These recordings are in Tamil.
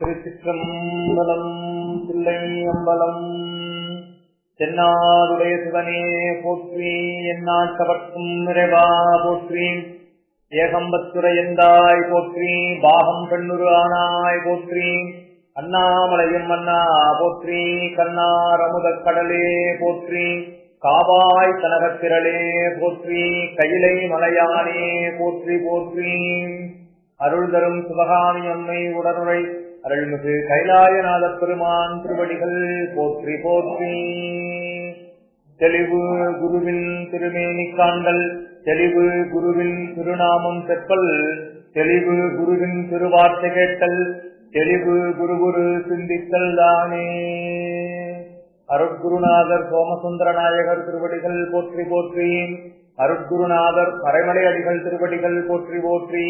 திருச்சிற்றம்பலம் தில்லையம்பலம். தென்னாடுடைய சிவனே போற்றி, எந்நாட்டவர்க்கும் நிறைவா போற்றி, ஏகம்பத்துரை எந்தாய் போற்றி, பாகம் பெண்ணுரு ஆனாய் போற்றி, அண்ணாமலையும் மன்னா போற்றி, கண்ணார் அமுதக் கடலே போற்றி, காவாய் கனகத்திரளே போற்றி, கையிலை மலையானே போற்றி போற்றி. அருள் தரும் சிவகாமி அம்மை உடனுரை அருள்மிகு கைலாயநாத பெருமான் திருவடிகள் போற்றி போற்றி. தெளிவு குருவின் திருமேனி காண்டல், தெளிவு குருவின் திருநாமம் செப்பல், தெளிவு குருவின் திருவார்த்தை கேட்டல், தெளிவு குரு சிந்தித்தல் தானே. அருட்குருநாதர் சோமசுந்தர நாயகர் திருவடிகள் போற்றி போற்றி. அருட்குருநாதர் பறைமலை அடிகள் திருவடிகள் போற்றி போற்றி.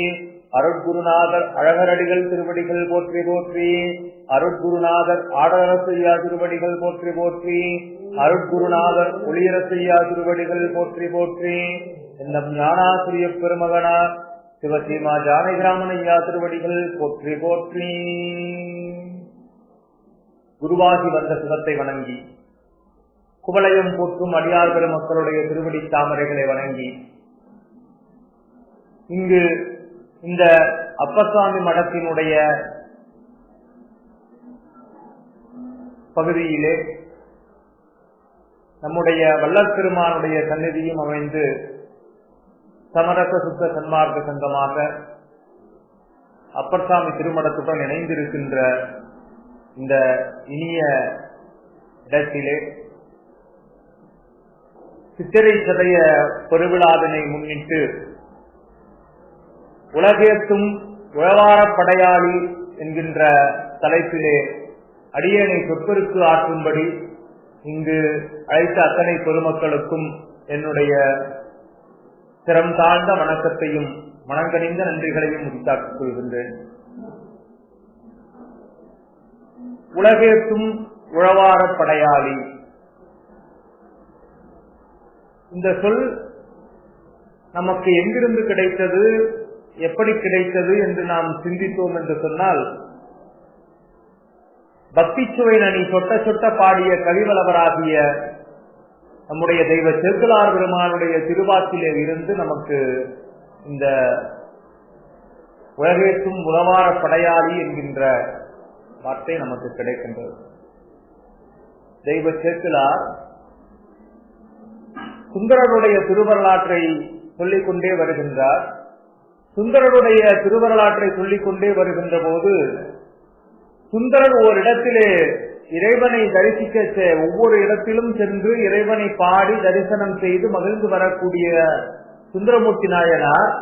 அருட்குருநாதர் அழகரடிகள் திருவடிகள் போற்றி போற்றி. அருட்குருநாதர் ஆடரசையா திருவடிகள் போற்றி போற்றி. அருட்குருநாதர் ஒளியரசையா திருவடிகள் போற்றி போற்றி. இந்த ஞானாசிரிய பெருமகனார் சிவசீமா ஜானகிராமனையா திருவடிகள் போற்றி போற்றி. குருவாகி வந்த சிவத்தை வணங்கி, குவளையம் போற்றும் அடியார் பெருமக்களுடைய திருவடி தாமரைகளை வணங்கி, இங்கு இந்த அப்பசாமி மடத்தினுடைய பகுதியிலே நம்முடைய வள்ளற் பெருமானுடைய சந்நிதியும் அமைந்து சமரச சுத்த சன்மார்க்க சங்கமாக அப்பர்சாமி திருமடத்துடன் இணைந்திருக்கின்ற இந்த இனிய இடத்திலே சித்திரை சதய பெருவிழாவினை முன்னிட்டு உலகேத்தும் உழவாரப்படையாளி என்கின்ற தலைப்பிலே அடியேனை சொற்பொருக்கு ஆற்றும்படி இங்கு அழைத்த அத்தனை பெருமக்களுக்கும் என்னுடைய சிரம் தாழ்ந்த வணக்கத்தையும் மனங்கனிந்த நன்றிகளையும் உரித்தாக்கிக் கொள்கின்றேன். உலகேத்தும் உழவாரப்படையாளி, இந்த சொல் நமக்கு எங்கிருந்து கிடைத்தது, எப்படி கிடைத்தது என்று நாம் சிந்தித்தோம் என்று சொன்னால், பக்தி சுவை நனி சொட்ட சொட்ட பாடிய கவிவலவராகிய நம்முடைய தெய்வ செருக்கலார் பெருமானுடைய திருவாக்கிலே இருந்து நமக்கு இந்த உலகேற்றும் உழவார படையாளி என்கின்ற வார்த்தை நமக்கு கிடைக்கின்றது. தெய்வ செருக்கலார் சுந்தரருடைய திருவரலாற்றை சொல்லிக் கொண்டே வருகின்றார். சுந்தரருடைய திருவரலாற்றை சொல்லிக் கொண்டே வருகின்ற போது, சுந்தரர் ஒரு இடத்திலே இறைவனை தரிசிக்க ஒவ்வொரு இடத்திலும் சென்று இறைவனை பாடி தரிசனம் செய்து மகிழ்ந்து வரக்கூடிய சுந்தரமூர்த்தி நாயனார்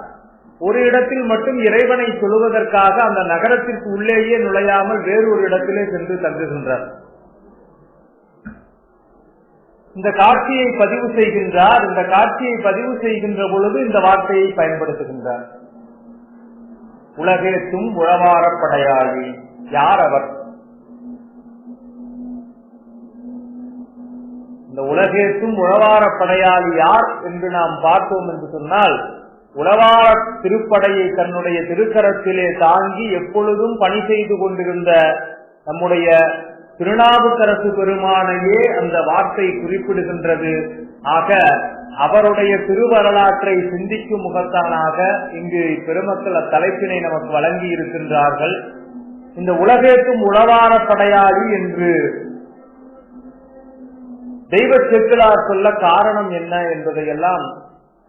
ஒரு இடத்தில் மட்டும் இறைவனை சொல்லுவதற்காக அந்த நகரத்திற்கு உள்ளேயே நுழையாமல் வேறொரு இடத்திலே சென்று தங்குகின்றார். இந்த காட்சியை பதிவு செய்கின்றார். இந்த காட்சியை பதிவு செய்கின்ற பொழுது இந்த வார்த்தையை பயன்படுத்துகின்றார். உலகேத்தும் உழவாரப்படையாளி. யார் அவர்? இந்த உலகேத்தும் உழவாரப்படையாளி யார் என்று நாம் பார்த்தோம் என்று சொன்னால், உழவார திருப்படையை தன்னுடைய திருக்கரத்திலே தாங்கி எப்பொழுதும் பணி செய்து கொண்டிருந்த நம்முடைய திருநாவுக்கரசு பெருமானையே அந்த வார்த்தை குறிப்பிடுகின்றது. ஆக அவருடைய திருவரலாற்றை சிந்திக்கும் முகத்தானாக இங்கு பெருமக்கள் அத்தலைப்பினை நமக்கு வழங்கி இருக்கின்றார்கள். இந்த உலகேற்றும் உழவாரப்படையாளி என்று தெய்வ செருக்கலார் சொல்ல காரணம் என்ன என்பதையெல்லாம்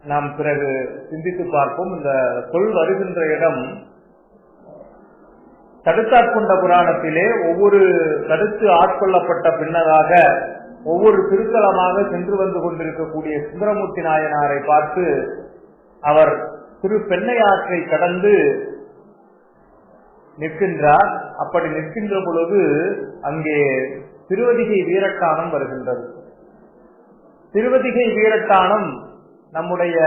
நாம் பிறகு சிந்தித்து பார்ப்போம். இந்த சொல் வருகின்ற இடம் தடுத்தாட்கொண்ட புராணத்திலே ஒவ்வொரு தடுத்து ஆட்கொள்ளப்பட்ட பின்னராக ஒவ்வொரு திருத்தலமாக சென்று வந்து கொண்டிருக்கக்கூடிய சுந்தரமூர்த்தி நாயனாரை பார்த்து அவர் திரு பெண்ணையாற்றை கடந்து நிற்கின்றார். அப்படி நிற்கின்ற பொழுது அங்கே திருவதிகை வீரட்டானம் வருகின்றது. திருவதிகை வீரட்டானம் நம்முடைய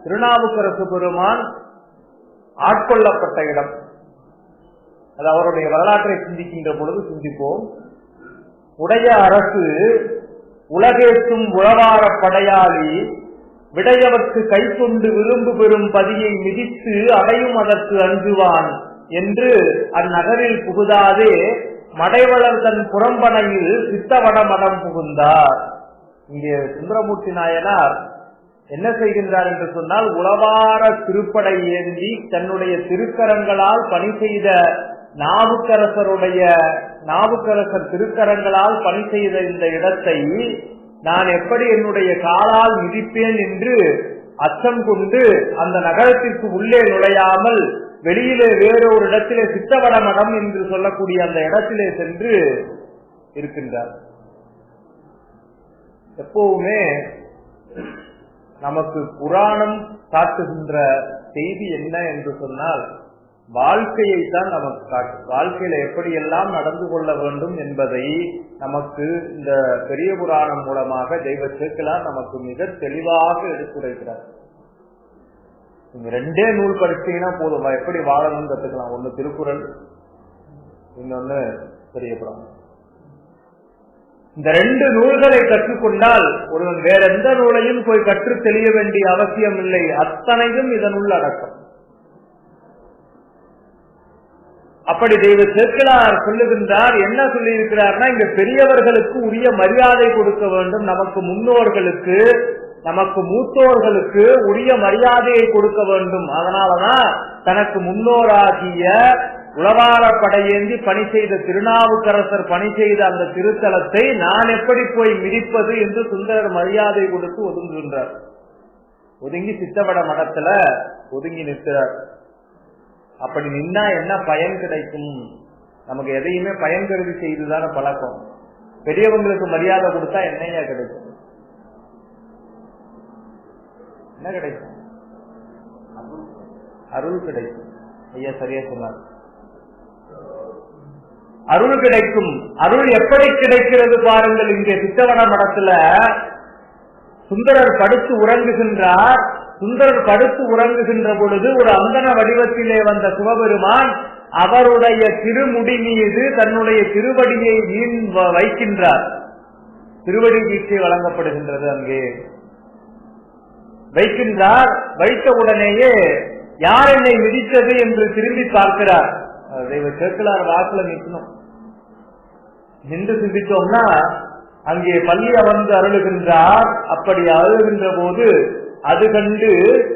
திருநாவுக்கரசு பெருமான் ஆட்கொள்ளப்பட்ட இடம். அது அவருடைய வரலாற்றை சிந்திக்கின்ற பொழுது சிந்திப்போம். உடைய அரசு உலகேற்றும் உழவார படையாளி விடையவர்க்கு கை கொண்டு விரும்பு பெறும் பதியை மிதித்து அடையும் அதற்கு அஞ்சுவான் என்று அந்நகரில் புகுதாதே மடைவளர் தன் புறம்பனையில் சித்தவட மடம் புகுந்தார். இங்கே சுந்தரமூர்த்தி நாயனார் என்ன செய்கின்றார் என்று சொன்னால், உளவார திருப்படை ஏந்தி தன்னுடைய திருக்கரங்களால் பணி செய்த நாவுக்கரசர் திருக்கரங்களால் பணி செய்த இந்த இடத்தை நான் எப்படி என்னுடைய காலால் மிதிப்பேன் என்று அச்சம் கொண்டு அந்த நகரத்திற்கு உள்ளே நுழையாமல் வெளியிலே வேறொரு இடத்திலே சித்தவட மடம் என்று சொல்லக்கூடிய அந்த இடத்திலே சென்று இருக்கின்றார். எப்பவுமே நமக்கு புராணம் காட்டுகின்ற செய்தி என்ன என்று சொன்னால், வாழ்க்கையை தான் நமக்கு காட்டும். வாழ்க்கையில எப்படியெல்லாம் நடந்து கொள்ள வேண்டும் என்பதை நமக்கு இந்த பெரிய புராணம் மூலமாக தெய்வ சேக்கிழார் நமக்கு மிக தெளிவாக எடுத்துரைக்கிறார். நீங்க 2 நூல் படிச்சீங்கன்னா போதும், எப்படி வாழணும்னு கத்துக்கலாம். ஒண்ணு திருக்குறள், இன்னொன்னு பெரிய புராணம். இந்த 2 நூல்களை கற்றுக்கொண்டால் ஒருவன் வேற எந்த நூலையும் போய் கற்று தெளிய வேண்டிய அவசியம் இல்லை. அத்தனையும் இதனுள் அடக்கம். அப்படி தெய்வ சேக்கிழார் சொல்லுகின்றார். என்ன சொல்லி இருக்கிறார்னா, இங்க பெரியவர்களுக்கு உரிய மரியாதை கொடுக்க வேண்டும். நமக்கு முன்னோர்களுக்கு, நமக்கு மூத்தோர்களுக்கு உரிய மரியாதையை கொடுக்க வேண்டும். அதனாலதான் தனக்கு முன்னோராகிய உளவார படையேந்தி பணி செய்த திருநாவுக்கரசர் பணி செய்த அந்த திருத்தலத்தை நான் எப்படி போய் மிதிப்பது என்று சுந்தரர் மரியாதை கொடுத்து ஒதுங்குகின்றார். ஒதுங்கி சித்தவட மடத்துல ஒதுங்கி நிற்கிறார். அப்படி நின்னா என்ன பயன் கிடைக்கும்? நமக்கு எதையுமே பயன் கருதி செய்துதான பழக்கம். பெரியவங்களுக்கு மரியாதை கொடுத்தா என்னையா கிடைக்கும்? என்ன கிடைக்கும்? அருள் கிடைக்கும். ஐயா சரியா சொன்னார். அருள் கிடைக்கும். அருள் எப்படி கிடைக்கிறது பாருங்கள். இங்கே சித்தவட மடத்துல சுந்தரர் படுத்து உறங்குகின்றார். சுந்தரர் படுத்து உறங்குகின்ற பொழுது ஒரு அந்தன வடிவத்திலே வந்த சிவபெருமான் அவருடைய திருமுடி மீது தன்னுடைய திருவடியை வைக்கின்றார். திருவடி வீழ்ச்சி வழங்கப்படுகின்றது. அங்கே வைக்கின்றார். வைத்த உடனேயே யார் என்னை மிதித்தது என்று திரும்பி பார்க்கிறார். தெய்வ சேக்கிழார் வாக்குல நிற்கணும். நின்று சிந்தித்தோம்னா அங்கே பள்ளி அமர்ந்து அருளுகின்றார். அப்படி அருளுகின்ற போது அது கண்டு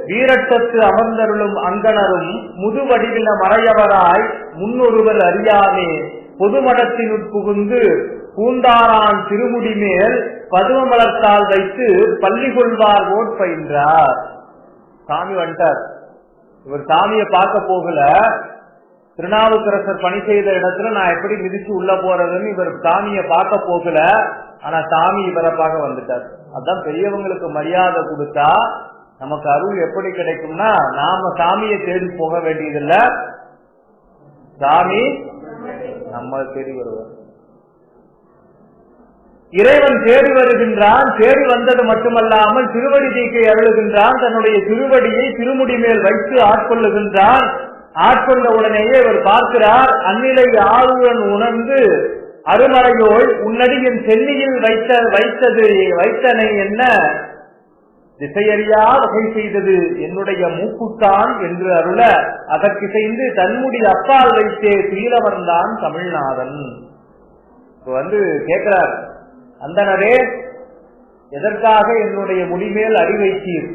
வீரட்டத்து அமர்ந்தருளும் அங்கனரும் முதுவடிவின மறையவராய் முன்னொருவர் அறியாமே பொதுமடத்தினுட் புகுந்து பூந்தாரான் திருமுடி மேல் பதுமமலர்த்தால் வைத்து பள்ளி கொள்வார் ஓட் பயின்றார். சாமி வந்துட்டார். இவர் சாமியை பார்க்க போகல. திருநாவுக்கரசர் பணி செய்த இடத்துல நான் எப்படி மிதிச்சு உள்ள போறதுன்னு இவர் சாமியை பார்க்க போகல. ஆனா சாமி இவரை பார்க்க வந்துட்டார். அதான் பெரியவங்களுக்கு மரியாதை கொடுத்தா நமக்கு அருள் எப்படி கிடைக்கும்னா, நாம சாமியை தேடி போக வேண்டியதில்லை, சாமி நம்ம தேடி வருவார். இறைவன் தேடி வருகின்றான். தேடி வந்தது மட்டுமல்லாமல் திருவடி தீக்கை அருளுகின்றான். தன்னுடைய திருவடியை திருமுடி மேல் வைத்து ஆட்கொள்ளுகின்றான். ஆட்கொண்ட உடனேயே இவர் பார்க்கிறார். அந்நிலை ஆளுடன் உணர்ந்து அருமறையோள் உன்னடியின் சென்னியில் வைத்தனை என்ன திசையறியா வகை செய்தது என்னுடைய மூக்குத்தான் என்று அருள அதற்கு செய்து தன்முடி அப்பால் வைத்தே சீலவர்ந்தான் தமிழ்நாதன். கேட்கிறார், அந்தனரே எதற்காக என்னுடைய முடிமேல் அடி வைத்தீர்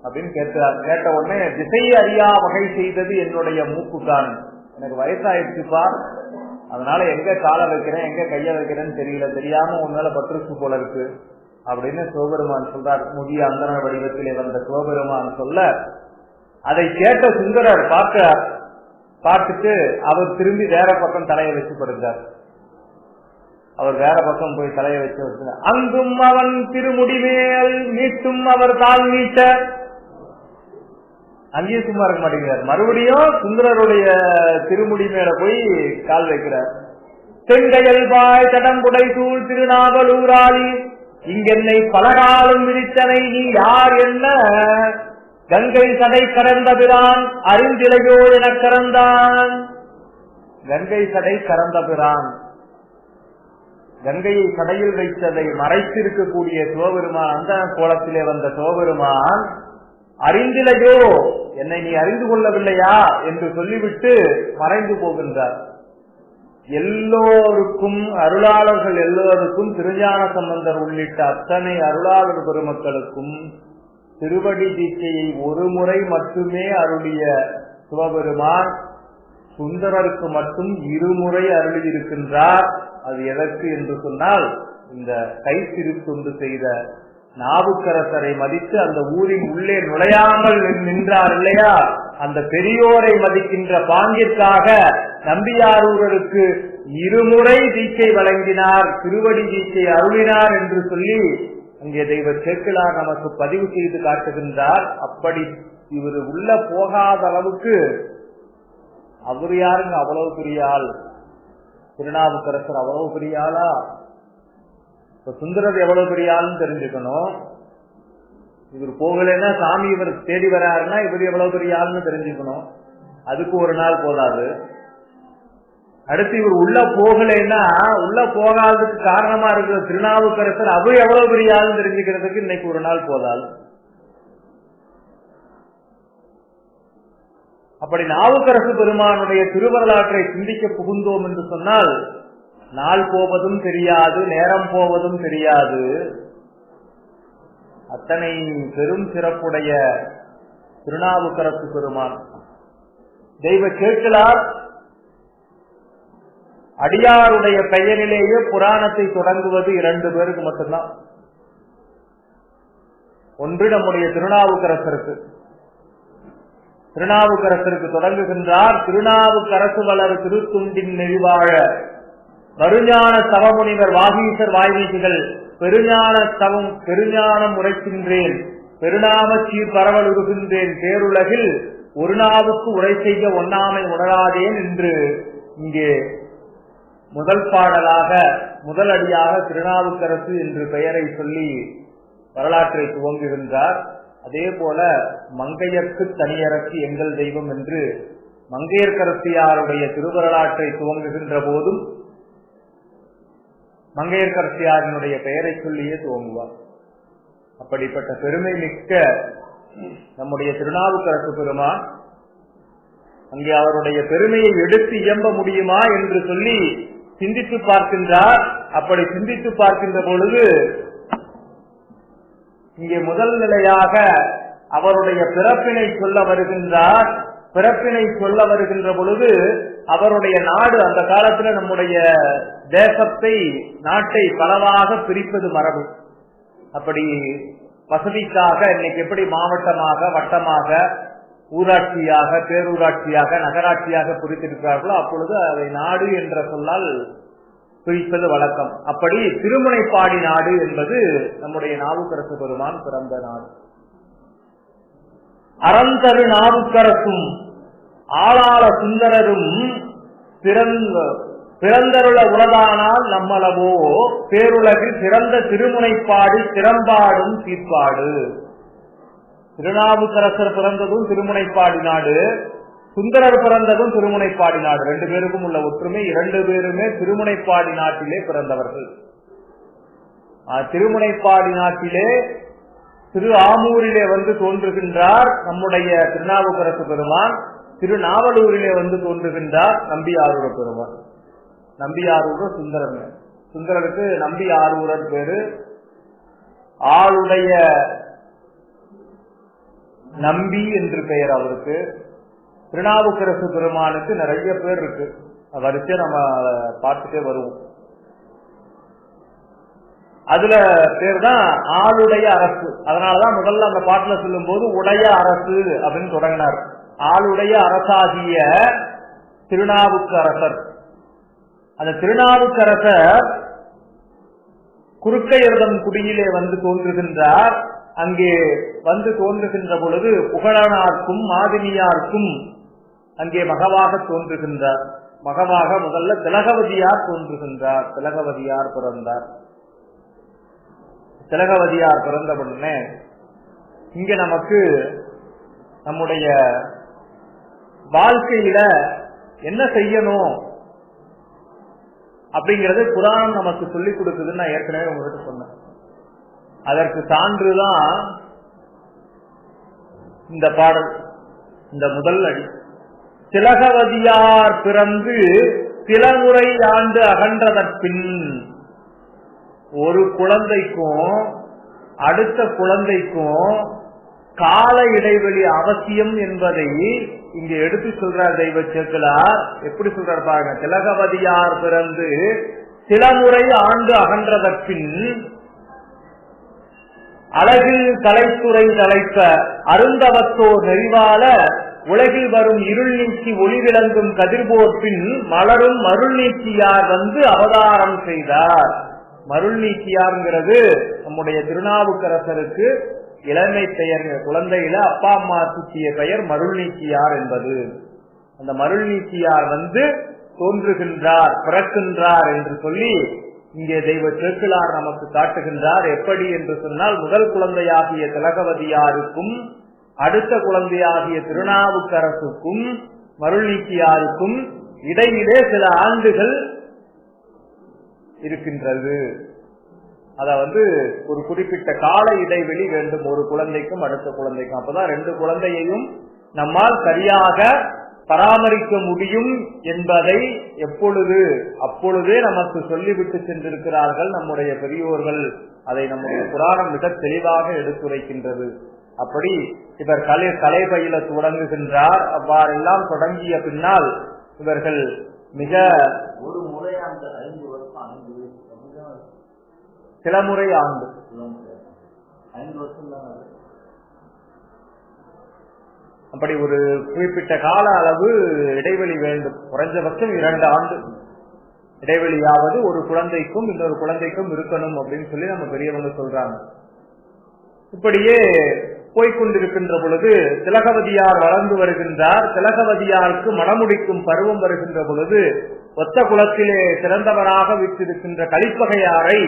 அப்படின்னு கேட்கிறார். கேட்ட உடனே திசை அறியா வகை செய்தது என்னுடைய மூக்குத்தான். எனக்கு வயசாயிடுச்சுப்பா, அதனால எங்க காலை வைக்கிறேன் எங்க கைய வைக்கிறேன்னு தெரியல, தெரியாம உன்னால பற்றுச்சு போல இருக்கு அப்படின்னு சிவபெருமான் சொல்றார். முதிய அந்தன வடிவத்திலே வந்த சிவபெருமான் சொல்ல அதை கேட்ட சுந்தரர் பார்க்கிறார். பார்த்துட்டு அவர் திரும்பி வேற பக்கம் தலையை வச்சு படுத்தார். அவர் வேற பக்கம் போய் தலையை வச்சு வச்சு அங்கும் அவன் திருமுடி மேல் மீட்டும் அவர் தாழ் மீட்ட அங்கேயும் சும்மா இருக்க மாட்டேங்கிறார். மறுபடியும் சுந்தரருடைய திருமுடி மேல போய் கால் வைக்கிறார். செங்கையல்பாய் தடம்புடை சூழ் திருநாவலூராளி இங்கென்னை பலகாலம் விரித்தனை நீ யார் என்ன கங்கை சடை கறந்த பிரான் அறிந்திலையோ என கறந்தான். கங்கை சடை கறந்த பிரான், கங்கையை சடையில் வைத்ததை மறைத்திருக்கக்கூடிய சிவபெருமான், அந்த கோலத்திலே வந்த சிவபெருமான் அறிந்திலையோ, என்னை நீ அறிந்து கொள்ளவில்லையா என்று சொல்லிவிட்டு மறைந்து போகின்றார். எல்லோருக்கும், அருளாளர்கள் எல்லோருக்கும், திருஞான சம்பந்தர் உள்ளிட்ட அத்தனை அருளாளர் பெருமக்களுக்கும் திருவடி தீட்சையை ஒரு முறை மட்டுமே அருளிய சிவபெருமான் சுந்தரருக்கு மட்டும் இருமுறை அருளியிருக்கின்றார். அது எதற்கு என்று சொன்னால், இந்த கை திருத்தொண்டு செய்த நாவுக்கரசரை மதித்து அந்த ஊரின் உள்ளே நுழையாமல் நின்றார் இல்லையா, அந்த பெரியோரை மதிக்கின்ற பாங்கிற்காக நம்பியாரூரருக்கு இருமுறை தீட்சை வழங்கினார், திருவடி தீட்சை அருளினார் என்று சொல்லி அங்கே தெய்வ சேக்கிழார் நமக்கு பதிவு செய்து காட்டுகின்றார். அப்படி இவர் உள்ள போகாத அளவுக்கு அவர் யாருங்க அவ்வளவு பெரிய ஆள்? திருநாவுக்கரசர் அவ்வளவு பெரிய ஆளா? இப்ப சுந்தரர் எவ்வளவு பெரிய ஆள்னு தெரிஞ்சுக்கணும். இவர் போகலைன்னா சாமி இவர் தேடி வராருன்னா இவர் எவ்வளவு பெரிய ஆள்னு தெரிஞ்சுக்கணும். அதுக்கு ஒரு நாள் போதாது. அடுத்து இவர் உள்ள போகலைன்னா, உள்ள போகாததுக்கு காரணமா இருக்கிற திருநாவுக்கரசர் அவர் எவ்வளவு பெரிய ஆள்னு தெரிஞ்சுக்கிறதுக்கு இன்னைக்கு ஒரு நாள் போதாது. அப்படி நாவுக்கரசு பெருமானுடைய திருவரலாற்றை சிந்திக்க புகுந்தோம் என்று சொன்னால், நாள் போவதும் தெரியாது, நேரம் போவதும் தெரியாது. அத்தனை பெரும் சிறப்புடைய திருநாவுக்கரசு பெருமான். தெய்வ சேக்கிழார் அடியாருடைய பெயரிலேயே புராணத்தை தொடங்குவது 2 பேருக்கு மட்டும்தான். ஒன்று நம்முடைய திருநாவுக்கரசருக்கு தொடங்குகின்றார். திருநாவுக்கரசு வளர் திருத்துண்டின் நெறிவாழ வருஞான தவமுனிவர் வாகீசர் வாய்வீசிகள் பெருஞானம் உரைக்கின்றேன், பெருநாம சீர் பரவல் உருகின்றேன், பேருலகில் ஒரு நாவுக்கு உரை செய்ய ஒண்ணாமை உணராதேன் என்று இங்கே முதல் பாடலாக, முதல் அடியாக திருநாவுக்கரசு என்று பெயரை சொல்லி வரலாற்றை துவங்குகின்றார். அதே போல மங்கையர்க்கு தனியரசு எங்கள் தெய்வம் என்று மங்கையர்க்கரசியாருடைய திருவரலாற்றை துவங்குகின்ற போதும் மங்கையர்க்கரசியாரினுடைய பெயரை சொல்லியே துவங்குவார். அப்படிப்பட்ட பெருமை மிக்க நம்முடைய திருநாவுக்கரசு பெருமான் அங்கே அவருடைய பெருமையை எடுத்து இயம்ப முடியுமா என்று சொல்லி சிந்தித்து பார்க்கின்றார். அப்படி சிந்தித்து பார்க்கின்ற பொழுது இங்கே முதல் நிலையாக அவருடைய பிறப்பினை சொல்ல வருகின்றார். பிறப்பினை சொல்ல வருகின்ற பொழுது அவருடைய நாடு, அந்த காலத்தில் நம்முடைய தேசத்தை, நாட்டை பலவாக பிரிப்பது மரபு. அப்படி வசதிக்காக இன்னைக்கு எப்படி மாவட்டமாக, வட்டமாக, ஊராட்சியாக, பேரூராட்சியாக, நகராட்சியாக பிரித்திருக்கிறார்களோ அப்பொழுது அதை நாடு என்ற சொல்லால் பிரிப்பது வழக்கம். அப்படி திருமுனைப்பாடி நாடு என்பது நம்முடைய நாவுக்கரசு பெருமான் பிறந்த நாடு. அறந்தரு நாவுக்கரசும் ஆளாள சுந்தரரும் பிறந்தருள உலகானால் நம்மளவோ பேருலகில் சிறந்த திருமுனைப்பாடி திறம்பாடும் தீர்ப்பாடு. திருநாவுக்கரசர் பிறந்ததும் திருமுனைப்பாடி நாடு, சுந்தரர் பிறந்ததும் திருமுனைப்பாடி நாடு. 2 பேருக்கும் உள்ள ஒற்றுமை, 2 பேருமே திருமுனைப்பாடி நாட்டிலே பிறந்தவர்கள். திருமுனைப்பாடி நாட்டிலே திரு ஆமூரிலே வந்து தோன்றுகின்றார் நம்முடைய திருநாவுக்கரசு பெருமான். திருநாவலூரிலே வந்து தோன்றுகின்றார் நம்பியாரூர பெருமான். நம்பியாரூரர் சுந்தரர். சுந்தரருக்கு நம்பி ஆரூரர் பேரு. ஆளுடைய நம்பி என்று பெயர் அவருக்கு. திருநாவுக்கரசு பெருமானுக்கு நிறைய பேர் இருக்கு, வரிசை நம்ம பார்த்துட்டே வருவோம். அதுல பேர் தான் ஆளுடைய அரசு. அதனாலதான் முதல்ல அந்த பாட்டுல சொல்லும் போது உடைய அரசு அப்படின்னு தொடங்கினார். ஆளுடைய அரசாகிய திருநாவுக்கரசர். அந்த திருநாவுக்கரசர் குறுக்கையர்தம் குடியிலே வந்து தோன்றுகின்றார். அங்கே வந்து தோன்றுகின்ற பொழுது புகழனார்க்கும் மாதினியார்க்கும் அங்கே மகவாக தோன்றுகின்றார். மகவாக முதல்ல திலகவதியார் தோன்றுகின்றார். திலகவதியார் பிறந்தார். திலகவதியார் பிறந்த உடனே இங்க நமக்கு நம்முடைய வாழ்க்கையில என்ன செய்யணும் அப்படிங்கறது புராணம் நமக்கு சொல்லிக் கொடுக்குதுன்னு நான் ஏற்கனவே உங்ககிட்ட சொன்னேன். அதற்கு சான்றுதான் இந்த பாடல், இந்த முதல் அடி. திலகவதியார் பிறந்து திலமுறை ஆண்டு அகன்றதற்பின், ஒரு குழந்தைக்கும் அடுத்த குழந்தைக்கும் கால இடைவெளி அவசியம் என்பதை இங்க எடுத்து சொல்றார் தெய்வ சேக்கிழார். எப்படி சொல்றார் பாருங்க. திலகவதியார் பிறந்து திலமுறை ஆண்டு அகன்றதற்பின் அழகில் தலைத்துறை தலைப்ப அருந்தவத்தோர் நெறிவால உலகில் வரும் இருள் நீக்கி ஒளி விளங்கும் கதிர்போற்பின் மலரும் மருள் நீக்கியார் வந்து அவதாரம் செய்தார். மருள் நீக்கியார்ங்கிறது நம்முடைய திருநாவுக்கரசருக்கு இளமை பெயர். குழந்தையில அப்பா அம்மா சூட்டிய பெயர் மருள் நீக்கியார் என்பது. அந்த மருள் நீக்கியார் வந்து தோன்றுகின்றார், பிறக்கின்றார் என்று சொல்லி இங்கே தெய்வ சேக்கிழார் நமக்கு காட்டுகின்றார். எப்படி என்று சொன்னால், முதல் குழந்தையாகிய திலகவதியாருக்கும் அடுத்த குழந்தையாகிய திருநாவுக்கரசுக்கும் மருள் நீக்கியாருக்கும் இடையிலே சில ஆண்டுகள் இருக்கின்றது. அத ஒரு குறிப்பிட்ட கால இடைவெளி வேண்டும் ஒரு குழந்தைக்கும் அடுத்த குழந்தைக்கும். அப்பதான் ரெண்டு குழந்தையையும் நம்மால் சரியாக பராமரிக்க முடியும் என்பதை அப்பொழுதே நமக்கு சொல்லிவிட்டு சென்றிருக்கிறார்கள் நம்முடைய பெரியோர்கள். அதை நம்முடைய புராணம் மிக தெளிவாக எடுத்துரைக்கின்றது. அப்படி இவர் கலை பயில தொடங்குகின்றார். அவ்வாறெல்லாம் தொடங்கிய பின்னால் இவர்கள் மிக ஒரு முறை அந்த 5 வருஷம் சில முறை ஆண்டு 5 வருஷம் தான். அப்படி ஒரு குறிப்பிட்ட கால அளவு இடைவெளி வேண்டும். குறைஞ்சபட்சம் 2 ஆண்டு இடைவெளியாவது ஒரு குழந்தைக்கும் இன்னொரு குழந்தைக்கும் இருக்கணும் அப்படின்னு சொல்லி நம்ம பெரியவங்க சொல்றாங்க. இப்படியே போய்கொண்டிருக்கின்ற பொழுது திலகவதியார் வளர்ந்து வருகின்றார். திலகவதியாருக்கு மணமுடிக்கும் பருவம் வருகின்ற பொழுது ஒத்த குலத்திலே சிறந்தவராக விற்றிருக்கின்ற கலிப்பகையாரை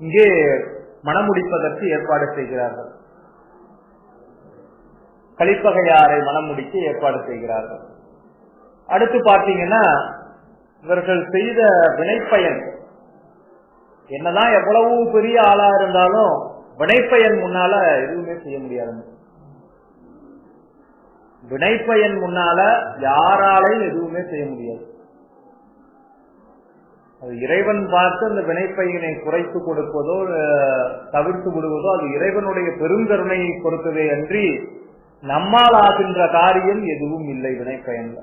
இங்கே மணமுடிப்பதற்கு ஏற்பாடு செய்கிறார்கள். கலிப்பகையாரை மணமுடிக்க ஏற்பாடு செய்கிறார்கள். அடுத்து பார்த்தீங்கன்னா, இவர்கள் செய்த வினைப்பயன் என்னதான் எவ்வளவு பெரிய ஆளா இருந்தாலும் வினைப்பயன் முன்னால எதுவுமே செய்ய முடியாது. வினைப்பயன் முன்னால யாராலையும் எதுவுமே செய்ய முடியாது. அது இறைவன் பார்த்து அந்த வினைப்பயனை குறைத்து கொடுப்பதோ தவிர்த்து விடுவதோ அது இறைவனுடைய பெருங்கருணையை பொறுத்தவே அன்றி நம்மால் ஆகின்ற காரியம் எதுவும் இல்லை. வினைப்பயன்ல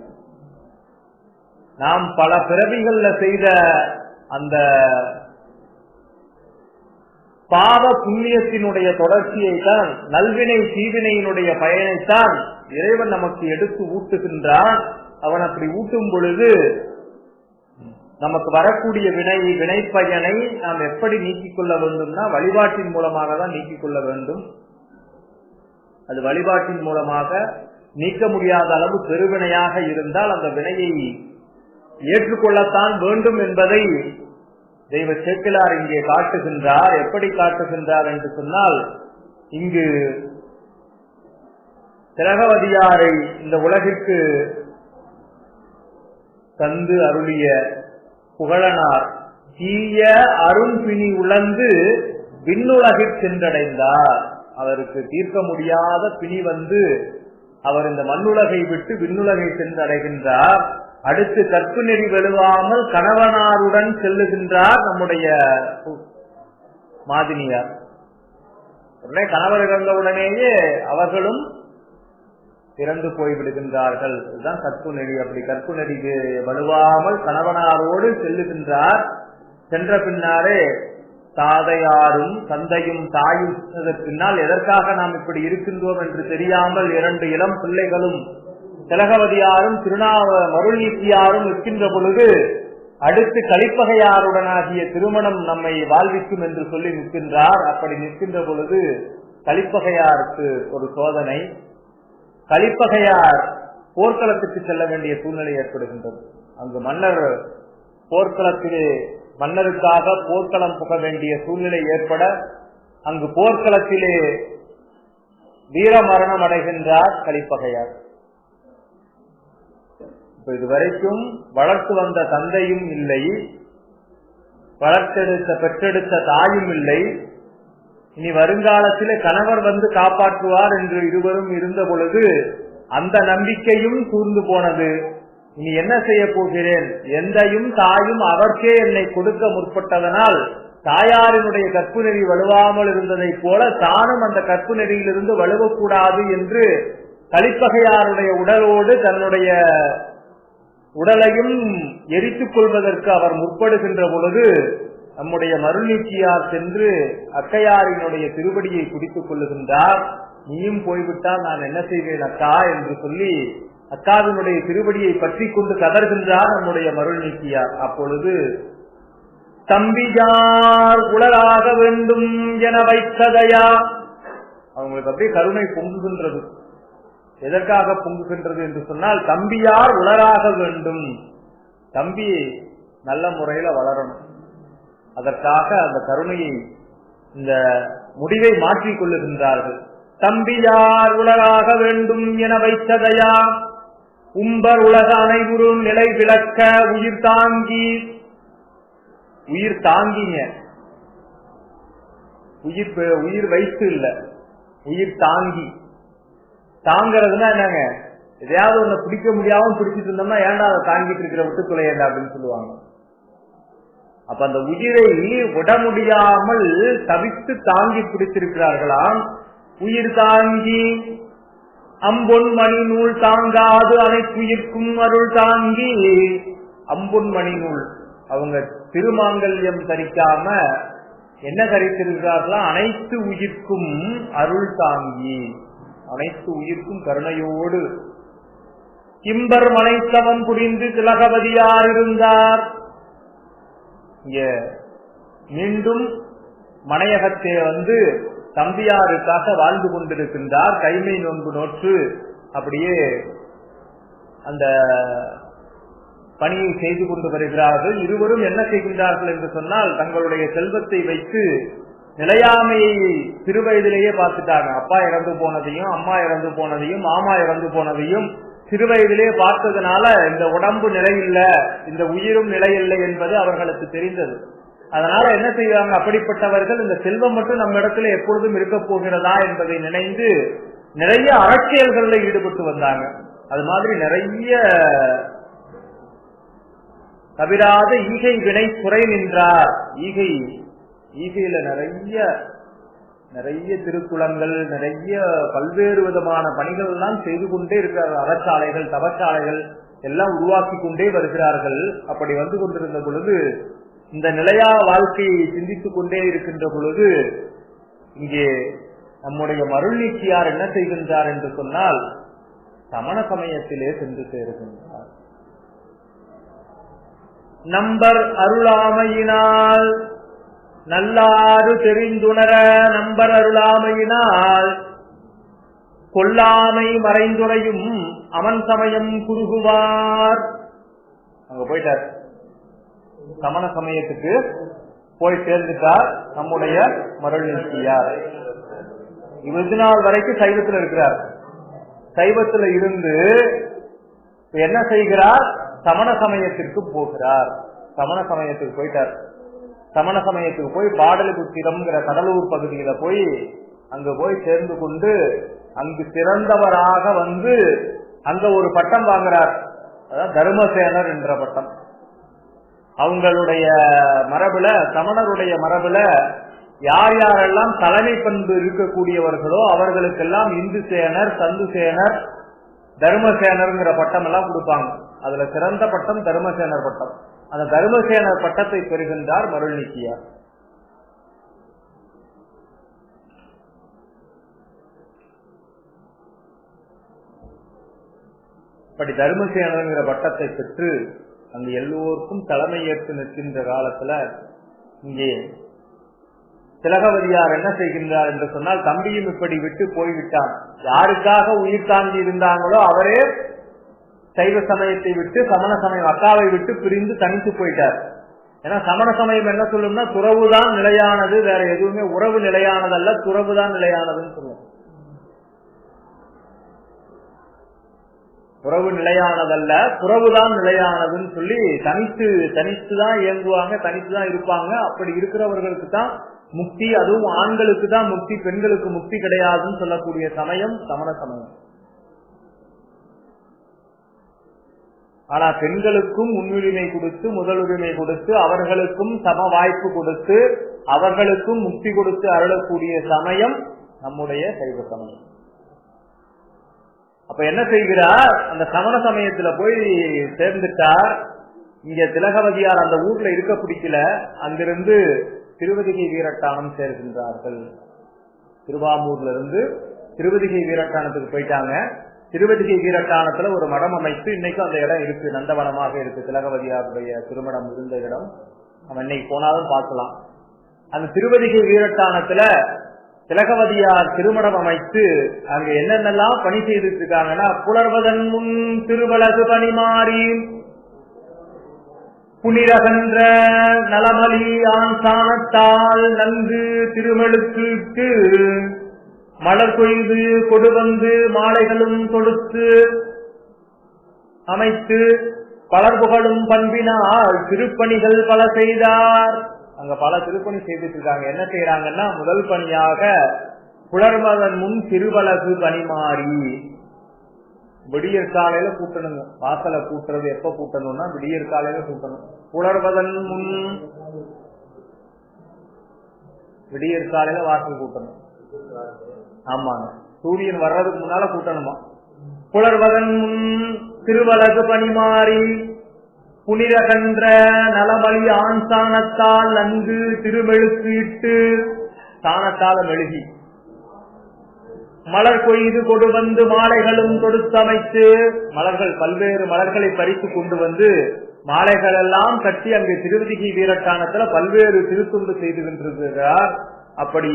நாம் பல பிறவிகள்ல செய்த அந்த பாவ புண்ணியத்தினுடைய தொடர்ச்சியை தான், நல்வினை தீவினையினுடைய பயனைத்தான் இறைவன் நமக்கு எடுத்து ஊட்டுகின்றான். அவன் அப்படி ஊட்டும் பொழுது நமக்கு வரக்கூடிய வினைப்பயனை நாம் எப்படி நீக்கிக் கொள்ள வேண்டும்னா வழிபாட்டின் மூலமாக தான் நீக்கிக் கொள்ள வேண்டும். அது வழிபாட்டின் மூலமாக நீக்க முடியாத அளவு பெருவினையாக இருந்தால் அந்த வினையை ஏற்றுக்கொள்ளத்தான் வேண்டும் என்பதை தெய்வ சேக்கிழார் இங்கே காட்டுகின்றார். எப்படி காட்டுகின்றார் என்று சொன்னால், இங்கு திலகவதியாரை இந்த உலகிற்கு தந்து அருளிய புகழனார் தீய அரும்பிணி உழந்து விண்ணுலகில் சென்றடைந்தார். அவருக்கு தீர்க்க முடியாத பிணி வந்து அவர் இந்த மண்ணுலகை விட்டு விண்ணுலகை சென்றடைகின்றார். அடுத்து கற்பு நெறி வெளுவாமல் கணவனாருடன் செல்லுகின்றார் நம்முடைய மாதினியார். உடனே கணவர் இறந்தவுடனேயே அவர்களும் இறந்து போய்விடுகின்றார்கள். இதுதான் கற்பு நெறி. அப்படி கற்பு நெறி வலுவாமல் கணவனாரோடு செல்லுகின்றார். சென்ற பின்னாரே தாதையாரும் தந்தையும் தாயும் பின்னால் எதற்காக நாம் இப்படி இருக்கின்றோம் என்று தெரியாமல் 2 இளம் பிள்ளைகளும் திலகவதியாரும் மருள் நீக்கியாரும் நிற்கின்ற பொழுது அடுத்து கலிப்பகையாருடனாகிய திருமணம் நம்மை வாழ்விக்கும் என்று சொல்லி நிற்கின்றார். அப்படி நிற்கின்ற பொழுது கலிப்பகையாருக்கு ஒரு சோதனை. கலிப்பகையார் போர்க்களத்துக்கு செல்ல வேண்டிய சூழ்நிலை ஏற்படுகின்றது. அங்கு மன்னர் போர்க்களத்திலே மன்னருக்காக போர்க்களம் புக வேண்டிய சூழ்நிலை ஏற்பட அங்கு போர்க்களத்திலே வீரமரணம் அடைகின்றார் கலிப்பகையார். இதுவரைக்கும் வளர்த்து வந்த தந்தையும் இல்லை, பெற்றெடுத்த தாயும் இல்லை. இனி வருங்காலத்திலே கணவர் வந்து காப்பாற்றுவார் என்று இருவரும் இருந்த பொழுது அந்த நம்பிக்கையும் சூர்ந்து போனது. இனி என்ன செய்ய போகிறேன், எந்தையும் தாயும் அவர்க்கே என்னை கொடுக்க முற்பட்டதனால் தாயாரினுடைய கற்பு நெறி வலுவாமல் இருந்ததை போல தானும் அந்த கற்பு நெறியிலிருந்து வலுவக்கூடாது என்று கலிப்பகையாருடைய உடலோடு தன்னுடைய உடலையும் எரித்துக் கொள்வதற்கு அவர் முற்படுகின்ற பொழுது நம்முடைய மருள்நீக்கியார் சென்று அக்கையாரினுடைய திருவடியை பிடித்துக் கொள்ளுகின்றார். நீயும் போய்விட்டால் நான் என்ன செய்வேன் அக்கா என்று சொல்லி அக்காவினுடைய திருவடியை பற்றி கொண்டு கதர்கின்றார் நம்முடைய மருள்நீக்கியார். அப்பொழுது தம்பியார் உளராக வேண்டும் என வைத்ததையா, அவங்களுக்கு அப்படியே கருணை பொங்குகின்றது. எதற்காக பொங்குகின்றது என்று சொன்னால், தம்பியார் உளராக வேண்டும், தம்பி நல்ல முறையில வளரணும், அதற்காக அந்த கருணையை இந்த முடிவை மாற்றிக் கொள்ளுகின்றார்கள். தம்பியார் உலகாக வேண்டும் என வைத்ததையா, உம்பர் உலக அனைவரும் நிலை விளக்க உயிர் தாங்கி, உயிர் தாங்கிங்க, உயிர் வைத்து இல்ல, உயிர் தாங்கி. தாங்கிறதுனா என்னங்க, எதையாவது ஒண்ணு பிடிக்க முடியாம பிடிச்சிட்டு இருந்தோம்னா ஏன்டா அதை தாங்கிட்டு இருக்கிற விட்டுத்துறை ஏண்டா அப்படின்னு சொல்லுவாங்க. அப்ப அந்த உயிரை விட முடியாமல் தவித்து தாங்கி பிடித்திருக்கிறார்களாம். உயிர் தாங்கி அம்பொன் மணி நூல் தாங்காது அனைத்துயிர்க்கும் அருள் தாங்கி. அம்பொன் மணி நூல், அவங்க திருமாங்கல்யம் தரிக்காம என்ன தரித்திருக்கிறார்களா, அனைத்து உயிர்க்கும் அருள் தாங்கி, அனைத்து உயிர்க்கும் கருணையோடு. கிம்பர் மனைத்தவன் புரிந்து திலகவதியார் இருந்தார். இங்க மீண்டும் மனையகத்தே வந்து தம்பியாருக்காக வாழ்ந்து கொண்டிருக்கின்றார். கைமை நோன்பு நோற்று அப்படியே அந்த பணியை செய்து கொண்டு வருகிறார்கள். இருவரும் என்ன செய்கின்றார்கள் என்று சொன்னால், தங்களுடைய செல்வத்தை வைத்து நிலையாமையை சிறுவயதிலேயே பார்த்துட்டாங்க. அப்பா இறந்து போனதையும், அம்மா இறந்து போனதையும், மாமா இறந்து போனதையும் சிறுவயதிலே பார்த்ததுனால இந்த உடம்பு நிலையில்லை, இந்த உயிரும் நிலையில்லை என்பது அவர்களுக்கு தெரிந்தது. அதனால என்ன செய்வாங்க, அப்படிப்பட்டவர்கள் இந்த செல்வம் மட்டும் நம்ம இடத்துல எப்பொழுதும் இருக்க போகிறதா என்பதை நினைந்து நிறைய அரசியல்களில் ஈடுபட்டு வந்தாங்க. அது மாதிரி நிறைய தவிராத ஈகை வினை குறை நின்றார். ஈகையில நிறைய திருக்குளங்கள், நிறைய பல்வேறு விதமான பணிகள் எல்லாம் செய்து கொண்டே இருக்கிறார்கள். அறச்சாலைகள், தவச்சாலைகள் எல்லாம் உருவாக்கி கொண்டே வருகிறார்கள். அப்படி வந்து கொண்டிருந்த பொழுது, இந்த நிலையா வாழ்க்கையை சிந்தித்துக் கொண்டே இருக்கின்ற பொழுது, இங்கே நம்முடைய மருள்நீக்கியார் என்ன செய்கின்றார் என்று சொன்னால், சமண சமயத்திலே சென்று சேருகின்றார். நம்பர் அருளாமையினால் நல்லாறு தெரிந்துணர, நம்பர் அருளாமையினால் கொல்லாமை மறைந்துரையும் அவன் சமயம் குறுகுவார். அங்க போயிட்டார், சமண சமயத்துக்கு போய் சேர்ந்துட்டார் நம்முடைய மருள்நீக்கியார். இது நாள் வரைக்கும் சைவத்தில் இருக்கிறார். சைவத்தில் இருந்து என்ன செய்கிறார், சமண சமயத்திற்கு போகிறார். சமண சமயத்துக்கு போயிட்டார். சமண சமயத்துக்கு போய் பாடலிபுத்திரம்ங்கிற கடலூர் பகுதியில போய் அங்க போய் சேர்ந்து கொண்டு அங்கு சிறந்தவராக வந்து அங்க ஒரு பட்டம் வாங்குறார். அதாவது தர்மசேனர் என்ற பட்டம். அவங்களுடைய மரபுல, சமணருடைய மரபுல யார் யாரெல்லாம் தலைமை பண்பு இருக்கக்கூடியவர்களோ அவர்களுக்கெல்லாம் இந்து சேனர், சந்து சேனர், தர்மசேனர்ங்கிற பட்டம் எல்லாம் கொடுப்பாங்க. அதுல சிறந்த பட்டம் தர்மசேனர் பட்டம். அந்த தர்மசேனர் பட்டத்தை பெறுகின்றார் மருள்நீக்கியார். அப்படி தர்மசேனர்ங்கிற பட்டத்தை பெற்று அங்கு எல்லோருக்கும் தலைமை ஏற்று நிற்கின்ற காலத்துல இங்கே திலகவதியார் என்ன செய்கின்றார் என்று சொன்னால், தம்பியும் இப்படி விட்டு போய்விட்டான். யாருக்காக உயிர் தாங்கி இருந்தாங்களோ அவரே சைவ சமயத்தை விட்டு சமண சமயம் அக்காவை விட்டு பிரிந்து தனித்து போயிட்டார். ஏன்னா சமண சமயம் என்ன சொல்லும்னா, துறவுதான் நிலையானது, வேற எதுவுமே உறவு நிலையானதல்ல, துறவுதான் நிலையானதுன்னு சொல்லுவோம். உறவு நிலையானதல்ல, துறவுதான் நிலையானதுன்னு சொல்லி தனித்துதான் இயங்குவாங்க, தனித்துதான் இருப்பாங்க. அப்படி இருக்கிறவர்களுக்கு தான் முக்தி, அதுவும் ஆண்களுக்கு தான் முக்தி, பெண்களுக்கு முக்தி கிடையாதுன்னு சொல்லக்கூடிய சமயம் சமண சமயம். ஆனா பெண்களுக்கும் முன்னுரிமை கொடுத்து, முதலுரிமை கொடுத்து, அவர்களுக்கும் சம வாய்ப்பு கொடுத்து, அவர்களுக்கும் முக்தி கொடுத்து அருளக்கூடிய சமயம் நம்முடைய சைவ சமயம். அப்ப என்ன செய்கிறார், அந்த சமண சமயத்துல போய் சேர்ந்துட்டார். இங்க திலகவதியார் அந்த ஊர்ல இருக்க பிடிக்கல, அங்கிருந்து திருவதிகை வீரட்டானம் சேர்கின்றார்கள். திருவாமூர்ல இருந்து திருவதிகை வீரட்டானத்துக்கு போயிட்டாங்க. திருவதிகை வீரட்டானத்துல ஒரு மடம் அமைத்து இன்னைக்கும் அந்த இடம் இருக்கு, நந்தவனமாக இருக்கு. திலகவதியாருடைய திருமணம் இருந்த இடம். நம்ம இன்னைக்கு போனாலும் பார்க்கலாம். அந்த திருவதிகை வீரட்டானத்துல திலகவதியார் திருமணம் அமைத்து அங்க என்னென்னலாம் பணி செய்துட்டு இருக்காங்கன்னா, புலர்வதன் முன் திருவலகு பணிமாறி புனிரகன்ற நலமலி ஆண்சானத்தால் நன்கு திருமெழுக்கு மலர் கொய்து கொடு வந்து மாலைகளும் கொடுத்து அமைத்து பலர்புகழும் பண்பினால் திருப்பணிகள் பல செய்தார். அங்க பல திருப்பணி செய்துட்டு இருக்காங்க. என்ன செய்யறாங்கன்னா, முதல் பணியாக புலர்வதன் முன் திருவலகு பணிமாறி, விடியற் காலையில கூட்டணுங்க. வாசலை கூட்டுறது எப்ப கூட்டணும்னா விடியற் காலையில கூட்டணும். புலர்வதன் முன் விடியற் காலையில வாசல் கூட்டணும். ஆமாங்க, சூரியன் வர்றதுக்கு முன்னால கூட்டணுமா. புலர்வதன் முன் திருவலகு பணிமாறி புனிரகன்ற நலமலி ஆண் சாணத்தால் நன்கு திருமெழுக்கு இட்டு, சாணத்தால மெழுகி மலர் கொய்து கொடு வந்து மாலைகளும் கொடுத்தமைத்து, மலர்கள் பல்வேறு மலர்களை பறித்து கொண்டு வந்து மாலைகள் எல்லாம் கட்டி அங்கு திருவதிகை வீரட்டானத்துல பல்வேறு திருத்தொண்டு செய்து கொண்டிருக்கிறார். அப்படி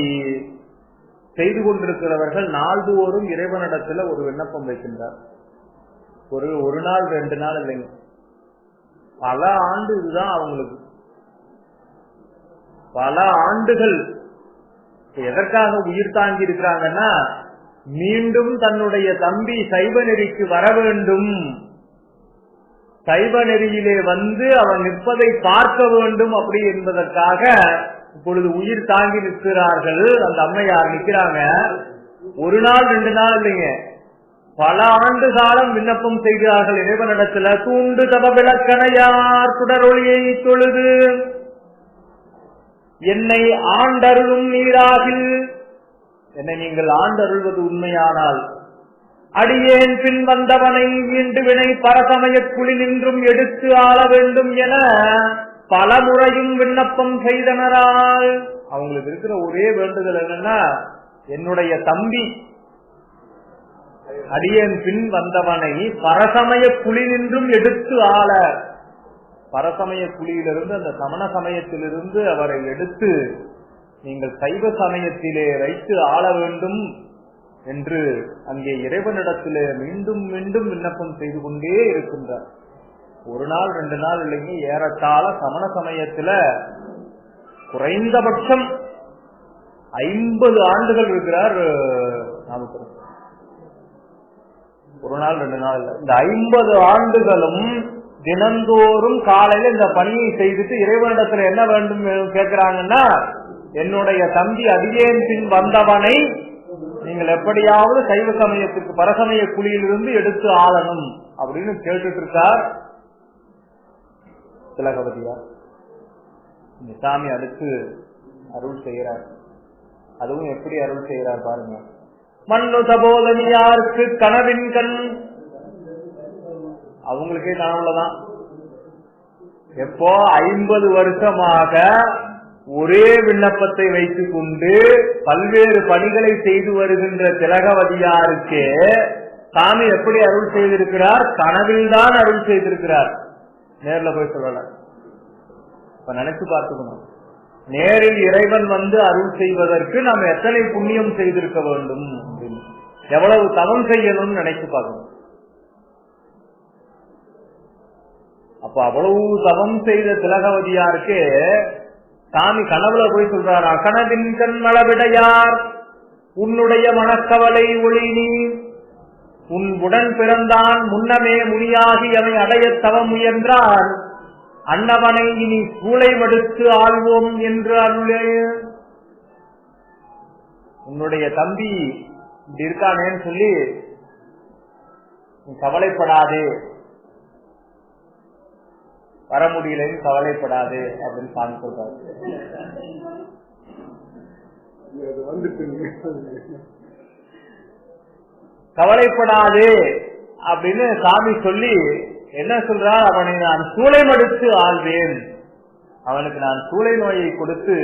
செய்து கொண்டிருக்கிறவர்கள் நாள்தோறும் இறைவனிடத்துல ஒரு விண்ணப்பம் வைக்கின்றார். ஒரு நாள் 2 நாள் இல்லைங்க, பல ஆண்டு. இதுதான் அவங்களுக்கு பல ஆண்டுகள். எதற்காக உயிர் தாங்கி இருக்கிறாங்கன்னா, மீண்டும் தன்னுடைய தம்பி சைவ நெறிக்கு வர வேண்டும், சைவ நெறியிலே வந்து அவன் நிற்பதை பார்க்க வேண்டும் அப்படி என்பதற்காக இப்பொழுது உயிர் தாங்கி நிற்கிறார்கள். அந்த அம்மையார் நிற்கிறாங்க. 1 நாள் 2 நாள் இல்லைங்க, பல ஆண்டு காலம் விண்ணப்பம் செய்கிறார்கள் இறைவனிடத்துல. தூண்டு தப விளக்கணையார் சுடரொளியை தொழுது என்னை ஆண்டருளும் நீராகில், என்னை நீங்கள் ஆண்டருள்வது உண்மையானால் அடியேன் பின் வந்தவனை மீண்டு வினை பரசமய குழி நின்றும் எடுத்து ஆள வேண்டும் என பல முறையும் விண்ணப்பம் செய்தனரால். அவங்களுக்கு இருக்கிற ஒரே வேண்டுதல் என்னன்னா, என்னுடைய தம்பி அடியேன் பின் வந்தவனை பரசமய குழி நின்றும் எடுத்து ஆள, பரசமய குழியிலிருந்து அந்த சமண சமயத்திலிருந்து அவரை எடுத்து நீங்கள் சைவ சமயத்திலே வைத்து ஆள வேண்டும் என்று அங்கே இறைவனிடத்திலே மீண்டும் மீண்டும் விண்ணப்பம் செய்து கொண்டே இருக்கின்றார். 1 நாள் 2 நாள் இல்லைங்க, ஏறத்தாழ சமண சமயத்துல குறைந்தபட்சம் 50 ஆண்டுகள் இருக்கிறார் நாமக்கல். 1 நாள் 2 நாள் இல்ல, இந்த 50 ஆண்டுகளும் தினந்தோறும் காலையில இந்த பணியை செய்துட்டு இறைவனிடத்துல என்ன வேண்டும் கேட்கிறாங்கன்னா, என்னுடைய தம்பி அடியேன் பின் வந்தவனை நீங்கள் எப்படியாவது சைவ சமயத்துக்கு பரசமய குழியிலிருந்து எடுத்து ஆளணும் அப்படின்னு கேட்டுட்டு இருக்கார் திலகவதியார். இந்த சாமி அடுத்து அருள் செய்கிறார். அதுவும் எப்படி அருள் செய்கிறார் பாருங்க. மண்ணு சபோதனியாருக்கு கனவின் கண், அவங்களுக்கே கனவுலதான். எப்போ 50 வருஷமாக ஒரே விண்ணப்பத்தை வைத்துக் கொண்டு பல்வேறு பணிகளை செய்து வருகின்ற திலகவதியாருக்கு சாமி எப்படி அருள் செய்திருக்கிறார்? கனவில் தான் அருள் செய்திருக்கிறார், நேர்ல போய் சொல்லல. இப்ப நினைச்சு பார்த்துக்கணும், நேரில் இறைவன் வந்து அருள் செய்வதற்கு நாம் எத்தனை புண்ணியம் செய்திருக்க வேண்டும், எவ்வளவு தவம் செய்யணும்னு நினைச்சு பார்க்கணும். அப்ப அவ்வளவு தவம் செய்த திலகவதியாருக்கு சாமி கனவுல போய் சொல்றாரா, கனவின் கண் மளவிடையார் உன்னுடைய மனக்கவலை ஒளி நீ உன் உடன் பிறந்தான் முன்னமே முனியாகி அவனை அடைய தவம் முயன்றான் அன்னவனை இனி சூளை மடுத்து ஆள்வோம் என்று அருளே. உன்னுடைய தம்பி இப்படி இருக்கானேன்னு சொல்லி நீ கவலைப்படாதே, வர முடியலன்னு கவலைப்படாதே அப்படின்னு சாமி சொல்றாரு. கவலைப்படாதே அப்படின்னு சாமி சொல்லி என்ன சொல்றார், அவனை நான் சூளை மடுத்து ஆள்வேன், அவனுக்கு நான் சூளை நோயை கொடுத்து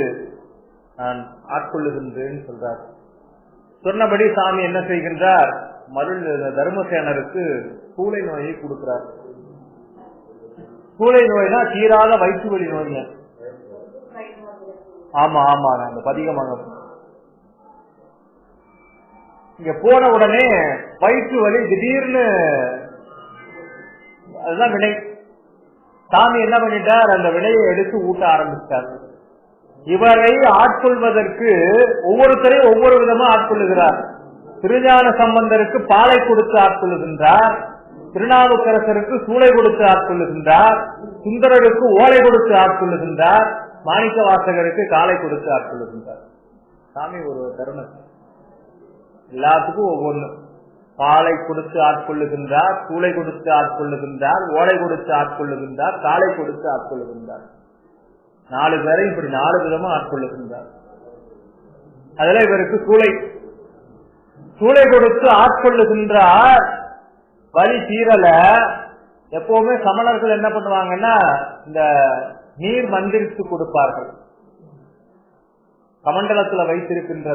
நான் ஆட்கொள்ளுகின்றேன்னு சொல்றார். சொன்னபடி சாமி என்ன செய்கின்றார், தர்மசேனருக்கு சூளை நோயை கொடுக்கிறார். சூளை நோய்னா தீராத வயிற்று வலி நோய்ங்க. ஆமா ஆமா, அந்த பதிகமாக இங்க போன உடனே வயிற்று வலி திடீர்னு, அதுதான் வினை. சாமி என்ன பண்ணிட்டார், அந்த வினையை எடுத்து ஊட்ட ஆரம்பித்தார். இவரை ஆட்கொள்வதற்கு ஒவ்வொருத்தரையும் ஒவ்வொரு விதமா ஆட்கொள்ளுகிறார். திருஞான சம்பந்தருக்கு பாலை கொடுத்து ஆட்கொள்ளுகின்றார், திருநாவுக்கரசருக்கு சூளை கொடுத்து ஆட்கொள்ளுகின்றார், சுந்தரருக்கு ஓலை கொடுத்து ஆட்கொள்ளுகின்றார், மாணிக்க வாசகருக்கு காலை கொடுத்து ஆட்கொள்ளுகின்றார். சாமி ஒரு தருணம் எல்லாத்துக்கும் ஒவ்வொன்று. பாலை கொடுத்து ஆட்கொள்ளுகின்றார், சூளை கொடுத்து ஆட்கொள்ளுகின்றார், ஓலை கொடுத்து ஆட்கொள்ளுகின்றார், காலை கொடுத்து ஆட்கொள்ளுகின்றார். 4 பேரை இப்படி 4 விதமா ஆட்கொள்ளுகின்றார். அதுல இவருக்கு சூளை கொடுத்து ஆட்கொள்ளுகின்றார். வலி தீரல. எப்பவுமே சமணர்கள் என்ன பண்ணுவாங்கன்னா, இந்த நீர் மந்திரித்து கொடுப்பார்கள். கமண்டலத்துல வைத்திருக்கின்ற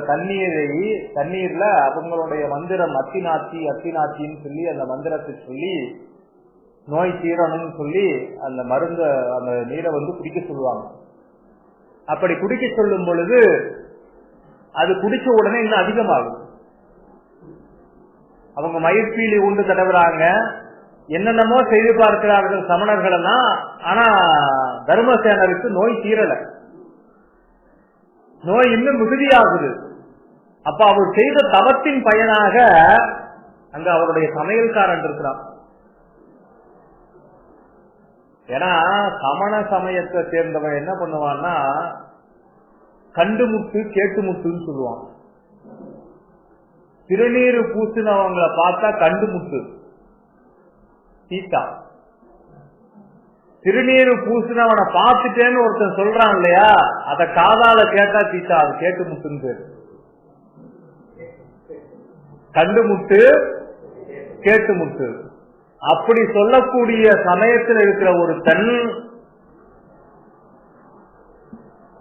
தண்ணீர்ல அவங்களுடைய மந்திரம் அத்திநாத்தின்னு சொல்லி அந்த மந்திரத்தை சொல்லி நோய் தீரணும்னு சொல்லி அந்த மருந்து அந்த நீரை குடிக்க சொல்லுவாங்க. அப்படி குடிக்க சொல்லும் பொழுது அது குடிச்ச உடனே இன்னும் அதிகமாகும். அவங்க மயிர்பீலி உண்டு தடவுறாங்க, என்னென்னமோ செய்து பார்க்கிறார்கள் சமணர்கள் எல்லாம். ஆனா தர்மசேனருக்கு நோய் தீரல, நோய் இன்னும் மிகுதியாகுது. அப்ப அவர் செய்த தவத்தின் பயனாக அங்க அவருடைய சமையல்காரன் இருக்கிறான். ஏன்னா சமண சமயத்தை சேர்ந்தவன் என்ன பண்ணுவான்னா, கண்டு முட்டு கேட்டு முட்டுன்னு சொல்லுவான். திருநீர் பூசினவங்களை பார்த்தா கண்டு முட்டு சீதா, திருநீர் பூசினவனை பார்த்துட்டேன்னு ஒருத்தன் சொல்றான் இல்லையா, அத காதால கேட்டா சீதா, அது கேட்டு முட்டுன்னு பேரு. கண்டு முட்டு கேட்டு முட்டு அப்படி சொல்லக்கூடிய சமயத்தில் இருக்கிற ஒரு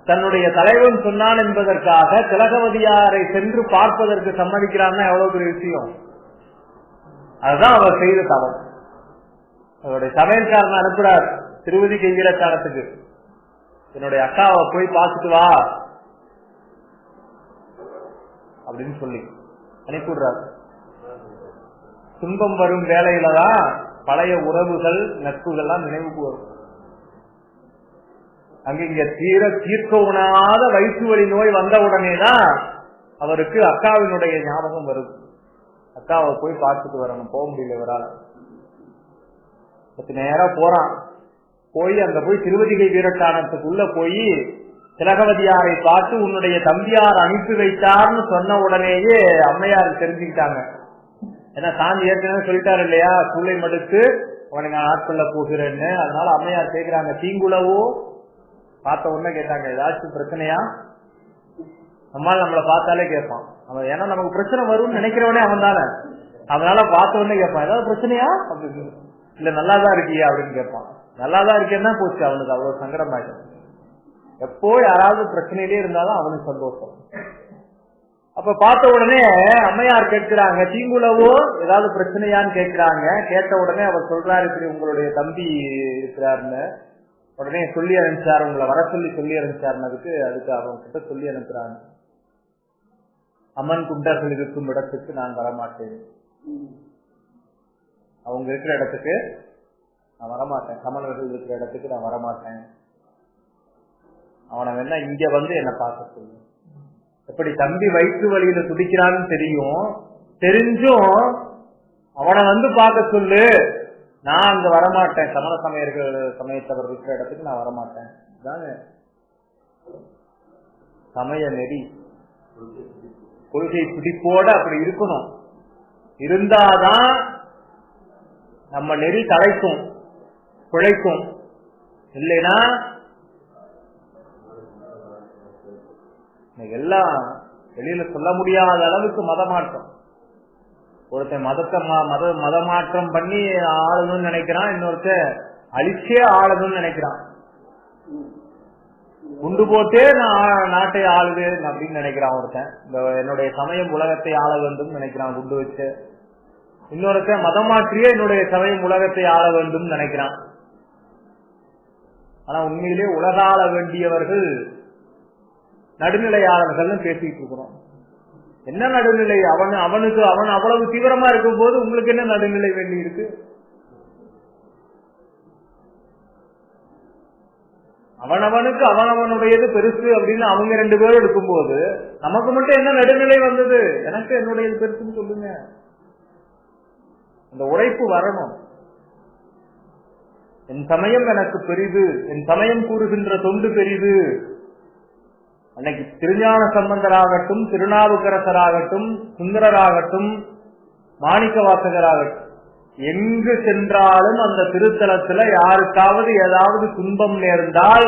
தன்னுடைய தலைவன் சொன்னான் என்பதற்காக திலகவதியாரை சென்று பார்ப்பதற்கு சம்மதிக்கிறான்னா எவ்வளவு பெரிய விஷயம். அதுதான் அவர் செய்த தவம். அவருடைய சமையல்காரன் அனுப்புறார் திருவதி கைவிரக்காரத்துக்கு, என்னுடைய அக்காவை போய் பார்த்துட்டு வா அப்படின்னு சொல்லி அனுப்பிடுறார். துன்பம் வரும் வேலையில தான் பழைய உறவுகள் நட்புகள்லாம் நினைவுக்கு வரும். அங்க தீர்க்க உணாத வயிற்று வலி நோய் வந்த உடனேதான் அவருக்கு அக்காவினுடைய ஞாபகம் வருது. அக்காவை போய் பார்த்துட்டு வரணும், போக முடியல இவரால். 10 நேரம் போறான். அங்க போய் திருவதிகை வீரட்டானத்துக்குள்ள போய் திலகவதியாரை பார்த்து உன்னுடைய தம்பியார் அனுப்பி வைத்தார்னு சொன்ன உடனேயே அம்மையார் தெரிஞ்சுக்கிட்டாங்க. ஏன்னா சாமி ஏற்கனவே சொல்லிட்டாரு இல்லையா, சூளை மடுத்து அவனை நான் ஆட்கொள்ள போகிறேன்னு. அதனால அம்மையார் கேட்கிறாங்க, தீங்குளவோ பார்த்த உடனே கேட்டாங்க, ஏதாச்சும் பிரச்சனையா? நம்மால் நம்மளை பார்த்தாலே கேட்பான் அவன். ஏன்னா நமக்கு பிரச்சனை வரும்னு நினைக்கிறவனே அவன் தானே. அதனால பார்த்த உடனே கேட்பான், ஏதாவது பிரச்சனையா அப்படின்னு. இல்ல நல்லாதான் இருக்கியா அப்படின்னு கேட்பான். நல்லாதான் இருக்கேன்னா போச்சு, அவனுக்கு அவ்வளவு சங்கடம் ஆயிடும். எப்போ யாராவது பிரச்சனையிலே இருந்தாலும் அவனுக்கு சந்தோஷம். அப்ப பார்த்த உடனே அம்மையார் கேட்கிறாங்க, தீங்குளவோ ஏதாவது பிரச்சனையான்னு கேட்கிறாங்க. கேட்ட உடனே அவர் சொல்றாரு, இப்படி உங்களுடைய தம்பி இருக்கிறாருன்னு. உடனே சொல்லி அனுப்பிச்சார், உங்களை வர சொல்லி அனுப்பிச்சாருன்னதுக்கு அதுக்கு அவங்க கிட்ட சொல்லி அனுப்புறாங்க, அம்மன் குண்டர்கள் இருக்கும் இடத்துக்கு நான் வரமாட்டேன், அவங்க இருக்கிற இடத்துக்கு நான் வரமாட்டேன், சமணர்கள் இருக்கிற இடத்துக்கு நான் வரமாட்டேன், அவனை வேணா இங்க என்ன பார்க்க சொல்லு. எப்படி தம்பி வயிற்று வலியில துடிக்கிறான்னு தெரிஞ்சும் அவனை பார்க்க சொல்லு, நான் அங்க வரமாட்டேன், சமண சமயத்தவர் இருக்கிற இடத்துக்கு நான் வரமாட்டேன். இதாங்க சமய நெறி. கொள்கை பிடிப்போட அப்படி இருக்கணும். இருந்தாதான் நம்ம நெறி தலைக்கும், பிழைக்கும். இல்லைன்னா எல்லாம் வெளியில சொல்ல முடியாத அளவுக்கு மதமாற்றம். ஒருத்தன் மதமாற்றம் பண்ணி ஆளணும்னு நினைக்கிறான், இன்னொருத்தன் அழிச்சே ஆளணும்னு நினைக்கிறான். குண்டு போட்டே நான் நாட்டை ஆளுவேன் அப்படின்னு நினைக்கிறான் ஒருத்தன். என்னுடைய சமயம் உலகத்தை ஆள வேண்டும் நினைக்கிறான் குண்டு வச்சு. இன்னொருத்தன் மதமாற்றியே என்னுடைய சமயம் உலகத்தை ஆள வேண்டும் நினைக்கிறான். ஆனா உண்மையிலே உலக ஆள வேண்டியவர்கள் நடுநிலையாளர்கள் பேசிட்டு இருக்கிறோம். என்ன நடுநிலை? அவனுக்கு அவ்வளவு தீவிரமா இருக்கும் போது உங்களுக்கு என்ன நடுநிலை வேண்டி இருக்கு? அவனவனுக்கு அவனவனுடையது பெருசு அப்படின்னு அவங்க 2 பேரும் இருக்கும்போது நமக்கு மட்டும் என்ன நடுநிலை வந்தது? எனக்கு என்னுடையது பெருசுன்னு சொல்லுங்க. அந்த உழைப்பு வரணும். என் சமயம் எனக்கு பெரிது, என் சமயம் கூறுகின்ற தொண்டு பெரிது. அன்னைக்கு திருஞான சம்பந்தராகட்டும், திருநாவுக்கரசராகட்டும், சுந்தரராகட்டும், மாணிக்க வாசகராகட்டும், எங்கு சென்றாலும் அந்த திருத்தலத்துல யாருக்காவது ஏதாவது துன்பம் நேர்ந்தால்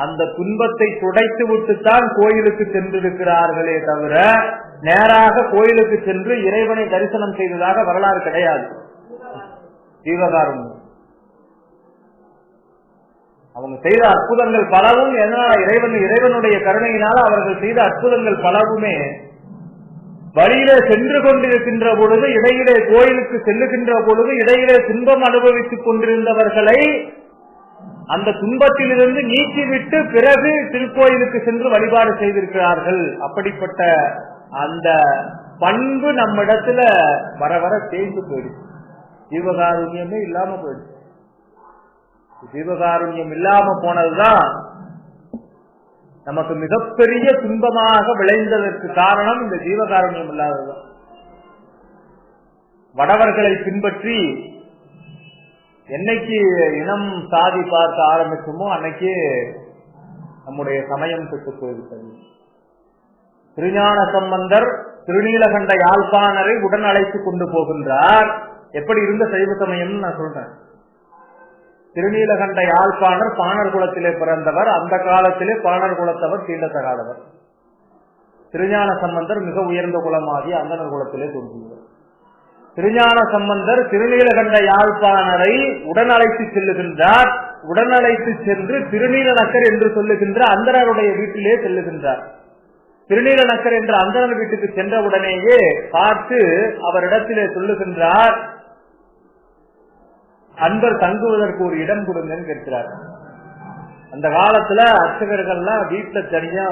அந்த துன்பத்தை துடைத்து விட்டுத்தான் கோயிலுக்கு சென்றிருக்கிறார்களே தவிர நேராக கோயிலுக்கு சென்று இறைவனை தரிசனம் செய்ததாக வரலாறு கிடையாது. ஜீவகாருண்யம் அவங்க செய்த அற்புதங்கள் பலவும் இறைவனுடைய கருணையினால அவர்கள் செய்த அற்புதங்கள் பலவுமே வழியிலே சென்று கொண்டிருக்கின்ற பொழுது, இடையிலே கோயிலுக்கு செல்லுகின்ற பொழுது இடையிலே துன்பம் அனுபவித்துக் கொண்டிருந்தவர்களை அந்த துன்பத்திலிருந்து நீக்கிவிட்டு பிறகு திருக்கோயிலுக்கு சென்று வழிபாடு செய்திருக்கிறார்கள். அப்படிப்பட்ட அந்த பண்பு நம்மிடத்துல வர வர தேய்ந்து போயிடுச்சு. ஜீவகாருண்யமே இல்லாம போயிடுச்சு. ஜீவகாருண்யம் இல்லாம போனதுதான் நமக்கு மிகப்பெரிய துன்பமாக விளைந்ததற்கு காரணம் இந்த ஜீவகாருண்யம் இல்லாததுதான். வடவர்களை பின்பற்றி என்னைக்கு இனம் சாதி பார்க்க ஆரம்பிச்சோமோ அன்னைக்கு நம்முடைய சமயம் பெற்று போய்விட்டது. திருஞான சம்பந்தர் திருநீலகண்ட யாழ்ப்பாணரை உடன் அழைத்துக் கொண்டு போகின்றார். எப்படி இருந்த சைவ சமயம்னு நான் சொல்றேன். திருநீலகண்ட யாழ்ப்பாணர் பாணர் குலத்திலே பிறந்தவர். அந்த காலத்திலே பாணர் குலத்தவர் தீண்டத்தகாதவர். திருஞான சம்பந்தர் மிக உயர்ந்த குலமாகி அந்தனர் குலத்திலே தோன்றியவர். திருஞான சம்பந்தர் திருநீலகண்ட யாழ்ப்பாணரை உடன் அழைத்து செல்லுகின்றார். உடன் அழைத்து சென்று திருநீலநக்கர் என்று சொல்லுகின்ற அந்தனருடைய வீட்டிலே செல்லுகின்றார். திருநீலநக்கர் என்ற அந்தனர் வீட்டுக்கு சென்றவுடனேயே பார்த்து அவரிடத்திலே சொல்லுகின்றார், அன்பர் தங்குவதற்கு ஒரு இடம் கொடுங்கன்னு கேட்கிறார். அந்த காலத்துல அர்ச்சகர்கள்லாம் வீட்டுல தனியா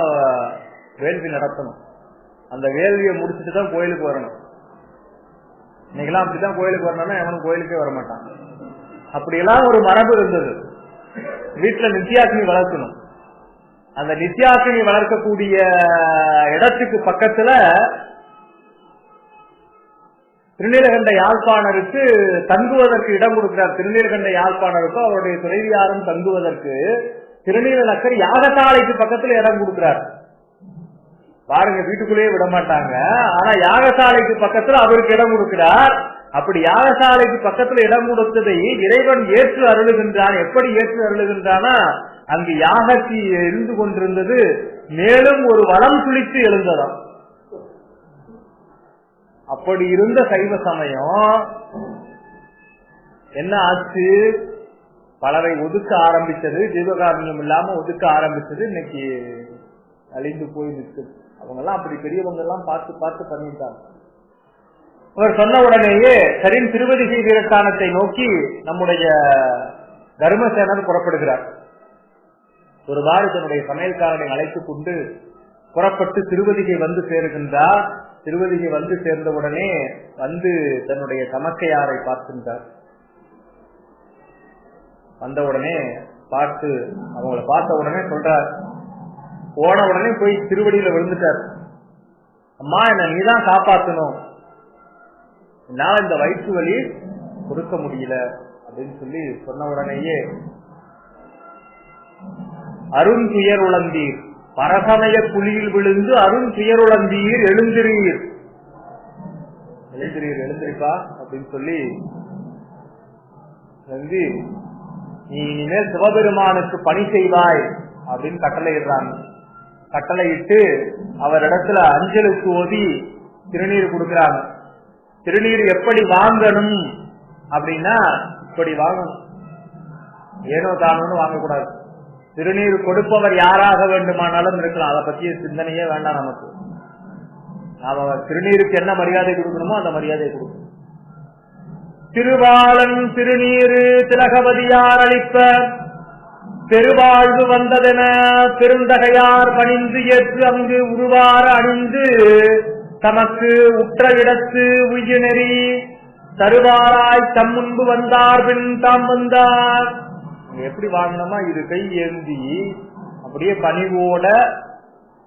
வேள்வி நடத்தணும். அந்த வேள்வியை முடிச்சுட்டு தான் கோயிலுக்கு வரணும். இன்னைக்கெல்லாம் அப்படித்தான் கோயிலுக்கு வரணும்னா எவனும் கோயிலுக்கே வரமாட்டான். அப்படியெல்லாம் ஒரு மரபு இருந்தது. வீட்டுல நித்யாக்னி வளர்க்கணும். அந்த நித்யாக்னி வளர்க்கக்கூடிய இடத்துக்கு பக்கத்துல திருநீலகண்ட யாழ்ப்பாணருக்கு தங்குவதற்கு இடம் கொடுக்கிறார். திருநீலகண்ட யாழ்ப்பாணருக்கும் அவருடைய துணைவியாரும் தங்குவதற்கு திருநீலநக்கர் யாகசாலைக்கு பக்கத்துல இடம் கொடுக்கிறார். பாருங்க, வீட்டுக்குள்ளேயே விட மாட்டாங்க. ஆனா யாகசாலைக்கு பக்கத்துல அவருக்கு இடம் கொடுக்கிறார். அப்படி யாகசாலைக்கு பக்கத்துல இடம் கொடுத்ததை இறைவன் ஏற்று அருளுகின்றான். எப்படி ஏற்று அருளுகின்றானா, அங்கு யாகத்தி இருந்து கொண்டிருந்தது மேலும் ஒரு வளம் துளித்து எழுந்ததாம். அப்படி இருந்த சைவ சமயம் என்ன ஆச்சு? பலரை ஒதுக்க ஆரம்பிச்சது. ஜீவகாருண்யம் இல்லாம ஒதுக்க ஆரம்பிச்சது. இன்னைக்கு அழிந்து போய் நிற்குது. அவங்க எல்லாம் அப்படி பெரியவங்க எல்லாம் பார்த்து பார்த்து பண்ணிட்டாங்க. அவர் சொன்ன உடனேயே சரின் திருவதிகை வீரஸ்தானத்தை நோக்கி நம்முடைய தர்மசேனர் புறப்படுகிறார். ஒரு வாறு தன்னுடைய சமையல்காரனை அழைத்துக் கொண்டு புறப்பட்டு திருவதிகை வந்து சேருகின்றார். திருவதிகை வந்து சேர்ந்தவுடனே வந்து தன்னுடைய தமக்கையாரை பார்க்கின்றார். வந்தவுடனே பார்த்து அவங்களை பார்த்த உடனே சொல்றார். போன உடனே போய் திருவடியில விழுந்துட்டார். அம்மா, என்ன நீதான் காப்பாற்றணும், என்னால இந்த வயிற்று வலி கொடுக்க முடியல அப்படின்னு சொல்லி சொன்ன உடனேயே அருந்துயர் உழந்தீர், பரசமய குழியில் விழுந்து அரும் துயருளந்தீர் எழுந்திரீர், எழுந்திரீர் எழுந்திருப்பா அப்படின்னு சொல்லி நீ இனிமேல் சிவபெருமானுக்கு பணி செய்வாய் அப்படின்னு கட்டளையிடுறாங்க. கட்டளையிட்டு அவரிடத்துல அஞ்சலுக்கு ஓதி திருநீர் கொடுக்கிறாங்க. திருநீர் எப்படி வாங்கணும் அப்படின்னா இப்படி வாங்கணும், ஏனோ தானோன்னு வாங்கக்கூடாது. திருநீர் கொடுப்பவர் யாராக வேண்டுமானாலும் இருக்கலாம், அதை பற்றிய சிந்தனையே வேண்டாம் நமக்கு. நாம திருநீருக்கு என்ன மரியாதை கொடுக்கணுமோ அந்த மரியாதை கொடுக்கணும். திருவாளன் திருநீரு திலகவதியார் அளிப்ப பெருவாழ்வு வந்ததென பெருந்தகையார் பணிந்து ஏற்று அங்கு உருவார அணிந்து தமக்கு உற்ற இடத்து உய்ய நெறி தருவாராய் தம் முன்பு வந்தார் பின் தாம் வந்தார். எப்படி வாங்கணுமா, இது கை ஏந்தி அப்படியே பணிவோட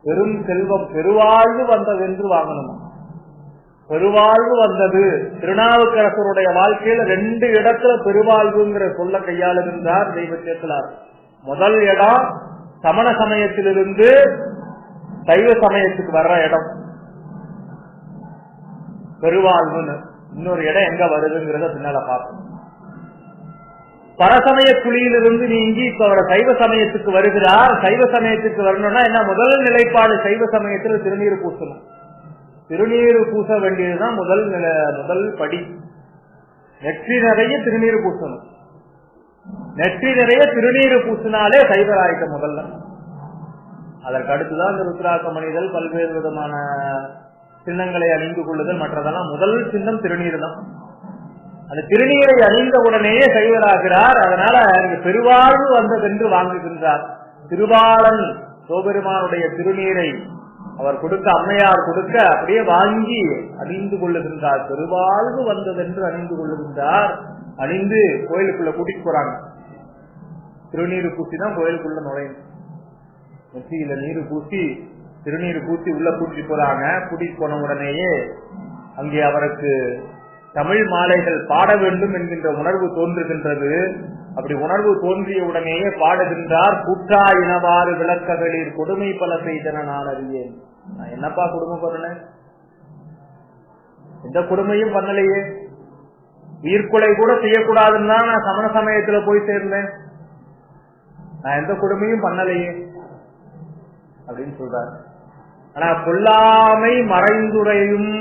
பெரும் செல்வம் பெருவாழ்வு வந்ததென்று வாங்கணுமா. பெருவாழ்வு வந்தது, திருநாவுக்கரசருடைய வாழ்க்கையில 2 இடத்துல பெருவாழ்வுங்கிற சொல்ல கையாளுகின்றார் தெய்வ சேக்கலார். முதல் இடம் சமண சமயத்திலிருந்து சைவ சமயத்துக்கு வர்ற இடம் பெருவாழ்வுன்னு. இன்னொரு இடம் எங்க வருதுங்கிறத பின்னால பார்ப்போம். பரசமய குழியிலிருந்து நீங்கி இப்ப அவர் சைவ சமயத்துக்கு வருகிறார். சைவ சமயத்துக்கு வரணும்னா என்ன, முதல் நிலைப்பாடு சைவ சமயத்தில் திருநீர் பூசணும். திருநீர் பூச வேண்டியதுதான் முதல் படி. நெற்றி நிறைய திருநீர் பூசணும். நெற்றி நிறைய திருநீர் பூசினாலே சைவராய்க்க முதல்ல. அதற்கு அடுத்துதான் இந்த ருத்ராக்க மணிதல், பல்வேறு விதமான சின்னங்களை அணிந்து கொள்ளுதல், மற்றதெல்லாம் முதல் சின்னம் திருநீர் தான். அந்த திருநீரை அணிந்த உடனேயே சைவராகிறார். அதனால பெருவாழ்வு வந்ததென்று வாங்குகின்றார். திருவாளன் சிவபெருமானுடைய திருநீரை அவர் கொடுக்க, அம்மையார் கொடுக்க அப்படியே வாங்கி அணிந்து கொள்ளுகின்றார். பெருவாழ்வு வந்ததென்று அணிந்து கொள்ளுகின்றார். அணிந்து கோயிலுக்குள்ள கூட்டிட்டு போறாங்க. திருநீர் பூசி தான் கோயிலுக்குள்ள நுழையும். நெற்றியில நீர் பூசி திருநீர் பூசி உள்ள கூட்டிட்டு போறாங்க. கூட்டிட்டு போன உடனேயே அங்கே அவருக்கு தமிழ் மாலைகள் பாட வேண்டும் என்கின்ற உணர்வு தோன்றுகின்றது. அப்படி உணர்வு தோன்றிய உடனேயே பாடுகின்றார். கூற்றா இனவாறு விளக்ககளில் கொடுமை பல செய்தன நான் அறியேன். நான் என்னப்பா கொடுமை பண்ணேன், எந்த கொடுமையும் பண்ணலையே, உயிர்கொலை கூட செய்யக்கூடாதுன்னு தான் நான் சமண சமயத்துல போய் சேர்ந்தேன், நான் எந்த கொடுமையும் பண்ணலையே அப்படின்னு சொல்றாரு. ஆனா கொல்லாமை மறைந்துரையும்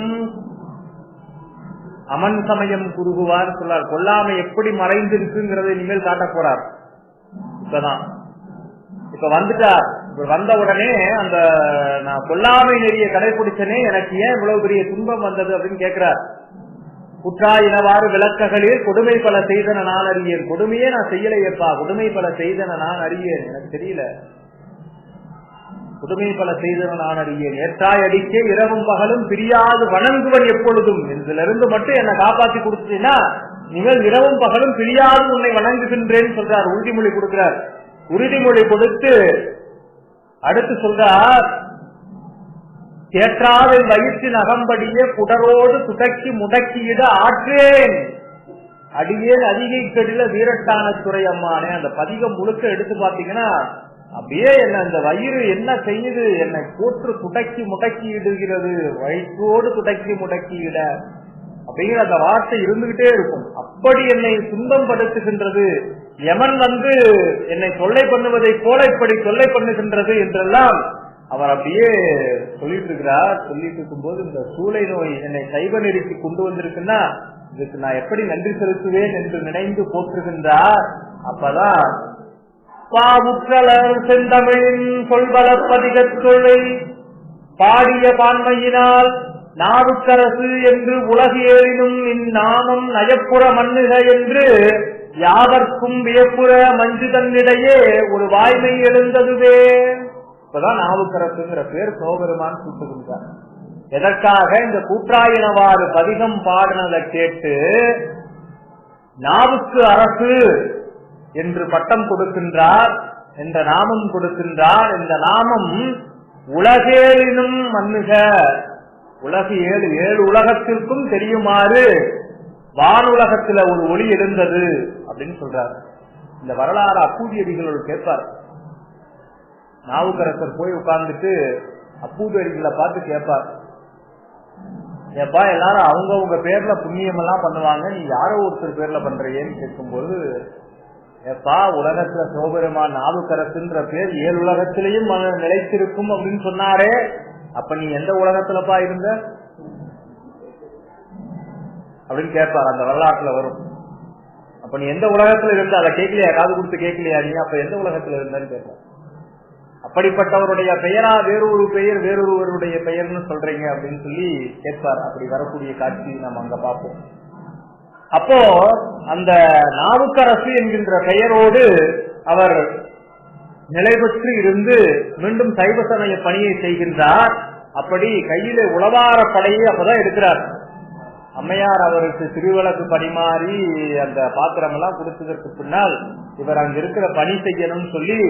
அமன் சமயம் குறுகுவார் சொல்றார். கொல்லாமை எப்படி மறைந்திருக்குங்கிறத இனிமேல் காட்ட போறார். இப்ப வந்துட்டார். வந்த உடனே அந்த நான் கொல்லாமை நெறிய கடைபிடிச்சனே, எனக்கு ஏன் இவ்வளவு பெரிய துன்பம் வந்தது அப்படின்னு கேட்கிறார். குற்றா இனவாறு விளக்ககளில் கொடுமை பல செய்தன நான் அறியேன். கொடுமையே நான் செய்யலையப்பா, கொடுமை பல செய்தன நான் அறியேன், எனக்கு தெரியல, கொடுமை பல செய்தன நான் அறியேன். ஏற்றாய் அடிக்கே இரவும் பகலும் பிரியாது வணங்குவன் எப்பொழுதும். இதுல இருந்து மட்டும் என்னை காப்பாத்தி கொடுத்தீங்கன்னா நீங்கள் இரவும் பகலும் பிரியாது உன்னை வணங்குகின்றேன்னு சொல்றார். உறுதிமொழி கொடுக்கிறார். உறுதிமொழி கொடுத்து அடுத்து சொல்றார். ஏற்றாவின் வயிற்றின் அகம்படியே புடரோடு துடக்கி முடக்கியிட ஆற்றேன் அடியேன் அதிகை கடில வீரட்டான துறை அம்மானே. அந்த பதிகம் முழுக்க எடுத்து பாத்தீங்கன்னா அப்படியே என்ன அந்த வயிறு என்ன செய்யுது, என்னை போற்று துடக்கி முடக்கி இடுகிறது, வயிற்றோடு துடக்கி முடக்கியிட அப்படிங்கிற அந்த வார்த்தை இருந்துகிட்டே இருக்கும். அப்படி என்னை துன்பம் படுத்துகின்றது, யமன் வந்து என்னை தொல்லை பண்ணுவதை போல இப்படி தொல்லை பண்ணுகின்றது என்றெல்லாம் அவர் அப்படியே சொல்லிட்டு இருக்கிறார். சொல்லிட்டு இருக்கும் போது இந்த சூளை நோய் என்னை சைவ நெறிக்கு கொண்டு வந்திருக்குன்னா இதுக்கு நான் எப்படி நன்றி செலுத்துவேன் என்று நினைந்து போற்றுகின்றார். அப்பதான் பாவுற்றலர் செந்தமிழின் சொல்வளப்பதிகத்தொழை பாடிய பான்மையினால் நாவுக்கரசு என்று உலகு ஏறினும் இந்நாமம் நயப்புற மண்ணுக என்று யாவர்க்கும் வியப்புற மஞ்சு தன்னிடையே ஒரு வாய்மை எழுந்ததுவே. இப்பதான் நாவுக்கரசுங்கிற பேர் சிவபெருமான் கூட்டுகின்றார். எதற்காக இந்த கூற்றாயினவாறு பதிகம் பாடினதை கேட்டு நாவுக்கு அரசு என்று பட்டம் கொடுக்கின்றார், என்ற நாமம் கொடுக்கின்றார். இந்த நாமம் உலகேலினும் மண்ணுக, உலகு ஏழு உலகத்திற்கும் தெரியுமாறு வானுலகத்துல ஒரு ஒளி எழுந்தது அப்படின்னு சொல்றார். இந்த வரலாறு அப்பூதியடிகளோடு கேட்பார். நாவுக்கரசர் போய் உட்கார்ந்துட்டு அப்பூதடிகளை பார்த்து கேட்பார், ஏப்பா எல்லாரும் அவங்கவுங்க பேர்ல புண்ணியம் எல்லாம் பண்ணுவாங்க, நீ யாரோ ஒருத்தர் பேர்ல பண்றியேன்னு கேட்கும்போது, ஏப்பா உலகத்துல சிவபெருமான் நாவுக்கரசுன்ற பேர் 7 உலகத்திலையும் நிலைத்திருக்கும் அப்படின்னு சொன்னாரே, அப்ப நீ எந்த உலகத்துலப்பா இருந்த அப்படின்னு கேட்பார். அந்த வரலாற்றுல வரும். அப்ப நீ எந்த உலகத்துல இருந்த, அதை கேட்கலையா, காது கொடுத்து கேட்கலையா நீ, அப்ப எந்த உலகத்துல இருந்தன்னு கேட்பார். அப்படிப்பட்டவருடைய பெயரா வேறொரு பெயர் வேறொருவருடைய பெயர்னு சொல்றீங்க அப்படின்னு சொல்லி கேட்பார். அப்படி வரக்கூடிய காட்சி நம்ம அங்க பார்ப்போம். அப்போ அந்த நாவுக்கரசு என்கின்ற பெயரோடு அவர் நிலை பெற்று இருந்து மீண்டும் சைவ சமய பணியை செய்கின்றார். அப்படி கையில உளவார படையை அப்பதான் எடுக்கிறார். அம்மையார் அவருக்கு திருவிளக்கு பரிமாறி அந்த பாத்திரம் எல்லாம் கொடுத்ததற்கு பின்னால் இவர் அங்க இருக்கிற பணி செய்யணும்னு சொல்லி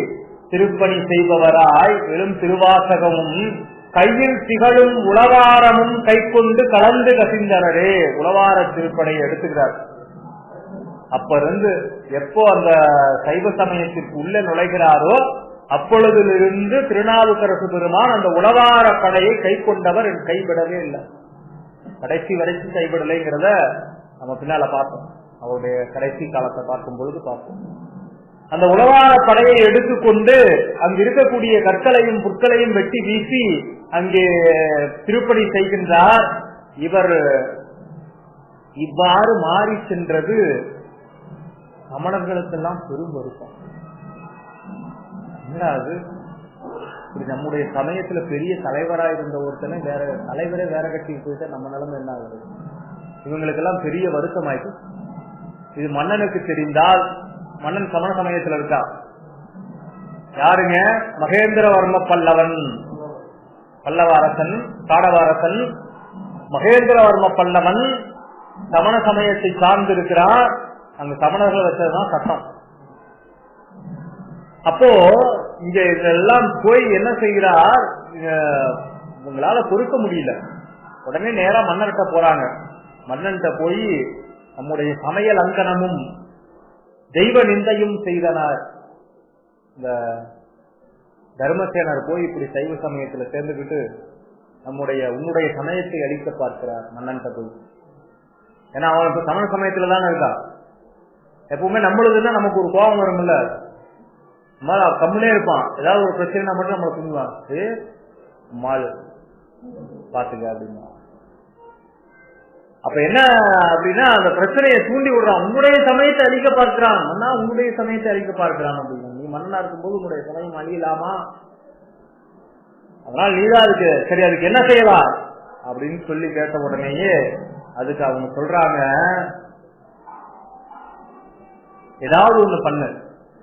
திருப்பணி செய்பவராய் எழும் திருவாசகமும் கையில் திகழும் உளவாரமும் கை கொண்டு கலந்து கசிந்தனரே உளவார திருப்படையை எடுத்துக்கிறார். அப்ப இருந்து எப்போ அந்த சைவ சமயத்திற்கு உள்ள நுழைகிறாரோ அப்பொழுதிலிருந்து திருநாவுக்கரசு பெருமான் அந்த உளவார படையை கை கொண்டவர் கைவிடவே இல்லை. கடைசி வரைக்கும் கைவிடலைங்கிறத நம்ம பின்னால பார்த்தோம். அவருடைய கடைசி காலத்தை பார்க்கும் பொழுது பார்த்தோம். அந்த உளவார படையை எடுத்துக்கொண்டு அங்கு இருக்கக்கூடிய கற்களையும் புற்களையும் வெட்டி வீசி அங்கே திருப்பணி செய்கின்றார். இவர் இவ்வாறு மாறி சென்றது சமணர்களுக்கெல்லாம் பெரும் வருத்தம். அது நம்முடைய சமயத்துல பெரிய தலைவராக இருந்த ஒருத்தனை வேற தலைவரே வேற கட்சிக்கு போயிட்டா நம்ம நிலைமை என்ன ஆகுது? இவங்களுக்கு எல்லாம் பெரிய வருத்தம் ஆயிட்டு. இது மன்னனுக்கு தெரிந்தால், மன்னன் சமண சமயத்துல இருக்கா, யாருங்க, மகேந்திரவர்ம பல்லவன், பல்லவ அரசன், தாடவ அரசன் மகேந்திரவர்ம பல்லவன் சமண சமயத்தை சார்ந்து இருக்கிறார். அங்க சமணர்கள் வச்சதுதான் சட்டம். அப்போ இங்க இதெல்லாம் போய் என்ன செய்கிறார், உங்களால பொறுக்க முடியல. உடனே நேரா மன்னர்கிட்ட போறாங்க. மன்னன்கிட்ட போய் நம்முடைய சமையல் அங்கனமும் தெய்வ நிந்தையும் செய்தனர். இந்த தர்மசேனர் போய் இப்படி சைவ சமயத்துல சேர்ந்துக்கிட்டு உன்னுடைய சமயத்தை அழிக்க பார்க்கிறார் மன்னன்கிட்ட போய். ஏன்னா அவன் இப்ப சமண சமயத்துலதானே இருக்கா. எப்பவுமே நம்மளுதுன்னா நமக்கு ஒரு கோபம் வரும்ல, கம்முனே இருப்பான். ஏதாவது ஒரு பிரச்சனை மட்டும் நம்மளை சொல்லுவான், மாள் பாத்துக்க அப்படின்னா. அப்ப என்ன அப்படின்னா அந்த பிரச்சனையை தூண்டி விடுறான். உன்னுடைய சமயத்தை அழிக்க பார்க்கிறான் மன்னா, உன்னுடைய சமயத்தை அழிக்க பார்க்கிறான் அப்படின்னா. நீ மன்னனா இருக்கும்போது உன்னுடைய சமயம் அழியலாமா? அதனால நீதான் அதுக்கு சரி, அதுக்கு என்ன செய்யலாம் அப்படின்னு சொல்லி கேட்ட உடனேயே அதுக்கு அவங்க சொல்றாங்க, ஏதாவது ஒண்ணு பண்ணு,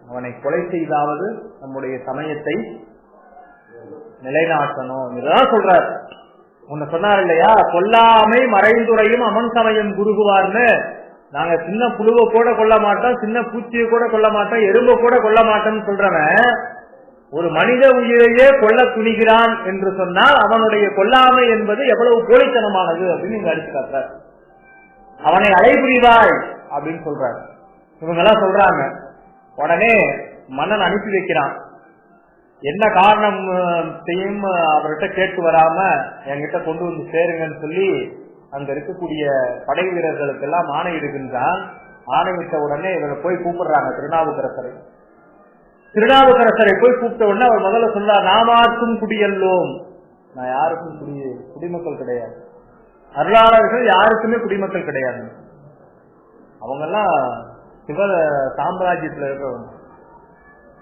அவனை கொலை செய்தாவது நம்முடைய சமயத்தை நிலைநாட்டணும். இதுதான் சொல்றார். உன்னை சொன்னார் இல்லையா, கொல்லாமை மறைந்துரையும் அமன் சமயம் குருகுவார்னு. நாங்க சின்ன புழுவை கூட கொல்ல மாட்டோம், சின்ன பூச்சியை கூட கொல்ல மாட்டோம், எறும்பை கூட கொல்ல மாட்டோம்னு சொல்றவன் ஒரு மனித உயிரையே கொல்ல துணிகிறான் என்று சொன்னால் அவனுடைய கொல்லாமை என்பது எவ்வளவு போலித்தனமானது அப்படின்னு நீங்க அடிச்சு காட்டுறார். அவனை அலைபுரிவாய் அப்படின்னு சொல்றாரு. இவங்க எல்லாம் சொல்றாங்க. உடனே மன்னன் அனுப்பி வைக்கிறான். என்ன காரணம் செய்யும் அவர்கிட்ட கேட்டு வராம என்கிட்ட கொண்டு வந்து சேருங்கன்னு சொல்லி அங்க இருக்கக்கூடிய படை வீரர்களுக்கு எல்லாம் ஆணையிடுகின்றான். ஆணையிட்ட உடனே இவரை போய் கூப்பிடுறாங்க திருநாவுக்கரசரை. திருநாவுக்கரசரை போய் கூப்பிட்ட உடனே அவர் முதல்ல சொல்றார், நாமார்க்கும் குடியல்லோம். நான் யாருக்கும் குடிமக்கள் கிடையாது. அருளாளர்கள் யாருக்குமே குடிமக்கள் கிடையாது. அவங்க எல்லாம் சிவ சாம்ராஜ்யத்துல இருக்கிறவங்க.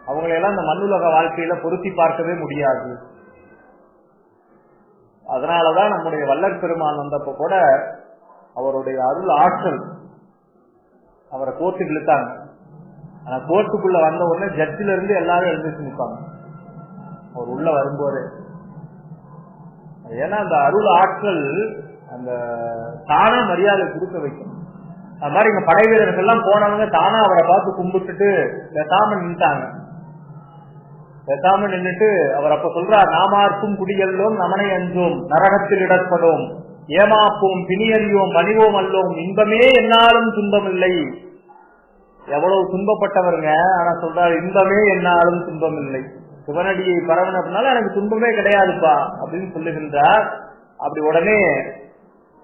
அவங்களையெல்லாம் இந்த மண்ணுலக வாழ்க்கையில பொருத்தி பார்க்கவே முடியாது. அதனாலதான் நம்முடைய வல்லற் பெருமான் வந்தப்ப கூட அவருடைய அருள் ஆற்றல் அவரை கோர்ட்டுக்கு இழுத்தாங்க. ஆனா கோர்ட்டுக்குள்ள வந்த உடனே ஜட்ஜில இருந்து எல்லாரும் எழுந்திருச்சு நிற்பாங்க அவர் உள்ள வரும்போது. ஏன்னா அந்த அருள் ஆற்றல் அந்த தானா மரியாதை கொடுக்க வைக்கும். அது மாதிரி இங்க படை வீரர்கள் எல்லாம் போனவங்க தானா அவரை பார்த்து கும்பிட்டுட்டு பேசாம நின்றுட்டாங்க. பேசாம நின்றுட்டு அவர் அப்ப சொல்றார், நாமார்க்கும் குடியல்லோம் நமனை அஞ்சோம் நரகத்தில் இடப்படும் ஏமாப்போம் பிணியறியோம் பணிவோம் அல்லோம் இன்பமே என்னாலும் துன்பம் இல்லை. எவ்வளவு துன்பப்பட்டவருங்க, ஆனா சொல்றாரு இன்பமே என்னாலும் துன்பம் இல்லை. சிவனடியை பரவனதுனால எனக்கு துன்பமே கிடையாதுப்பா அப்படின்னு சொல்லுகின்றார். அப்படி உடனே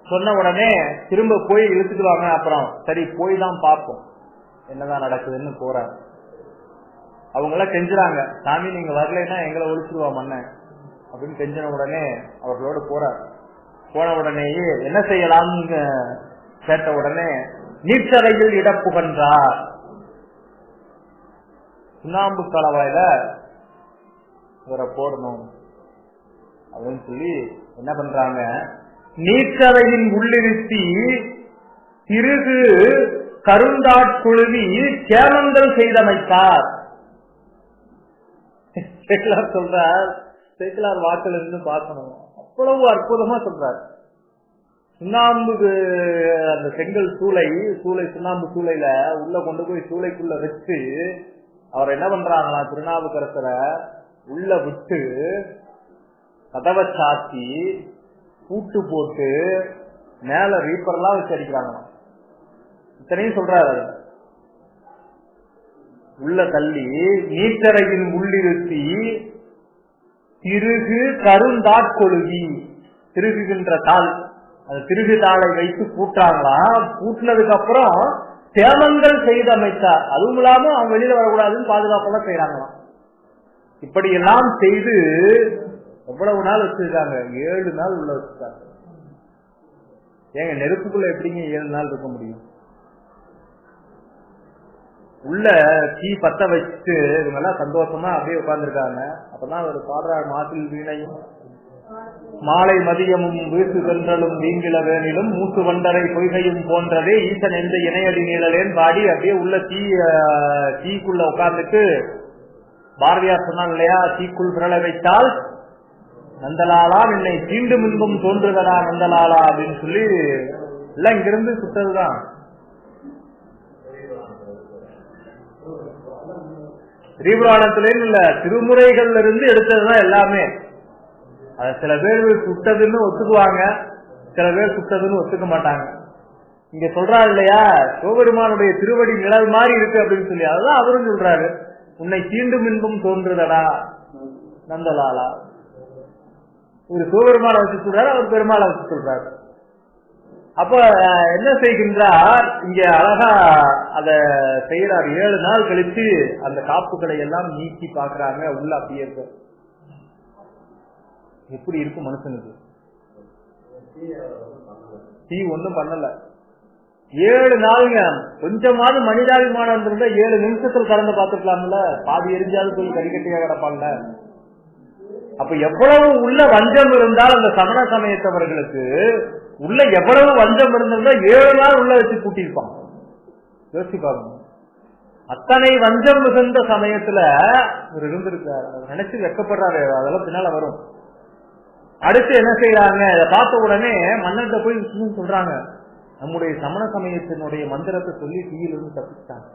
சொன்ன உடனே திரும்ப போய் இழுத்துட்டு வாங்க. அப்புறம் சரி போய் தான் பார்ப்போம் என்னதான் நடக்குதுன்னு போறாங்க. அவங்க எல்லாம் கெஞ்சுறாங்க, சாமி நீங்க வரலைன்னா எங்களை ஒழிச்சிருவா மன்னன் அப்படின்னு கெஞ்சின உடனே அவர்களோடு போறார். போன உடனேயே என்ன செய்யலாம்னு கேட்ட உடனே நீச்சரையில் இடப்புகன்றார். சுண்ணாம்பு கலவாயில இவரை போடணும் அப்படின்னு சொல்லி என்ன பண்றாங்க, நீச்சரையின் உள்ளிருத்தி திருகு கருந்தாட்குழுவி சேமங்கள் செய்தமைத்தார். சொல்றார், சேக்கிலார் வாக்கில் இருந்து பார்க்கணும், அவ்வளவு அற்புதமா சொல்றார். சுண்ணாம்பு அந்த செங்கல் சூளை சுண்ணாம்பு சூளையில உள்ள கொண்டு போய் சூளைக்குள்ள வச்சு அவர் என்ன பண்றாங்களா, திருநாவுக்கரசரை உள்ள விட்டு கதவை சாத்தி பூட்டு போட்டு மேல ரீப்பர்லாம் வச்சு அடிக்கிறாங்களாம். இத்தனையும் சொல்றாரு. உள்ள தள்ளி நீச்சரையின் உள்ளிருத்தி திருகு கருந்தாட்கொழுவி, திருகுகின்ற தாள், அந்த திருகு தாளை வைத்து பூட்டாங்களா. பூட்டினதுக்கு அப்புறம் சேமங்கள் செய்து அமைத்தார். அதுவும் இல்லாம அவங்க வெளியில வரக்கூடாதுன்னு பாதுகாப்பெல்லாம் செய்யறாங்களாம். இப்படி எல்லாம் செய்து எவ்வளவு நாள் வச்சிருக்காங்க, 7 நாள் உள்ள வச்சிருக்காங்க. ஏங்க நெருப்புக்குள்ள எப்படிங்க 7 நாள் இருக்க முடியும்? உள்ள தீ பத்த வச்சுட்டு இவங்க எல்லாம் சந்தோஷமா அப்படியே உட்கார்ந்துருக்காங்க. அப்பதான் ஒரு பாடுறார், மாசில் வீணையும் மாலை மதியமும் வீசு சென்றலும் வீங்கில வேணிலும் மூசு வண்டரை பொய்கையும் போன்றதே ஈசன் எந்த இணையடி நீழலேன்னு பாடி அப்படியே உள்ள தீக்குள்ள உட்கார்ந்துட்டு பாரதியார் சொன்னாங்க இல்லையா, தீக்குள் பிறள வைத்தால் நந்தலாலா என்னை தீண்டும் இன்பம் தோன்றுதடா நந்தலாலா அப்படின்னு சொல்லி எல்லாம் இங்கிருந்து சுட்டதுதான். ஸ்ரீபுராணத்திலேன்னு இல்ல, திருமுறைகள்ல இருந்து எடுத்ததுதான் எல்லாமே. அத சில பேர் சுட்டதுன்னு ஒத்துக்குவாங்க, சில பேர் சுட்டதுன்னு ஒத்துக்க மாட்டாங்க. இங்க சொல்றாரு இல்லையா, சிவபெருமானுடைய திருவடி நிழல் மாதிரி இருக்கு அப்படின்னு சொல்லி, அதுதான் அவரும் சொல்றாரு, உன்னை தீண்டும் இன்பம் தோன்றுதடா நந்தலாலா. இவர் சிவபெருமானை வச்சு சொல்றாரு, அவர் பெருமாளை வச்சு சொல்றாரு. அப்ப என்ன செய்கின்றார், இங்க அழகா அத செய்யறார். 7 நாள் கழிச்சு அந்த காப்புகளை எல்லாம் நீக்கி பாக்குறாங்க. உள்ள அப்படியே இருக்கு. எப்படி இருக்கும் மனுஷனுக்கு? தீ ஒண்ணும் பண்ணல. 7 நாளுங்க. கொஞ்சமாவது மனிதாபிமானம் இருந்தா 7 நிமிஷத்தில் கலந்து பார்த்துக்கலாம்ல. பாதி எரிஞ்சாலும் போய் கறிக்கட்டியா கிடப்பாங்க. அப்ப எவ்வளவு உள்ள வஞ்சம் இருந்தால் அந்த சமண சமயத்தவர்களுக்கு உள்ள எவ்வளவு வஞ்சம் இருந்திருந்தா 7 நாள் உள்ள வச்சு கூட்டியிருப்பாங்க. யோசிச்சு பாருங்க. அத்தனை வஞ்சம் மிகுந்த சமயத்துல இவர் இருந்திருக்காரு. நினைச்சு வெக்கப்படுறாரு. அதெல்லாம் பின்னால வரும். அடுத்து என்ன செய்யறாங்க, இதை பார்த்த உடனே மன்னர்கிட்ட போய் சொல்றாங்க, நம்முடைய சமண சமயத்தினுடைய மந்திரத்தை சொல்லி தீயிலிருந்து தப்பிச்சிட்டாங்க.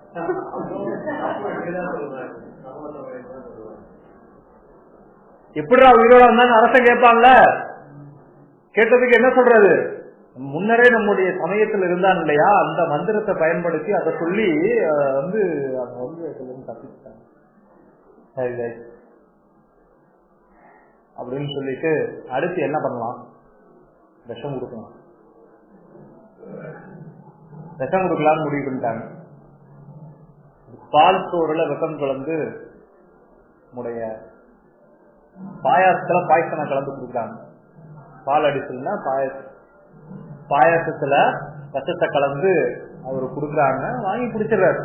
எப்படிடா உயிரோட இருந்தாலும் அரசன் கேட்பாங்கல்ல. கேட்டதுக்கு என்ன சொல்றது, முன்னரே நம்முடைய சமயத்தில் இருந்தான் இல்லையா, அந்த மந்திரத்தை பயன்படுத்தி அதை சொல்லி தப்பிச்சிட்டாங்க அப்படின்னு சொல்லிட்டு அடுத்து என்ன பண்ணலாம், விஷம் கொடுக்கலாம். விஷம் கொடுக்கலாம்னு முடிவு பண்ணிட்டாங்க. பால் சோறுல விஷம் கலந்து நம்முடைய பாயாசத்துல பாயசனை கலந்து கொடுக்குறாங்க. பால் அடிச்சல்னா பாயாசத்துல விஷத்தை கலந்து அவரு கொடுக்குறாங்க. வாங்கி குடிச்சிடறாரு.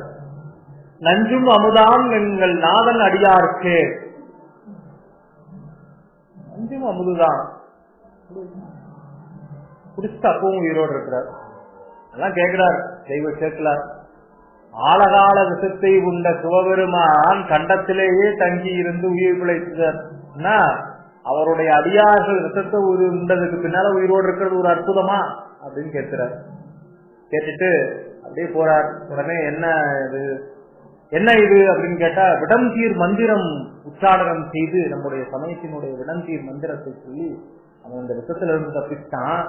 நஞ்சும் அமுதாம் எங்கள் நாதன் அடியாருக்கு. நஞ்சும் அமுதுதான் குடிச்சு அப்பவும் உயிரோடு இருக்கிறார். எல்லாம் கேட்கிறார் தெய்வ சேர்க்கலார். ஆழகால விஷத்தை உண்ட சிவபெருமான் கண்டத்திலேயே தங்கி இருந்து உயிர் பிழைத்தார். அவருடைய அடியார்கள் விஷத்தை உண்டதுக்கு பின்னால உயிரோடு இருக்கிறது ஒரு அற்புதமா அப்படின்னு கேட்கிறார். கேட்டுட்டு அப்படியே போறார். உடனே என்ன இது அப்படின்னு கேட்டா, விடம்தீர் மந்திரம் உச்சாடனம் செய்து நம்முடைய சமயத்தினுடைய விடம்தீர் மந்திரத்தை சொல்லி அவன் அந்த விஷத்துல இருந்து தப்பிச்சான்.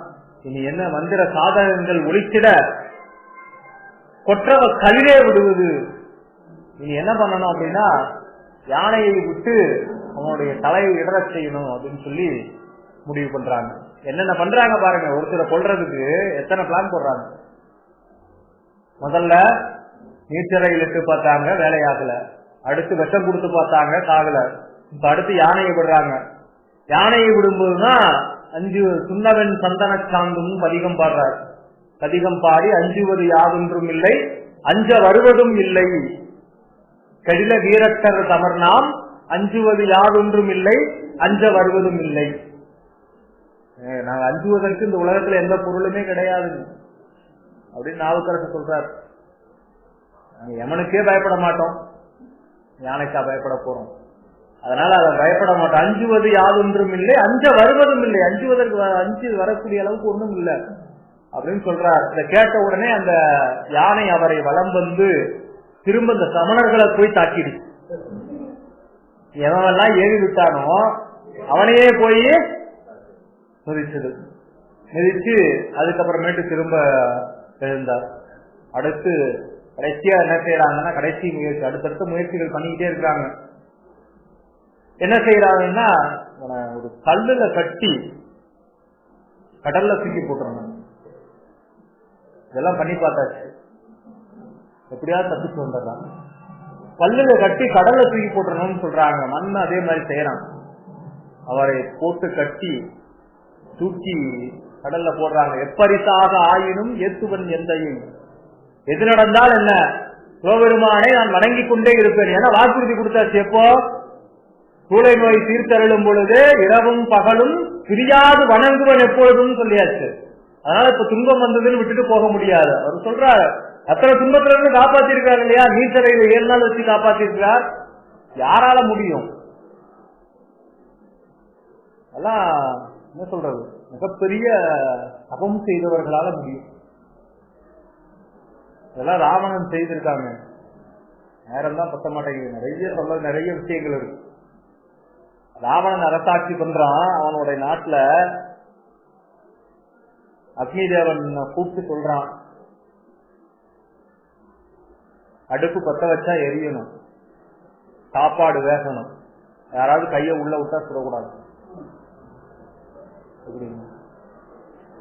இனி என்ன மந்திர சாதகங்கள் ஒழிச்சிட கொற்றவ கலிலே விடுவது. இனி என்ன பண்ணணும் அப்படின்னா, யானையை விட்டு அவனுடைய தலையை இடறச் செய்யணும் அப்படின்னு சொல்லி முடிவு பண்றாங்க. என்னென்ன பண்றாங்க பாருங்க, ஒருத்தரை கொல்றதுக்கு எத்தனை பிளான் போடுறாங்க. முதல்ல நீச்சரையில் இட்டு பார்த்தாங்க, வேலையாகல. அடுத்து விஷம் கொடுத்து பார்த்தாங்க, காகல. இப்ப அடுத்து யானையை விடுறாங்க. யானையை விடும்போதுதான் 5 சுண்ணவன் சந்தன சாந்தும் பதிகம் பாடுறார். பதிகம் பாடி அஞ்சுவது யாதொன்றும் இல்லை, அஞ்ச வருவதும் இல்லை, கடில வீரத்தர் தமர்நாம் அஞ்சுவது யாதொன்றும் இல்லை, அஞ்ச வருவதும் இல்லை. நாங்க அஞ்சுவதற்கு இந்த உலகத்துல எந்த பொருளுமே கிடையாது அப்படின்னு நாவுக்கரசர் சொல்றார். நாங்க யமனுக்கே பயப்பட மாட்டோம், யானைக்கா பயப்பட போறோம். அதனால அதை பயப்பட மாட்டோம். அஞ்சுவது யாதொன்றும் இல்லை, அஞ்ச வருவதும் இல்லை. அஞ்சுவதற்கு அஞ்சு வரக்கூடிய அளவுக்கு ஒண்ணும் இல்லை அப்படின்னு சொல்றார். இதை கேட்ட உடனே அந்த யானை அவரை வலம் வந்து திரும்ப இந்த சமணர்களை போய் தாக்கிடு. எவனெல்லாம் ஏறி விட்டானோ அவனையே போய் மிதிச்சது. மிதிச்சு அதுக்கப்புறமேட்டு திரும்ப எழுந்தார். அடுத்து கடைசியா என்ன செய்யறாங்கன்னா, கடைசி முயற்சி, அடுத்தடுத்த முயற்சிகள் பண்ணிக்கிட்டே இருக்கிறாங்க. என்ன செய்யறாங்கன்னா, ஒரு கல்லுல கட்டி கடல்ல தூக்கி போட்டுறாங்க. இதெல்லாம் பண்ணி பார்த்தாச்சு, எப்படியாவது தப்பிச்சு வந்துடுறாங்க. கல்லுல கட்டி கடல்ல தூக்கி போட்டுறணும்னு சொல்றாங்க. மண் அதே மாதிரி செய்யறாங்க. அவரை போட்டு கட்டி தூக்கி கடல்ல போடுறாங்க. எப்பரிசாக ஆயினும் ஏத்துவன் எந்தையும், எது நடந்தால் என்ன, சிவபெருமானை நான் வணங்கி கொண்டே இருப்பேன். ஏன்னா வாக்குறுதி கொடுத்தாச்சு. எப்போ சூளை நோய் தீர்த்தருளும் பொழுது இரவும் பகலும் பிரியாது வணங்குவன் எப்பொழுதும் சொல்லியாச்சு. அதனால இப்ப துன்பம் வந்ததுன்னு விட்டுட்டு போக முடியாது. அவர் சொல்றாரு, அத்தனை துன்பத்துல இருந்து காப்பாத்திருக்காரு இல்லையா, நீச்சரையில 7 நாள் வச்சு காப்பாத்திருக்கிறார். யாரால முடியும்? அதெல்லாம் என்ன சொல்றது, மிகப்பெரிய தபம் செய்தவர்களால முடியும். இதெல்லாம் ராவணன் செய்திருக்காங்க. நேரம் தான் பத்த மாட்டேங்குது, நிறைய சொல்ல நிறைய விஷயங்கள் இருக்கு. ராவணன் அரசாட்சி பண்றான். அவனுடைய நாட்டுல அக்னி தேவன் கூப்பிட்டு சொல்றான், அடுப்பு பத்த வச்சா எரியணும், சாப்பாடு வேகணும், யாராவது கைய உள்ள விட்டா சுடக்கூடாது.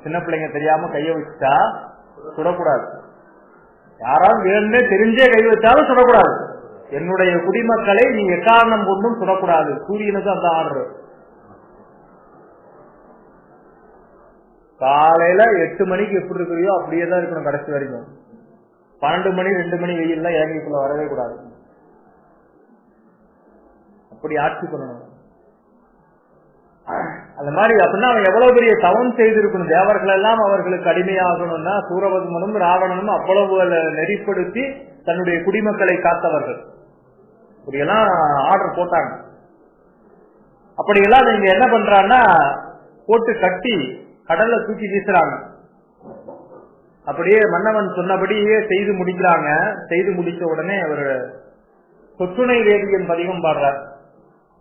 சின்ன பிள்ளைங்க தெரியாம கைய வச்சுட்டா சுடக்கூடாது. யாராவது வேணும்னே தெரிஞ்சே கை வச்சாலும் சுடக்கூடாது. என்னுடைய குடிமக்களை நீ எக்காரணம் கொண்டும் சுடக்கூடாது. சூரியனுக்கு அந்த ஆர்டர். காலையில 8 மணிக்கு எப்படி இருக்கிறியோ அப்படியே தான் இருக்கணும் கடைசி வரைக்கும். 12 மணி 2 மணி வெயில்லாம் இறங்கிக்குள்ள வரவே கூடாது. அப்படி ஆட்சி பண்ணணும். அந்த மாதிரி அப்படின்னா அவன் எவ்வளவு பெரிய தவம் செய்திருக்கணும். தேவர்கள் எல்லாம் அவர்களுக்கு அடிமையாகணும்னா சூரபத்மனும் ராவணனும் அவ்வளவு நெறிப்படுத்தி தன்னுடைய குடிமக்களை காத்தவர்கள். இப்படியெல்லாம் ஆர்டர் போட்டாங்க. அப்படியெல்லாம் நீங்க என்ன பண்றான்னா, போட்டு கட்டி கடல்ல தூக்கி வீசுறாங்க. அப்படியே மன்னவன் சொன்னபடியே செய்து முடிக்கிறாங்க. செய்து முடிச்ச உடனே அவர் சொற்றுணை வேதியன் பதிகம் பாடுறார்.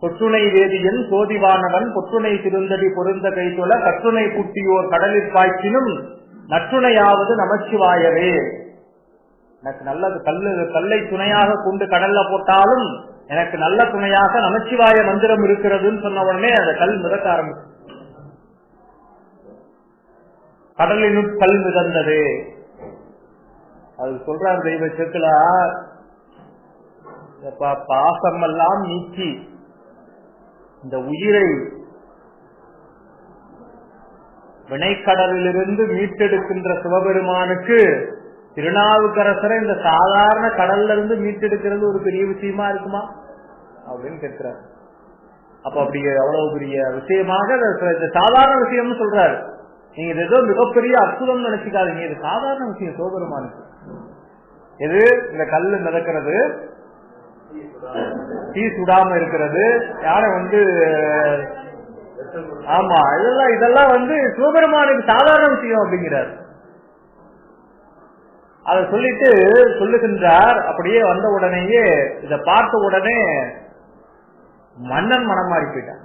சொற்றுணை வேதியன் சோதிவானவன் பொற்றுணை திருந்தடி பொருந்த கைத்தொல கற்றுணை புட்டியோர் கடலில் பாய்ச்சினும் நற்றுணையாவது நமச்சிவாயவே. எனக்கு நல்லது கல்லை துணையாக கொண்டு கடல்ல போட்டாலும் எனக்கு நல்ல துணையாக நமச்சிவாய மந்திரம் இருக்கிறதுன்னு சொன்ன உடனே அந்த கல் மிதக்க ஆரம்பிச்சு. கடலினுள் கல் மிதந்தது. அது சொல்றார் தெய்வ செக்குலார், பாசம் எல்லாம் நீக்கி இந்த உயிரை வினைக்கடலிலிருந்து மீட்டெடுக்கின்ற சிவபெருமானுக்கு திருநாவுக்கரசரை இந்த சாதாரண கடல்ல இருந்து மீட்டெடுக்கிறது ஒரு பெரிய விஷயமா இருக்குமா அப்படின்னு கேட்கிறார். அப்ப அப்படி அவ்வளவு பெரிய விஷயமாக இந்த சாதாரண விஷயம்னு சொல்றாரு. நீங்க இது ஏதோ மிகப்பெரிய அற்புதம் நினைச்சுக்காதீங்க. இது சாதாரண விஷயம் சிவபெருமானுக்கு. எது இந்த கல்லு மிதக்கிறது, தீ சுடாம இருக்கிறது, யாரை ஆமா இதெல்லாம் சிவபெருமானுக்கு சாதாரண விஷயம் அப்படிங்கிறார். அதை சொல்லிட்டு சொல்லுகின்றார். அப்படியே வந்த உடனேயே இதை பார்த்த உடனே மன்னன் மனம் மாறி போயிட்டான்.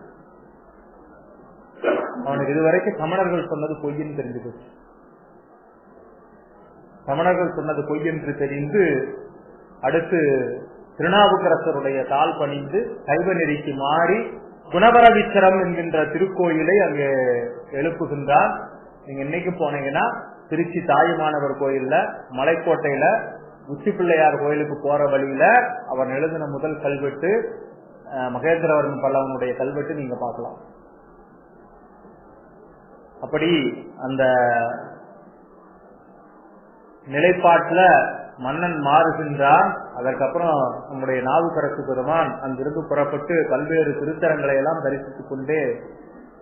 அவனுக்கு இதுவரைக்கும் சமணர்கள் சொன்னது பொய்ன்னு தெரிஞ்சு போச்சு. சமணர்கள் சொன்னது பொய் என்று தெரிந்து அடுத்து திருநாவுக்கரசருடைய தாள் பணிந்து சைவ நெறிக்கு மாறி குணவரவிச்சரம் என்கின்ற திருக்கோயிலை அங்கே எழுப்புகின்றார். நீங்க இன்னைக்கு போனீங்கன்னா திருச்சி தாயுமானவர் கோயில்ல மலைக்கோட்டையில உச்சி பிள்ளையார் கோயிலுக்கு போற வழியில அவர் எழுதின முதல் கல்வெட்டு மகேந்திரவர்மன் பல்லவனுடைய கல்வெட்டு நீங்க பார்க்கலாம். அப்படி அந்த நிலைப்பாட்டுல மன்னன் மாறுகின்றான். அதற்கப்புறம் நம்முடைய நாவுக்கரசு பெருமான் அங்கிருந்து புறப்பட்டு பல்வேறு திருத்தலங்களை எல்லாம் தரிசித்துக் கொண்டே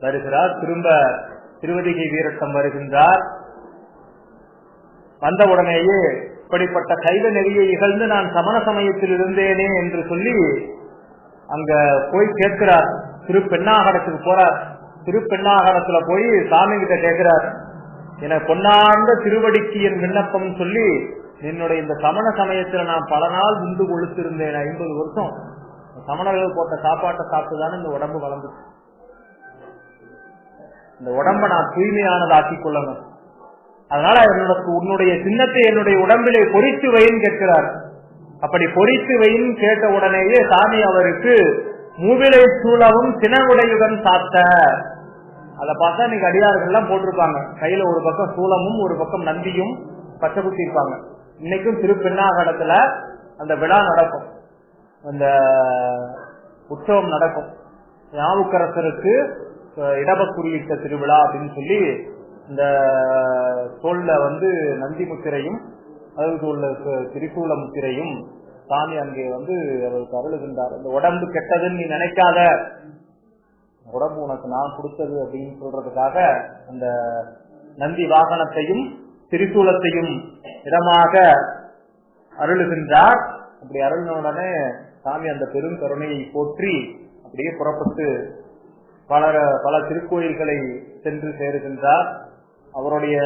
வருகிறார். திரும்ப திருவதிகை வீரட்டம் வருகின்றார். வந்தவுடனேயே இப்படிப்பட்ட சைவ நெறியை இகழ்ந்து நான் சமண சமயத்தில் இருந்தேனே என்று சொல்லி அங்க போய் கேட்கிறார். திருப்பெண்ணாகரத்துக்கு போறார். திருப்பெண்ணாகரத்துல போய் சாமி கிட்ட கேட்கிறார், என பொன்னார்ந்த திருவடிக்கு என் விண்ணப்பம் சொல்லி, என்னுடைய இந்த சமண சமயத்துல நான் பல நாள் உண்டு கொழுத்திருந்தேன். 50 வருஷம் சமணர்கள் போட்ட சாப்பாட்டை சாப்பிட்டுதானே இந்த உடம்பு வளர்ந்து, இந்த உடம்ப நான் தூய்மையானதாக்கிக் கொள்ளணும். அதனால உன்னுடைய சின்னத்தை என்னுடைய உடம்பிலே பொறித்து வைன்னு கேட்கிறார். அப்படி பொறித்து வைன்னு கேட்ட உடனேயே சாமி அவருக்கு மூவிலை சூழவும் சினவுடையுடன் சாத்த. அதை பார்த்தா இன்னைக்கு அடியார்கள் எல்லாம் போட்டிருப்பாங்க, கையில ஒரு பக்கம் சூளமும் ஒரு பக்கம் நந்தியும் பச்சை குத்தி இருப்பாங்க. இன்னைக்கும் திருப்பெண்ணாகடத்துல அந்த விழா நடக்கும், அந்த உற்சவம் நடக்கும். நாவுக்கரசருக்கு இடபக்குறியிட்ட திருவிழா அப்படின்னு சொல்லி இந்த தோல்ல நந்தி முத்திரையும் அதுக்கு உள்ள திரிசூல முத்திரையும் சாமி அங்கே அவருக்கு அருளுகின்றார். இந்த உடம்பு கெட்டதுன்னு நீ நினைக்காத, உடம்பு உனக்கு நான் கொடுத்தது அப்படின்னு சொல்றதுக்காக அந்த நந்தி வாகனத்தையும் திரிசூலத்தையும் இடமாக அருளுகின்றார். அப்படி அருளினுடனே சாமி அந்த பெரும் கருணையை போற்றி அப்படியே புறப்பட்டு பல திருக்கோயில்களை சென்று சேருகின்றார். அவருடைய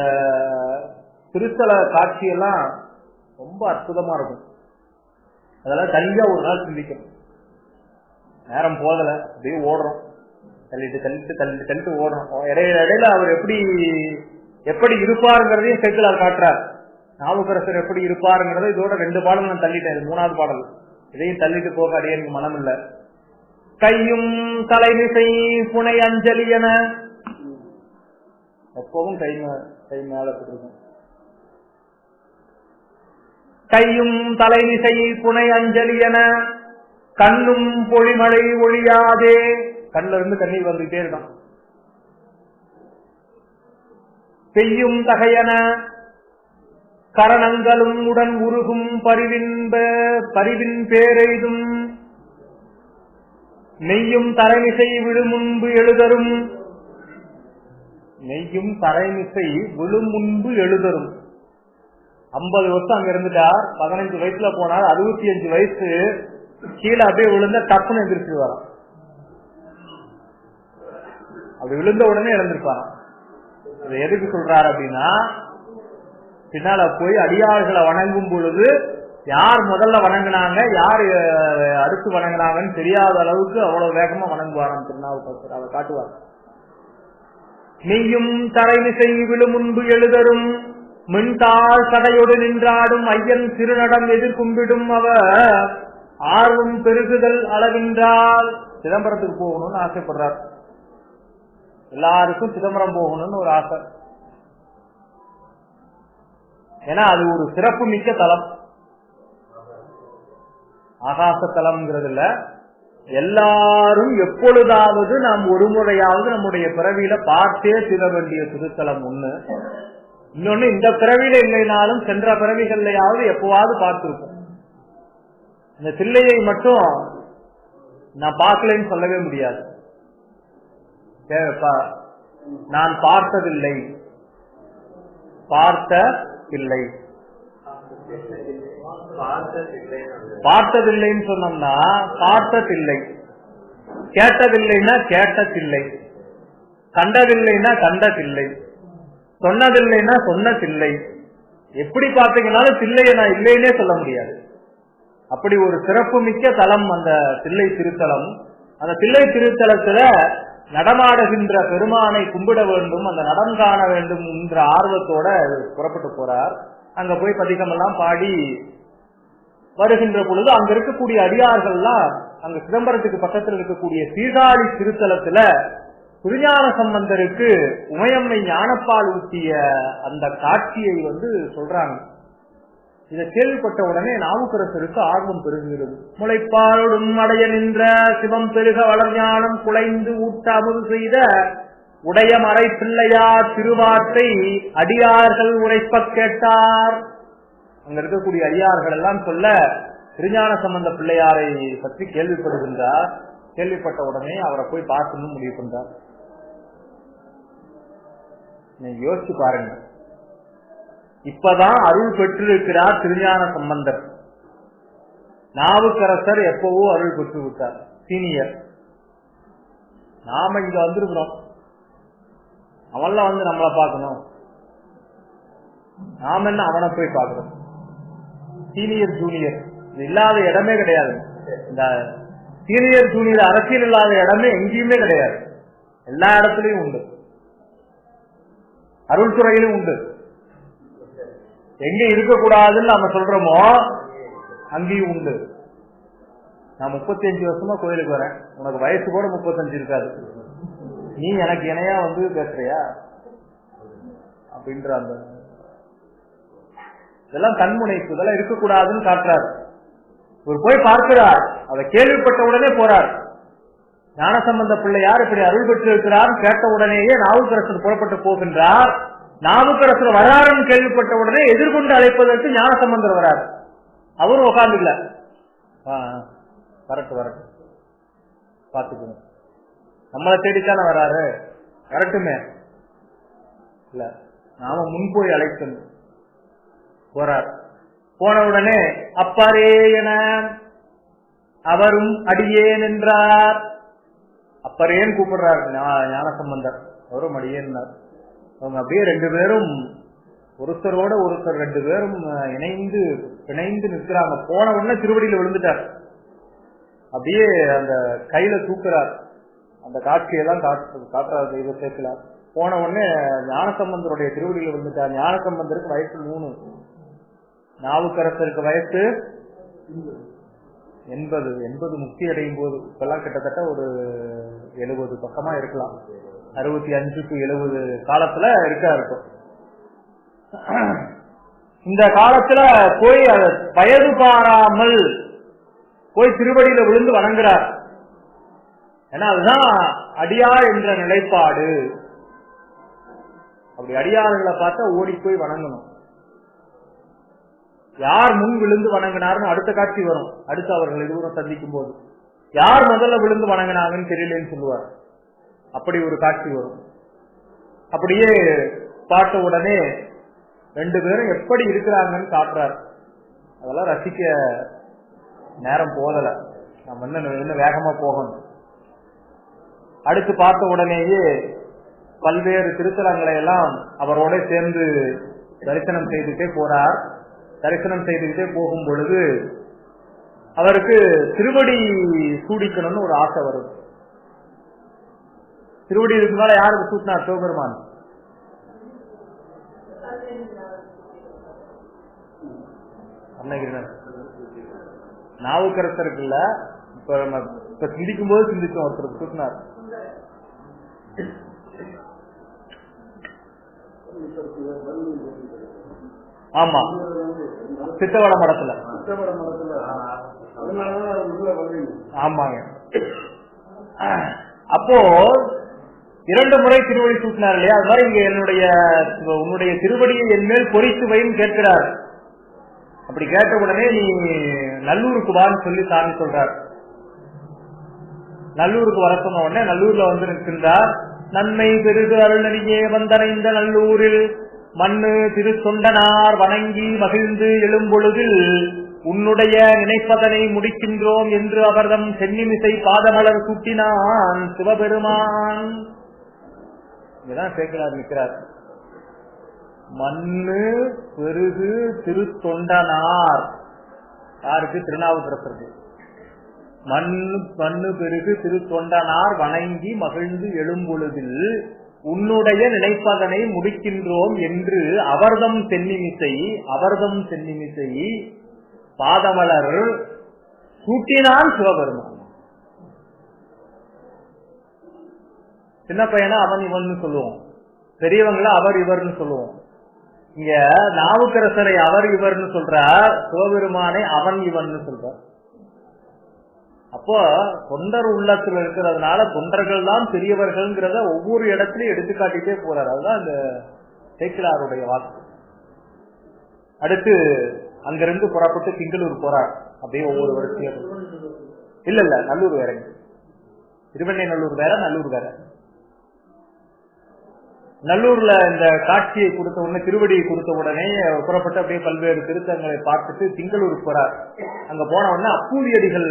திருத்தல காட்சியெல்லாம் ரொம்ப அற்புதமா இருக்கும். அதெல்லாம் தனியா ஒரு நாள் சிந்திக்கணும். நேரம் போதல, அப்படியே ஓடுறோம், தள்ளிட்டு ஓடுறோம். இடையில அவர் எப்படி இருப்பாருங்கிறதையும் சேக்கிழார் காட்டுறார். நாவுக்கரசர் எப்படி இருப்பாருங்கிறத இதோட 2 பாடல் நான் தள்ளிட்டேன், 3வது பாடல். இதையும் தள்ளிட்டு போக அடைய எனக்கு மனம் இல்ல. கையும் தலைமிசை புனை அஞ்சலி என எப்பவும் கை மேல இருக்கும். கையும் தலைமிசை புனை அஞ்சலி என கண்ணும் பொழிமழை ஒழியாதே. கண்ணுல இருந்து கண்ணீர் வந்துட்டே இருக்கும். பெய்யும் தகையன கரணங்களும் உடன் உருகும் பரிவின் பேரெய்தும் நெய்யும் தரைமிசை விழுமுன்பு எழுதரும். நெய்யும் தரைமிசை விழுமுன்பு எழுதரும். 50 வருஷம் அங்க இருந்துட்டார். 15 வயசுல போனார். 65 வயசு கீழே அப்படியே விழுந்த டப்புன்னு எந்திரிச்சு வரான். அப்படி விழுந்த உடனே இழந்திருப்பாராம். இதை எதுக்கு சொல்றாரு அப்படின்னா, பின்னால போய் அடியார்களை வணங்கும் பொழுது யார் முதல்ல வணங்கினாங்க, யார் அடுத்து வணங்கினாங்கன்னு தெரியாத அளவுக்கு அவ்வளவு வேகமா வணங்குவாராம் திருநாவுக்கரசர். அதை காட்டுவார். நெய்யும் தரைமிசை விழு முன்பு எழுதரும் மின்தாள் சடையோடு நின்றாடும் ஐயன் திருநடம் எதிர்கும்பிடும் அவர் ஆர்வம் பெருகுதல் அளவின்றால். சிதம்பரத்துக்கு போகணும்னு ஆசைப்படுறார். எல்லாருக்கும் சிதம்பரம் போகணும்னு ஒரு ஆசை. ஏன்னா அது ஒரு சிறப்பு மிக்க தலம். ஆகாச தலம்ங்கிறதுல எல்லாரும் எப்பொழுதாவது நாம் ஒரு முறையாவது நம்முடைய பிறவியில பார்த்தே தீர வேண்டிய திருத்தலம் ஒண்ணு. இன்னொன்னு, இந்த பிறவியில இல்லைனாலும் சென்ற பிறவிகள்லையாவது எப்பவாவது பார்த்திருப்போம். இந்த தில்லையை மட்டும் நான் பார்க்கலன்னு சொல்லவே முடியாது. நான் பார்த்ததில்லை, பார்த்ததில்லை. பார்த்ததில்லைன்னு சொன்னோம்னா பார்த்ததில்லை, கேட்டதில்லைன்னா கேட்டதில்லை, கண்டதில்லைன்னா கண்டதில்லை, சொன்னதில்லைன்னா சொன்னதில்லை. எப்படி பார்த்தீங்கன்னாலும் தில்லையை நான் இல்லைன்னே சொல்ல முடியாது. அப்படி ஒரு சிறப்பு மிக்க தலம் அந்த தில்லை திருத்தலம். அந்த தில்லை திருத்தலத்துல நடமாடுகின்ற பெருமானை கும்பிட வேண்டும், அந்த நடம் காண வேண்டும் என்ற ஆர்வத்தோட புறப்பட்டு போறார். அங்க போய் பதிகம் எல்லாம் பாடி வருகின்ற பொழுது அங்க இருக்கக்கூடிய அடியார்கள்லாம் அங்க சிதம்பரத்துக்கு பக்கத்தில் இருக்கக்கூடிய சீர்காழி திருத்தலத்துல திருஞான சம்பந்தருக்கு உமையம்மை ஞானப்பால் ஊற்றிய அந்த காட்சியை சொல்றாங்க. இதை கேள்விப்பட்ட உடனே நாவுக்கரசருக்கு ஆர்வம் பெருகுகிறது. முளைப்பாலும் அடைய நின்ற சிவம் பெருக வளர்ஞானம் குலைந்து ஊட்ட அமுது செய்த உடைய மறை பிள்ளையார் திருவார்த்தை அடியார்கள் உரைப்ப கேட்டார். அங்க இருக்கக்கூடிய அடியார்கள் எல்லாம் சொல்ல திருஞான சம்பந்த பிள்ளையாரை பற்றி கேள்விப்படுகின்றார். கேள்விப்பட்ட உடனே அவரை போய் பார்க்கணும் முடிவு பண்றார். நீங்க யோசிச்சு பாருங்க, இப்பதான் அருள் பெற்றிருக்கிறார் திருஞான சம்பந்தர். நாவுக்கரசர் எப்பவோ அருள் பெற்று விட்டார், சீனியர். நாம இங்க வந்திருக்கிறோம், அவன்லாம் நம்மளை பார்க்கணும், நாம என்ன அவனை போய் பார்க்கிறோம். சீனியர் ஜூனியர் இது இல்லாத இடமே கிடையாது. இந்த சீனியர் ஜூனியர் அரசியல் இல்லாத இடமே எங்கேயுமே கிடையாது. எல்லா இடத்துலயும் உண்டு, அருள் துறையிலும் உண்டு. எங்க இருக்கக்கூடாதுன்னு நாம சொல்றோமோ அங்கேயும் உண்டு. நான் 35 வருஷமா கோயிலுக்கு வரேன், உனக்கு வயசு கூட 35 இருக்காது, நீ எனக்கு இணையா பேசுறியா அப்படின்ற அந்த இதெல்லாம் கண்முனைப்பு, இதெல்லாம் இருக்கக்கூடாதுன்னு காட்டுறாரு. ஒரு போய் பார்க்கிறார், அதை கேள்விப்பட்ட உடனே போறார். ஞானசம்பந்த பிள்ளையார் இப்படி அருள் பெற்று இருக்கிறார் கேட்ட உடனேயே நாவுக்கரசர் புறப்பட்டு போகின்றார். நாவுக்கரசர் வராருன்னு கேள்விப்பட்ட உடனே எதிர்கொண்டு அழைப்பதற்கு ஞானசம்பந்தர் வராரு. அவரும் உட்காந்துக்கல, வரட்டு வரட்டு பாத்துக்கணும், நம்மளை தேடித்தானே வராரு, வரட்டுமே இல்ல நாம முன் போய் அழைக்கணும். போறார். போன உடனே அப்பாரே என அவரும் அடியேன் என்றார். அப்பரேன்னு கூப்பிடுறார் ஞானசம்பந்தர், அவரும் அடியேன்னார். அவங்க அப்படியே ரெண்டு பேரும் ஒருத்தரோட ஒருத்தர் ரெண்டு பேரும் இணைந்து நிற்கிறாங்க. போன உடனே திருவடியில விழுந்துட்டார். அப்படியே அந்த கையில தூக்குறார். அந்த காட்சியெல்லாம் காட்டுறாரு தெய்வ சேர்க்கிறார். போன உடனே ஞானசம்பந்தருடைய திருவடியில விழுந்துட்டார். ஞானசம்பந்தருக்கு வயசு 3, நாவுக்கரசருக்கு வயசு 80 முக்தி அடையும் போது. இப்பெல்லாம் கிட்டத்தட்ட ஒரு 70 பக்கமா இருக்கலாம், 65 to 70 காலத்துல இருக்கும். இந்த காலத்துல போய் வயது பாராமல் போய் திருவடியில விழுந்து வணங்குறார். ஏன்னா அதுதான் அடியார் என்ற நிலைப்பாடு. அப்படி அடியார்களை பார்த்தா ஓடி போய் வணங்கணும். யார் முன் விழுந்து வணங்கினார்னு அடுத்த காட்சி வரும். அடுத்து அவர்கள் இருவரும் சந்திக்கும் போது யார் முதல்ல விழுந்து வணங்கினாங்கன்னு தெரியலன்னு சொல்லுவார். அப்படி ஒரு காட்சி வரும். அப்படியே பார்த்த உடனே ரெண்டு பேரும் எப்படி இருக்கிறாங்கன்னு காட்டுறார். அதெல்லாம் ரசிக்க நேரம் போதல, நம்ம இன்னும் வேகமா போகணும். அடுத்து பார்த்த உடனேயே பல்வேறு திருத்தலங்களை எல்லாம் அவரோட சேர்ந்து தரிசனம் செய்துட்டே போறார். தரிசனம் செய்துகிட்டே போகும் பொழுது அவருக்கு திருவடி சூடிக்கணும்னு ஒரு ஆசை வருது. திருவடி இருக்குனால யாருக்கு சூட்டினார்? சிவபெருமான். அருணகிரிநாதர். நாவுக்கரசருக்கு இல்ல, இப்ப சிந்திக்கும் போது சிந்திச்சோம், ஒருத்தருக்கு சூட்டினார். ஆமா, சித்தவட மடத்துல. ஆமாங்க. அப்போ 2 முறை திருவடி சூட்டினார் இல்லையா? அது மாதிரி இங்க உன்னுடைய திருவடியை என் மேல் பொறித்து வைன்னு கேட்கிறார். அப்படி கேட்ட உடனே நீ நல்லூருக்கு வான்னு சொல்லி சாமி சொல்றார். நல்லூருக்கு வர சொன்ன உடனே நல்லூர்ல நிற்கின்றார். நன்மை பெருது அருள்நடியே வந்தனைந்த நல்லூரில் மண்ணு திருத்தொண்டனார் வணங்கி மகிழ்ந்து எழும்பொழுதில் உன்னுடைய நினைப்பதனை முடிக்கின்றோம் என்று அவர்தம் சென்னிமிசை பாதமலர் சூட்டினான் சிவபெருமான். இங்கதான் சேர்க்கிறார், நிற்கிறார். மண்ணு பெருகு திருத்தொண்டனார், யாருக்கு? திருநாவுக்கரசருக்கு. மண்ணு பெருகு திருத்தொண்டனார் வணங்கி மகிழ்ந்து எழும்பொழுதில் உன்னுடைய நினைப்பதனை முடிக்கின்றோம் என்று அவர்தம் சென்னிமிசை பாதமலர் சூட்டினான் சிவபெருமான். சின்ன பையனா அவன் இவன் சொல்லுவோம், பெரியவங்கள அவர் இவர்னு சொல்லுவோம். இங்க நாவுக்கரசரை அவர் இவர்னு சொல்றார், சிவபெருமானை அவன் இவன் சொல்றார். அப்போ தொண்டர் உள்ளத்தில் இருக்கிறதுனால தொண்டர்கள் தான் பெரியவர்கள்ங்கிறத ஒவ்வொரு இடத்துலயும் எடுத்துக்காட்டிட்டே போறார். அதுதான் இந்த சேக்கிழாருடைய வாக்கு. அடுத்து அங்கிருந்து புறப்பட்டு திங்களூர் போறார். அப்படியே ஒவ்வொரு வருஷத்தையும் இல்ல நல்லூர் வேற, திருவெண்ணை நல்லூர் வேற, நல்லூர் வேற. நல்லூர்ல இந்த காட்சியை கொடுத்த உடனே, திருவடியை கொடுத்த உடனே புறப்பட்டு அப்படியே பல்வேறு திருத்தங்களை பார்த்துட்டு திங்களூர் போறார். அங்க போன உடனே அப்பூதியடிகள்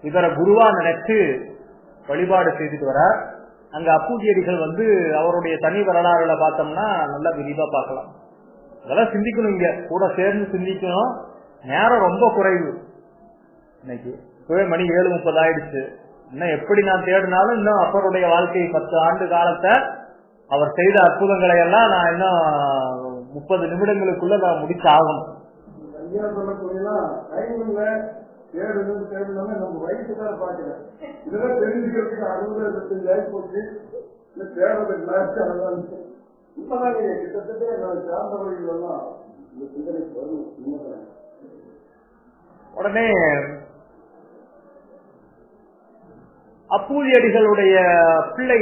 இவரை குருவா நினைச்சு வழிபாடு செய்துட்டு வரார். அங்க அப்பூதியடிகள் அவருடைய தனி வரலாறுல பார்த்தோம்னா நல்லா விரிவா பார்க்கலாம். அதெல்லாம் சிந்திக்கணும், இங்க கூட சேர்ந்து சிந்திக்கணும். நேரம் ரொம்ப குறைவு. இன்னைக்கு இப்பவே மணி 7:30 ஆயிடுச்சு. இன்னும் எப்படி நான் தேடினாலும் இன்னும் அப்பருடைய வாழ்க்கை 10 ஆண்டு காலத்தை அவர் செய்த அற்புதங்களை எல்லாம் நான் இன்னும் 30 நிமிடங்களுக்குள்ள நான் முடிச்சு ஆகணும். நம்ம வயசுக்கார பாக்கல இதெல்லாம் தெரிஞ்சுக்கிறதுக்கு 60-65 ஆகி போச்சு. இப்பதான் கிட்டத்தட்ட சார்ந்தவர்கள் எல்லாம் இந்த சிந்தனைக்கு வரும். உடனே அப்பூதியடிகளுடைய பிள்ளை,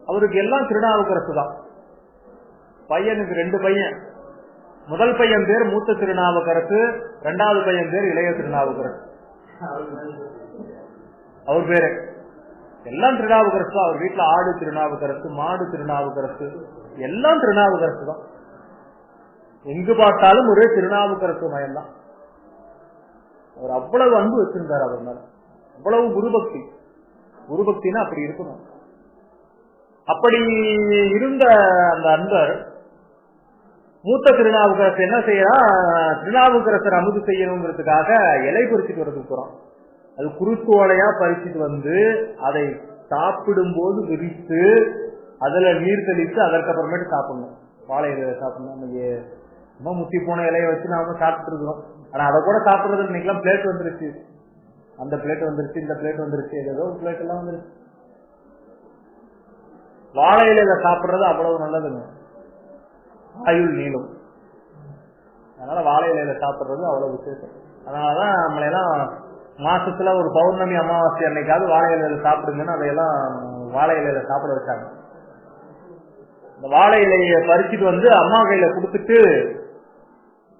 அவருக்கு எல்லாம் திருநாவுக்கரசு தான். பையனுக்கு 2 பையன். முதல் பையன் பேர் மூத்த திருநாவுக்கரசு, 2வது பையன் பேர் இளைய திருநாவுக்கரசு. அவர் பேரு எல்லாம் திருநாவுக்கரசு தான். அவர் வீட்டுல ஆடு திருநாவுக்கரசு, மாடு திருநாவுக்கரசு, எல்லாம் திருநாவுக்கரசு தான். எங்கு பார்த்தாலும் ஒரே திருநாவுக்கரசு மயம் தான். அவர் அவ்வளவு அன்பு வச்சிருந்தார் அவர் மேல, அவ்வளவு குருபக்தி. குருபக்தினா அப்படி இருக்கணும். அப்படி இருந்த அந்த அன்பர் மூத்த திருநாவுக்கரசு என்ன செய்யறா, திருநாவுக்கரசர் அமுது செய்யணுங்கிறதுக்காக இலை பறிச்சுட்டு வரது போறான். அது குருத்தோலையா பறிச்சுட்டு அதை சாப்பிடும் போது விரித்து அதுல நீர் தெளித்து அதற்கப்புறமேட்டு சாப்பிடணும். வாழை இலையை சாப்பிடணும். இன்னைக்கு ரொம்ப முத்தி போன இலையை வச்சு நாம சாப்பிட்டு இருக்கிறோம். ஆனா அதை கூட சாப்பிடுறது இன்னைக்கெல்லாம் பிளேட் வந்துருச்சு, அந்த பிளேட் வந்துருச்சு, இந்த பிளேட் வந்துருச்சு, ஏதோ பிளேட் எல்லாம் வந்துருச்சு. வாழை இலையில சாப்பிடுறது அவ்வளவு நல்லதுங்க, ஆயுள் நீளும். அதனால வாழை இலையில சாப்பிடுறது அவ்வளவு விசேஷம். அதனாலதான் நம்மளெல்லாம் மாசத்துல ஒரு பௌர்ணமி அமாவாசை அன்னைக்காவது வாழை இலையில சாப்பிடுங்கன்னு அதையெல்லாம் வாழை இலையில சாப்பிட வச்சாங்க. இந்த வாழை இலையை பறிச்சுட்டு அம்மா கையில கொடுத்துட்டு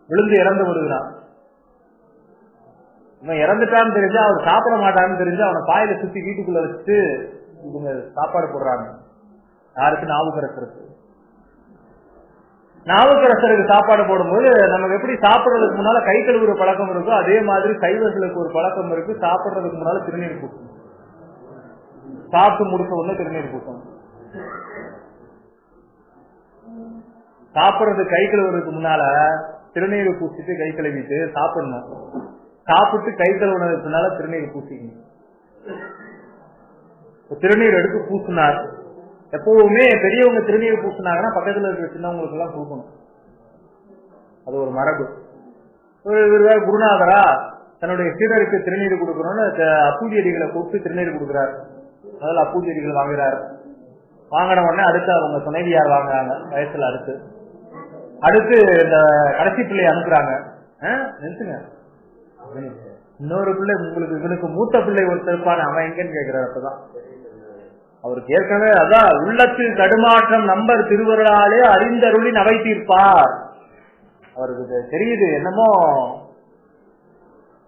விழுந்து இறந்து விடுகிறான். இவன் இறந்துட்டான்னு தெரிஞ்சா அவர் சாப்பிட மாட்டான்னு தெரிஞ்சு அவனை பாயில சுத்தி வீட்டுக்குள்ள வச்சுட்டு இவங்க சாப்பாடு போடுறாங்க. யாருக்கு? நாவுக்கரசருக்கு. நாவுக்கரசருக்கு சாப்பாடு போடும்போது நமக்கு எப்படி சாப்பிடுறதுக்கு முன்னால கை கழுவுற பழக்கம் இருக்கோ அதே மாதிரி சைவர்களுக்கு ஒரு பழக்கம் இருக்கு. சாப்பிடுறதுக்கு முன்னால திருநீர் பூசணும். சாப்பிட்டு முடிச்ச உடனே திருநீர் பூசணும். சாப்பிடுறது கை கழுவுறதுக்கு முன்னால திருநீர் பூசிட்டு கை கழுவிட்டு சாப்பிடணும். சாப்பிட்டு கை கழுவுனதுக்கு முன்னால திருநீர் பூசிக்கணும். திருநீர் எடுத்து பூசினார். எப்பவுமே பெரியவங்க திருநீர் பூசினாங்கன்னா பக்கத்துல இருக்கிற சின்னவங்களுக்கு எல்லாம் பூசணும். அது ஒரு மரபு. குருநாதரா தன்னுடைய சீடருக்கு திருநீர் கொடுக்கணும்னு அப்பூதியடிகளை கூப்பிட்டு திருநீர் கொடுக்கிறார். முதல்ல அப்பூதியடிகள் வாங்குறாரு. வாங்கின உடனே அடுத்து அவங்க துணைவியார் வாங்குறாங்க வயசுல. அடுத்து இந்த கடைசி பிள்ளையை அனுப்புறாங்க. நிறுத்துங்க, இன்னொரு பிள்ளை உங்களுக்கு, இவனுக்கு மூத்த பிள்ளை ஒருத்தர் இருப்பான, அவன் எங்கன்னு கேட்கிறார். அப்பதான் அவருக்கு ஏற்கனவே அதான் உள்ளத்தில் தடுமாற்றம் நம்பர் திருவருளாலே அறிந்தருளின் அவை தீர்ப்பார். அவருக்கு தெரியுது என்னமோ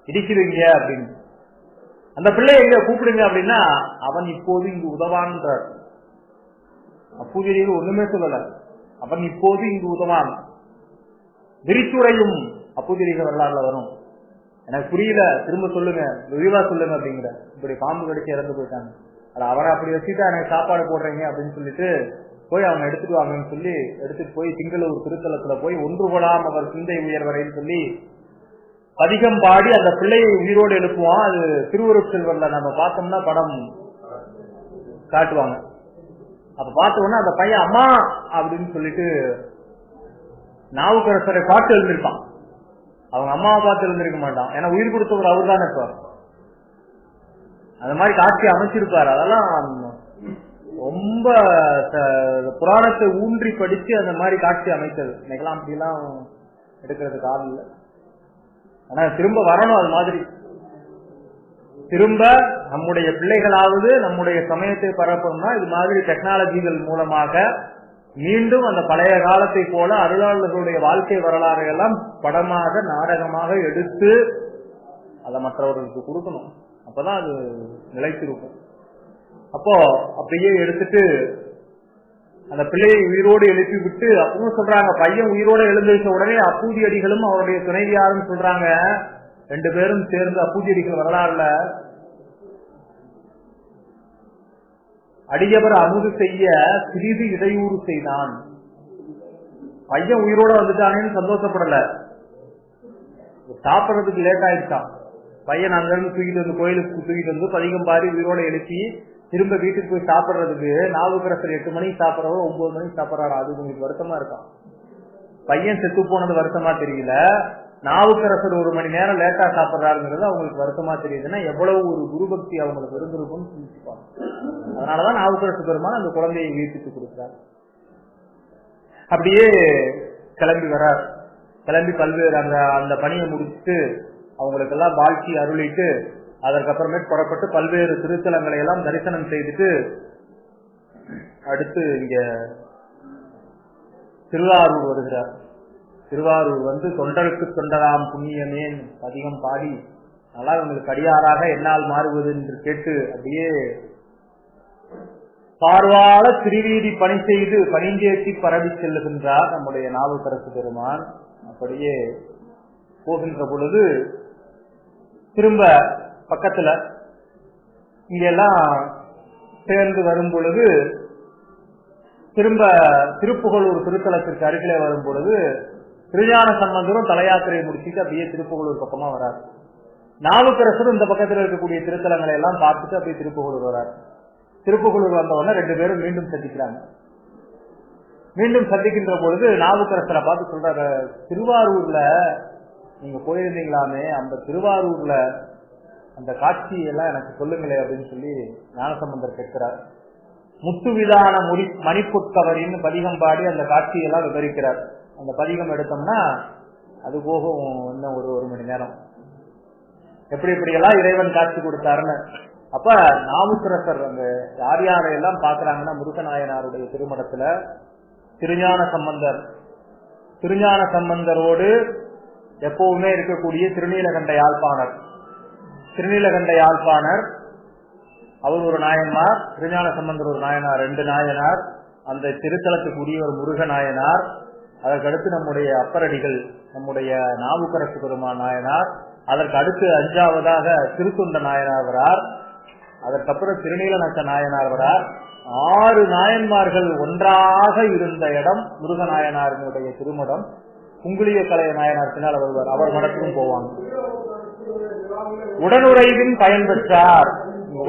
இடிக்குதுங்க அப்படின்னு. அந்த பிள்ளை எங்க கூப்பிடுங்க அப்படின்னா அவன் இப்போது இங்கு உதவான்றார். அப்பூதியடிகள் ஒண்ணுமே சொல்லல. அவன் இப்போது இங்கு உதவான். விரித்துறையும் அப்பூதியடிகள் வரலாறுல வரும். எனக்கு புரியல, திரும்ப சொல்லுங்க, விரிவா சொல்லுங்க அப்படிங்கிற. இப்படி பாம்பு கடிச்சு இறந்து போயிட்டாங்க. அவரை அப்படி வச்சுட்டு எனக்கு சாப்பாடு போடுறீங்க அப்படின்னு சொல்லிட்டு போய் அவங்க எடுத்துட்டு வாங்கன்னு சொல்லி எடுத்துட்டு போய் திங்களூர் திருத்தலத்துல போய் ஒன்று கொள்ளாம அவர் சிந்தை உயர்வரைன்னு சொல்லி பதிகம் பாடி அந்த பிள்ளையை உயிரோடு எழுப்புவான். அது திருவருட்செல்வர்ல நம்ம பார்த்தோம்னா படம் காட்டுவாங்க. அப்ப பார்த்த உடனே அந்த பையன் அம்மா அப்படின்னு சொல்லிட்டு நாவுக்கரசரை பார்த்து எழுந்திருப்பான். அவங்க அம்மாவை பார்த்து இருந்திருக்க மாட்டான். ஏன்னா உயிர் கொடுத்தவர் அவர் தானே. இப்ப அந்த மாதிரி காட்சி அமைச்சிருப்பாரு. அதெல்லாம் ரொம்ப புராணத்தை ஊன்றி படிச்சு அந்த மாதிரி காட்சி அமைச்சது. இன்னைக்கெல்லாம் அப்படிலாம் எடுக்கிறதுக்கு ஆள் இல்லை. ஆனா திரும்ப வரணும். அது மாதிரி திரும்ப நம்முடைய பிள்ளைகளாவது நம்முடைய சமயத்தை பரப்பணும்னா இது மாதிரி டெக்னாலஜிகள் மூலமாக மீண்டும் அந்த பழைய காலத்தை போல அருளாளர்களுடைய வாழ்க்கை வரலாறு எல்லாம் படமாக நாடகமாக எடுத்து அதை மற்றவர்களுக்கு கொடுக்கணும். அப்பதான் அது நிலைத்திருக்கும். அப்போ அப்படியே எடுத்துட்டு அந்த பிள்ளையை உயிரோடு எழுப்பி விட்டு அப்பவும் சொல்றாங்க, பையன் உயிரோடு எழுந்திருச்ச உடனே அப்பூதி அடிகளும் அவருடைய துணைவியாரும் சொல்றாங்க, 2 பேரும் சேர்ந்து அப்பூதி அடிகள் வரலாறுல அடியவர் அமுது செய்ய சிறிது இடையூறு செய்தான். பையன் உயிரோட வந்துட்டானேன்னு சந்தோஷப்படல, சாப்பிடறதுக்கு லேட் ஆயிடுச்சான். பையன் அங்கிருந்து தூக்கிட்டு வந்து கோயிலுக்கு தூக்கிட்டு வந்து பதிகம் பாடி உயிரோட எழுப்பி திரும்ப வீட்டுக்கு போய் சாப்பிடுறதுக்கு நாவுக்கரசர் 8 மணிக்கு சாப்பிடறவர் 9 மணிக்கு சாப்பிடறாரு. அது உங்களுக்கு வருத்தமா இருக்கான். பையன் செத்து போனது வருத்தமா தெரியல, நாவுக்கரசர் 1 மணி நேரம் லேட்டா சாப்பிடறாருங்கிறது அவங்களுக்கு வருத்தமா தெரியுதுன்னா எவ்வளவு ஒரு குருபக்தி அவங்களுக்கு இருந்திருக்கும்னு சிந்திச்சுப்பாங்க. அதனாலதான் நாவுக்கரசு பெருமான் அந்த குழந்தையை வீட்டுக்கு கொடுக்கிறார். அப்படியே கிளம்பி வர்றார். கிளம்பி பல்வேறு அந்த பணியை முடிச்சுட்டு அவங்களுக்கு எல்லாம் வாழ்க்கை அருளிட்டு அதற்கப்புறமேட்டு புறப்பட்டு பல்வேறு திருத்தலங்களை எல்லாம் தரிசனம் செய்துட்டு அடுத்து இங்க திருவாரூர் வருகிறார். திருவாரூர் வந்து தொண்டருக்கு தொண்டராம் புண்ணியமே அதிகம் பாடி நல்லா உங்களுக்கு அடியாராக என்னால் மாறுவது என்று கேட்டு அப்படியே பார்வாள திருவீதி பணி செய்து பணிந்தேற்றி பரவி செல்லுகின்றார் நம்முடைய நாவுக்கரசு பெருமான். அப்படியே போகின்ற பொழுது திரும்ப பக்கத்துல இங்கெல்லாம் சேர்ந்து வரும் பொழுது திரும்ப திருப்புகலூர் திருத்தலத்திற்கு அருகிலே வரும் பொழுது திருஞான சம்பந்தரும் தலையாத்திரையை முடிச்சுட்டு அப்படியே திருப்புகலூர் பக்கமா வராரு. நாவுக்கரசரும் இந்த பக்கத்தில் இருக்கக்கூடிய திருத்தலங்களை எல்லாம் பார்த்துட்டு அப்படியே திருப்புகலூர் வராரு. திருப்புகலூர் வந்த உடனே 2 பேரும் மீண்டும் சந்திக்கிறாங்க. மீண்டும் சந்திக்கின்ற பொழுது நாவுக்கரசரை பார்த்து சொல்றாரு, திருவாரூர்ல நீங்க போயிருந்தீங்களாமே, அந்த திருவாரூர்ல அந்த காட்சியெல்லாம் எனக்கு சொல்லுங்களே அப்படின்னு சொல்லி ஞானசம்பந்தர் கேட்கிறார். முத்துவிதான மணிப்புட்கவரின் பதிகம் பாடி அந்த காட்சியெல்லாம் விவரிக்கிறார். அந்த பதிகம் எடுத்தோம்னா அது போகும் இன்னும் ஒரு மணி நேரம். எப்படி எப்படியெல்லாம் இறைவன் காட்சி கொடுத்தாருன்னு. அப்ப நாவுக்கரசர் அந்த யார் யாரையெல்லாம் பாக்குறாங்கன்னா முருகநாயனாருடைய திருமணத்துல திருஞான சம்பந்தரோடு எப்பவுமே இருக்கக்கூடிய திருநீலகண்ட யாழ்ப்பாணர் அவர் ஒரு நாயன்மார், திருஞான சம்பந்தர் ஒரு நாயனார், 2 நாயனார். அந்த திருத்தலத்துக்குரிய ஒரு முருகநாயனார். அதற்கடுத்து நம்முடைய அப்பரடிகள் நம்முடைய நாவுக்கரசு பெருமான் நாயனார். அதற்கு அடுத்து 5ஆவதாக திருத்தொண்ட நாயனார் வரார். அதற்கப்புறம் திருநீலநச்ச நாயனார் வரார். 6 நாயன்மார்கள் ஒன்றாக இருந்த இடம் முருகநாயனாரினுடைய திருமடம். குங்குளிய கலைய நாயனார் பின்னால் வருவார். அவர் மடத்துக்கும் போவாங்க. உடனுறைவின் பயன் பெற்றார்.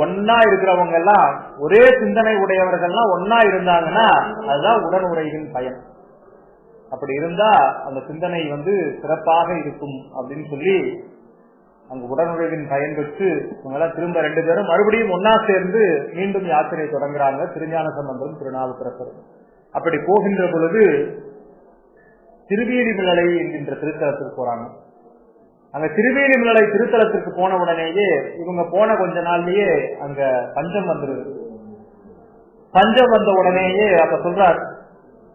ஒன்னா இருக்கிறவங்க எல்லாம் ஒரே சிந்தனை உடையவர்கள்லாம் ஒன்னா இருந்தாங்கன்னா அதுதான் உடனுறைவின் பயன். அப்படி இருந்தா அந்த சிந்தனை சிறப்பாக இருக்கும் அப்படின்னு சொல்லி அங்கு உடனுறைவின் பயன் பெற்று இவங்கெல்லாம் திரும்ப 2 பேரும் மறுபடியும் ஒன்னா சேர்ந்து மீண்டும் யாத்திரை தொடங்குறாங்க. திருஞான சம்பந்தரும் திருநாவுக்கரசரும். அப்படி போகின்ற பொழுது திருவேலிமலை என்கின்ற திருத்தலத்திற்கு போறாங்க. அங்க திருவேலிமலை திருத்தலத்திற்கு போன உடனேயே இவங்க போன கொஞ்ச நாள்லயே அங்க பஞ்சம் வந்துருது. பஞ்சம் வந்த உடனேயே அப்ப சொல்றார்,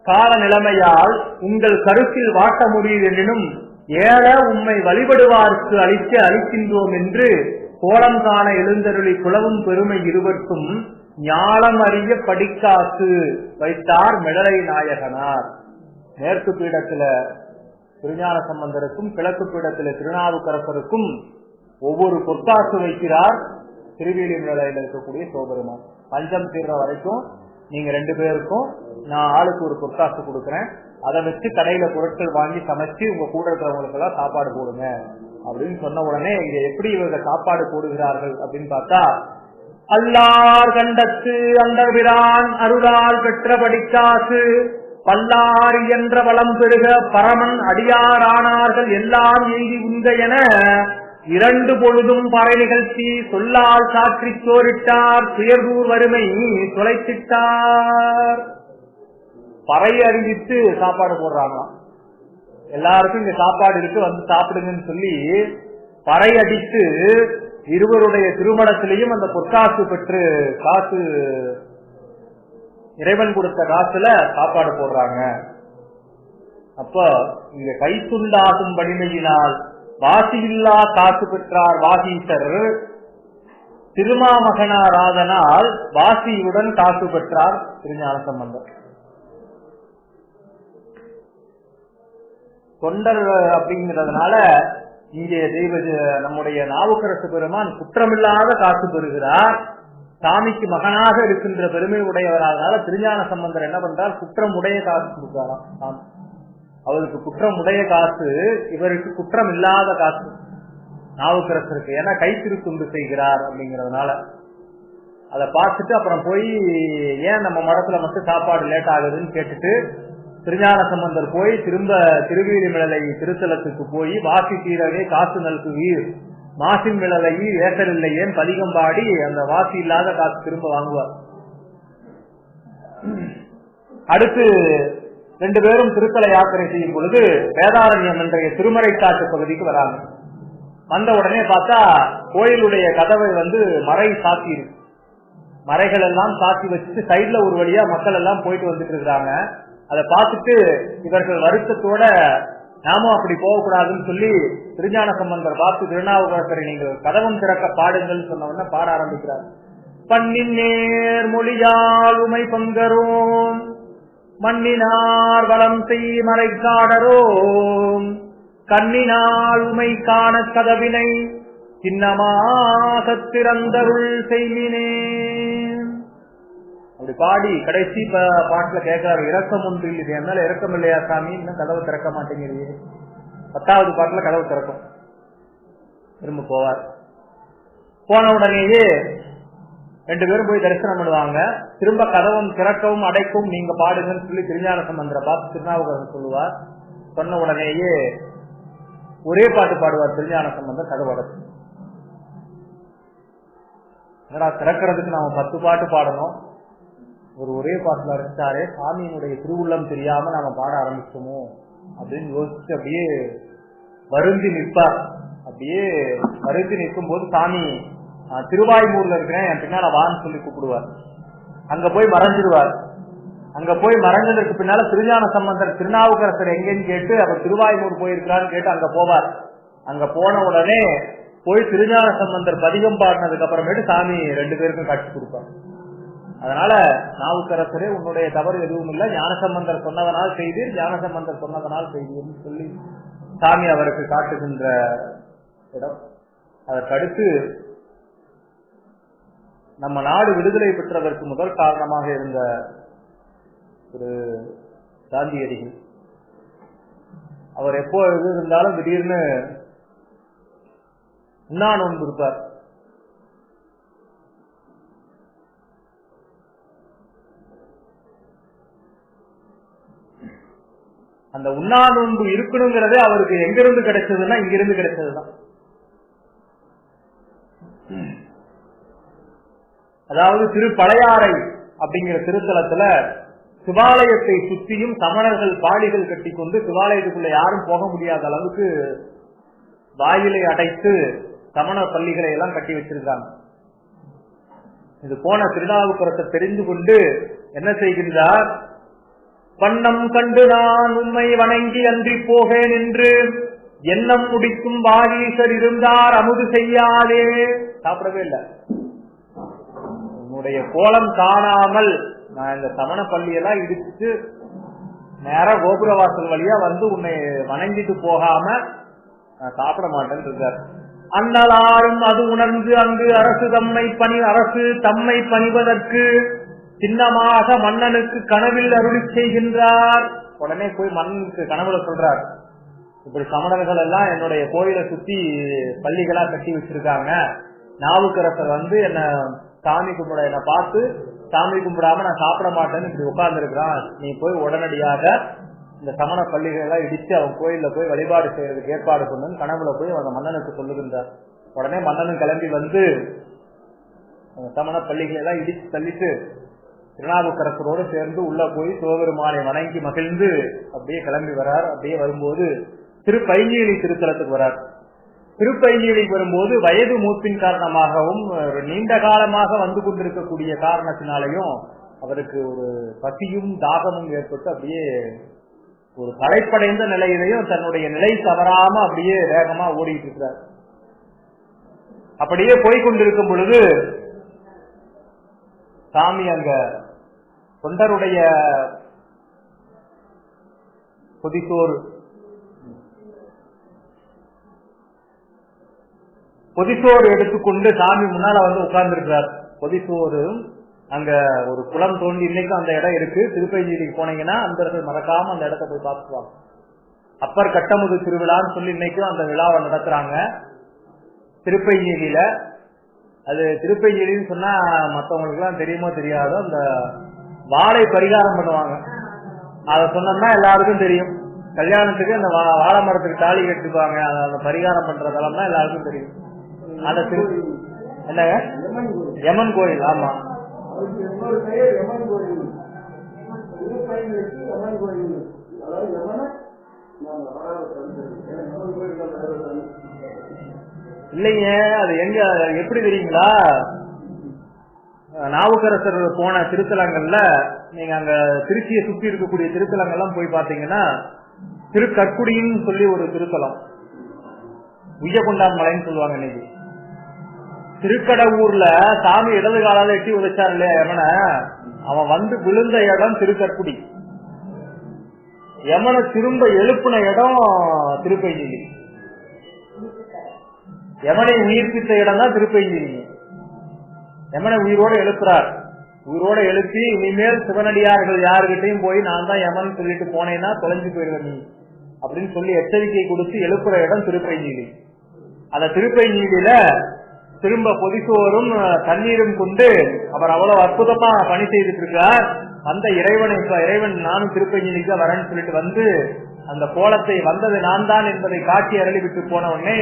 கால நிலைமையால் உங்கள் கருத்தில் வாட்ட முடியும் எனினும் ஏழ உம்மை வழிபடுவார்க்கு அளிக்கின்றோம் என்று கோலம் காண எழுந்தருளி குலவும் பெருமை இருவர்க்கும் ஞானம் அறிய படிக்காசு வைத்தார் மெடலை நாயகனார். மேற்கு பீடத்துல திருஞான சம்பந்தருக்கும் கிழக்கு பீடத்துல திருநாவுக்கரசருக்கும் ஒவ்வொரு பொற்காசு வைக்கிறார் திருவேலிமலையில இருக்கக்கூடிய சிவபெருமான். பஞ்சம் தீர்ற வரைக்கும் நீங்க 2 பேருக்கும் நான் ஆளுக்கு ஒரு பொற்காசு கொடுக்கறேன், அதை வச்சு கடையில பொருட்கள் வாங்கி சமைச்சு உங்க கூட இருக்கிறவங்களுக்கு எல்லாம் சாப்பாடு போடுங்க அப்படின்னு சொன்ன உடனே இங்க எப்படி இவங்க சாப்பாடு போடுகிறார்கள் அப்படின்னு பார்த்தா, அல்லார் கண்டத்து அண்டர்பிரான் அருளால் பெற்ற படிக்காசு பல்லாரி என்ற வளம் பெருக பரமன் அடியாரானார்கள் எல்லாம் எய்தி உந்த என 2 பொழுதும் பறை நிகழ்ச்சி சொல்லால் சாற்றி சோரிட்டார் துயர்தூர் வறுமை தொலைத்திட்டார். பறை அறிவித்து சாப்பாடு போடுறாங்களாம். எல்லாருக்கும் இங்க சாப்பாடு இருக்கு வந்து சாப்பிடுங்கன்னு சொல்லி பறை அடித்து இருவருடைய திருமணத்திலையும் அந்த பொற்காசு பெற்று காசு இறைவன் கொடுத்த காசுல சாப்பாடு போடுறாங்க. அப்ப இங்க கைத்துண்டாகும் வலிமையினால் வாசியில்லா காசு பெற்றார் வாகீசர், திருமாமகனாராதனால் வாசியுடன் காசு பெற்றார் திருஞான சம்பந்தர். தொண்டர் அப்படிங்கிறதுனால இங்கே நம்முடைய நாவுக்கரசு பெருமான் குற்றமில்லாத காசு பெறுகிறார். சாமிக்கு மகனாக இருக்கின்ற பெருமை உடையவராக திருஞான சம்பந்தர் என்ன பண்றார், குற்றம் உடைய காசு கொடுக்கிறாராம். அவருக்கு குற்றம் உடைய காசு, இவருக்கு குற்றம் இல்லாத காசு நாவுக்கரசருக்கு. ஏன்னா கைத்திருத்துண்டு செய்கிறார் அப்படிங்கறதுனால அதை பார்த்துட்டு அப்புறம் போய் ஏன் நம்ம மடத்துல மட்டும் சாப்பாடு லேட் ஆகுதுன்னு கேட்டுட்டு திருஞான சம்பந்தர் போய் திரும்ப திருவீழிமிழலை திருத்தலத்துக்கு போய் வாசி தீரவே காசு நல்குவீர் மாசின் மிளலை ஏசரில்லையேன் பதிகம் பாடி அந்த வாசி இல்லாத காசு திரும்ப வாங்குவார். அடுத்து 2 பேரும் திருத்தல யாத்திரை செய்யும் பொழுது வேதாரண்யம் என்ற திருமறைக்காட்டு பகுதிக்கு வராங்க. வந்த உடனே பார்த்தா கோயிலுடைய கதவை மறை சாத்தி இருக்கு. மறைகள் எல்லாம் சாத்தி வச்சுட்டு சைட்ல ஒரு வழியா மக்கள் எல்லாம் போயிட்டு வந்துட்டு இருக்காங்க. அதை பார்த்துட்டு இவர்கள் வருத்தத்தோட நாமும் அப்படி போகக்கூடாதுன்னு சொல்லி திருஞான சம்பந்தர் பார்த்து திருநாவுக்கரசரை நீங்கள் கதவம் திறக்க பாடுங்கள் சொன்ன உடனே பாட ஆரம்பிக்கிறார். பண்ணின் நேர் மொழியால் உமை பங்கரோம் மண்ணினார் வளம் செய் மறை காடரோம் கண்ணினால் உமை காண கதவினை சின்னமாக திறந்தருள் செய்மினே. அப்படி பாடி கடைசி பாட்டுல கேட்கிறாரு, இறக்கம் ஒன்று இது என்னால இறக்கம் இல்லையா சாமி, இன்னும் கதவை திறக்க மாட்டேங்கிறீ. 10வது பாட்டுல கதவு திறக்கும். திரும்ப போவார். போன உடனேயே 2 பேரும் போய் தரிசனம் பண்ணுவாங்க. திரும்ப கதவும் திறக்கவும் அடைக்கவும் நீங்க பாடுங்கன்னு சொல்லி திருஞான சம்பந்தரை பார்த்து திருநாவுக்கரசர் சொல்லுவார். சொன்ன உடனேயே ஒரே பாட்டு பாடுவார் திருஞான சம்பந்தர், கதவு அடைக்கும். திறக்கிறதுக்கு நாம 10 பாட்டு பாடணும், ஒரே பாட்டுல அரைச்சாரே, சாமியினுடைய திருவுள்ளம் தெரியாம நாம பாட ஆரம்பிச்சோமோ அப்படின்னு யோசிச்சு அப்படியே வருந்தி நிற்பார். அப்படியே வருந்தி நிற்கும் போது சாமி திருவாய்மூர்ல இருக்கிறேன் என் பின்னால வான்னு சொல்லி கூப்பிடுவார். அங்க போய் மறைஞ்சிடுவார். அங்க போய் மறைஞ்சதற்கு பின்னால திருஞான சம்பந்தர் திருநாவுக்கரசர் எங்கன்னு கேட்டு அவர் திருவாய்மூர் போயிருக்கிறான்னு கேட்டு அங்க போவார். அங்க போன உடனே போய் திருஞான சம்பந்தர் பதிகம் பாடினதுக்கு அப்புறமேட்டு சாமி 2 பேருக்கும் காட்சி கொடுப்பார். அதனால நாவுக்கரசரே உன்னுடைய தவறு எதுவும் இல்லை, ஞானசம்பந்தர் சொன்னதனால் செய்தீர், ஞானசம்பந்தர் சொன்னதனால் செய்தீர்னு சொல்லி சாமி அவருக்கு காட்டுகின்ற இடம். அதற்கடுத்து நம்ம நாடு விடுதலை பெற்றதற்கு முதல் காரணமாக இருந்த ஒரு காந்தியடிகள், அவர் எப்போ இருந்தாலும் திடீர்னு உண்ணா நோன்பு இருப்பார். அந்த உண்ணா நோன்பு இருக்கணுங்கிறதே அவருக்கு எங்கிருந்து கிடைச்சதுன்னா இங்கிருந்து கிடைச்சதுதான். அதாவது திருப்பழையாறை அப்படிங்கிற திருத்தலத்துல சிவாலயத்தை சுற்றியும் சமணர்கள் பாடிகள் கட்டி கொண்டு சிவாலயத்துக்குள்ள யாரும் போக முடியாத அளவுக்கு வாயிலை அடைத்து சமண பள்ளிகளை எல்லாம் கட்டி வச்சிருக்காங்க. இது போன திருநாவுக்கரசர் தெரிந்து கொண்டு என்ன செய்கின்றார், வண்ணம் கண்டு நான் உண்மை வணங்கி அன்றி போகேன் என்று எண்ணம் முடிக்கும் வாகீசர் இருந்தார் அமுது செய்யாதே. சாப்பிடவே இல்லை. உன்னுடைய கோலம் காணாமல் நான் இந்த சமண பள்ளியெல்லாம் இடிச்சுட்டு நேரா கோபுரவாசல் வழியா உன்னை வணங்கிட்டு போகாம நான் சாப்பிட மாட்டேன்னு இருக்கார். அண்ணலாரும் அது உணர்ந்து அங்கு அரசு தம்மை பணிவதற்கு சின்னமாக மன்னனுக்கு கனவில் அருளி செய்கின்றார். உடனே போய் மன்னனுக்கு கனவுல சொல்றார், இப்படி சமணர்கள் எல்லாம் என்னுடைய கோயிலை சுத்தி பள்ளிகளா கட்டி வச்சிருக்காங்க, நாவுக்கரசர் என்ன சாமி கும்பிட என்ன பார்த்து சாமி கும்பிடாம நான் சாப்பிட மாட்டேன்னு இப்படி உட்கார்ந்து இருக்கிறான், நீ போய் உடனடியாக இந்த சமண பள்ளிகளை எல்லாம் இடிச்சு அவன் கோயில்ல போய் வழிபாடு செய்யறதுக்கு ஏற்பாடு பண்ணுன்னு கனவுல போய் அந்த மன்னனுக்கு சொல்லுகின்றார். உடனே மன்னனும் கிளம்பி வந்து சமண பள்ளிகளை எல்லாம் இடிச்சு தள்ளிட்டு திருநாவுக்கரசரோடு சேர்ந்து உள்ள போய் சிவபெருமானை வணங்கி மகிழ்ந்து அப்படியே கிளம்பி வரார். அப்படியே வரும்போது திருப்பைஞ்சேரி திருத்தலத்துக்கு வரார். திருப்பைஞ்சேரிக்கு வரும்போது வயது மூப்பின் காரணமாகவும் நீண்ட காலமாக வந்து கொண்டிருக்கக்கூடிய காரணத்தினாலையும் அவருக்கு ஒரு பசியும் தாகமும் ஏற்பட்டு அப்படியே ஒரு களைப்படைந்த நிலையிலையும் தன்னுடைய நிலை தவறாம அப்படியே வேகமா ஓடிட்டு இருக்கிறார். அப்படியே போய்கொண்டிருக்கும் பொழுது சாமி அங்க தொண்டருடைய பொதிசோறு எடுத்துக்கொண்டு சாமி முன்னால வந்து உட்கார்ந்து இருக்கிறார். பொதிசோறு அங்க ஒரு குளம் தோண்டி இன்னைக்கும் அந்த இடம் இருக்கு. திருப்பைஞ்சேரிக்கு போனீங்கன்னா அன்பர்கள் மறக்காம அந்த இடத்த போய் பார்த்துக்குவாங்க. அப்பர் கட்டமுது திருவிழான்னு சொல்லி இன்னைக்கும் அந்த விழாவை நடத்துறாங்க திருப்பைஞ்சேரியில. அது திருப்பைஞ்சேரின்னு சொன்னா மற்றவங்களுக்கு எல்லாம் தெரியுமோ தெரியாதோ, அந்த வாழை பரிகாரம் பண்ணுவாங்க. அத சொன்னோம்னா எல்லாருக்கும் தெரியும். கல்யாணத்துக்கு அந்த வாழை மரத்துக்கு தாலி கட்டுவாங்க, அந்த பரிகாரம் பண்றதெல்லாம் தான் எல்லாருக்கும் தெரியும். அந்த என்னங்க யமன் கோயில். ஆமா, இல்லைங்க, அது எங்க எப்படி தெரியுங்களா, நாவுக்கரசர் போன திருத்தலங்கள்ல நீங்க அங்க திருச்சியை சுற்றி இருக்கக்கூடிய திருத்தலங்கள்லாம் போய் பாத்தீங்கன்னா திருக்கற்குடின்னு சொல்லி ஒரு திருத்தலம், உய்யகொண்டான் மலைன்னு சொல்லுவாங்க. இன்னைக்கு திருக்கடவுர்ல சாமி இடது காலால எட்டி உதைச்சார் இல்லையா யமனை, அவன் வந்து விழுந்த இடம் திருக்கற்குடி. யமனை திரும்ப எழுப்பின இடம் திருப்பைஞ்சேரி. யமனை உயிர்ப்பித்த இடம் தான் திருப்பைஞ்சேரி. யமனை உயிரோட எழுப்புறார். உயிரோட எழுப்பி இனிமேல் சிவனடியார்கள் யாருகிட்டையும் போய் நான் தான் யமன் சொல்லிட்டு போனேன்னா தொலைஞ்சு போயிடுவேன் நீ அப்படின்னு சொல்லி எச்சரிக்கை கொடுத்து எழுப்புற இடம் திருப்பைஞ்சேரி. அந்த திருப்பைஞ்சேரியில திரும்ப பொதிசோறும் தண்ணீரும் கொண்டு அவர் அவ்வளவு அற்புதமா பணி செய்துட்டு இருக்கார். அந்த இறைவன் நானும் திருப்பைஞ்சேரிக்கு தான் வரேன்னு சொல்லிட்டு வந்து அந்த கோலத்தை வந்தது நான் தான் என்பதை காட்டி அருளி விட்டு போன உடனே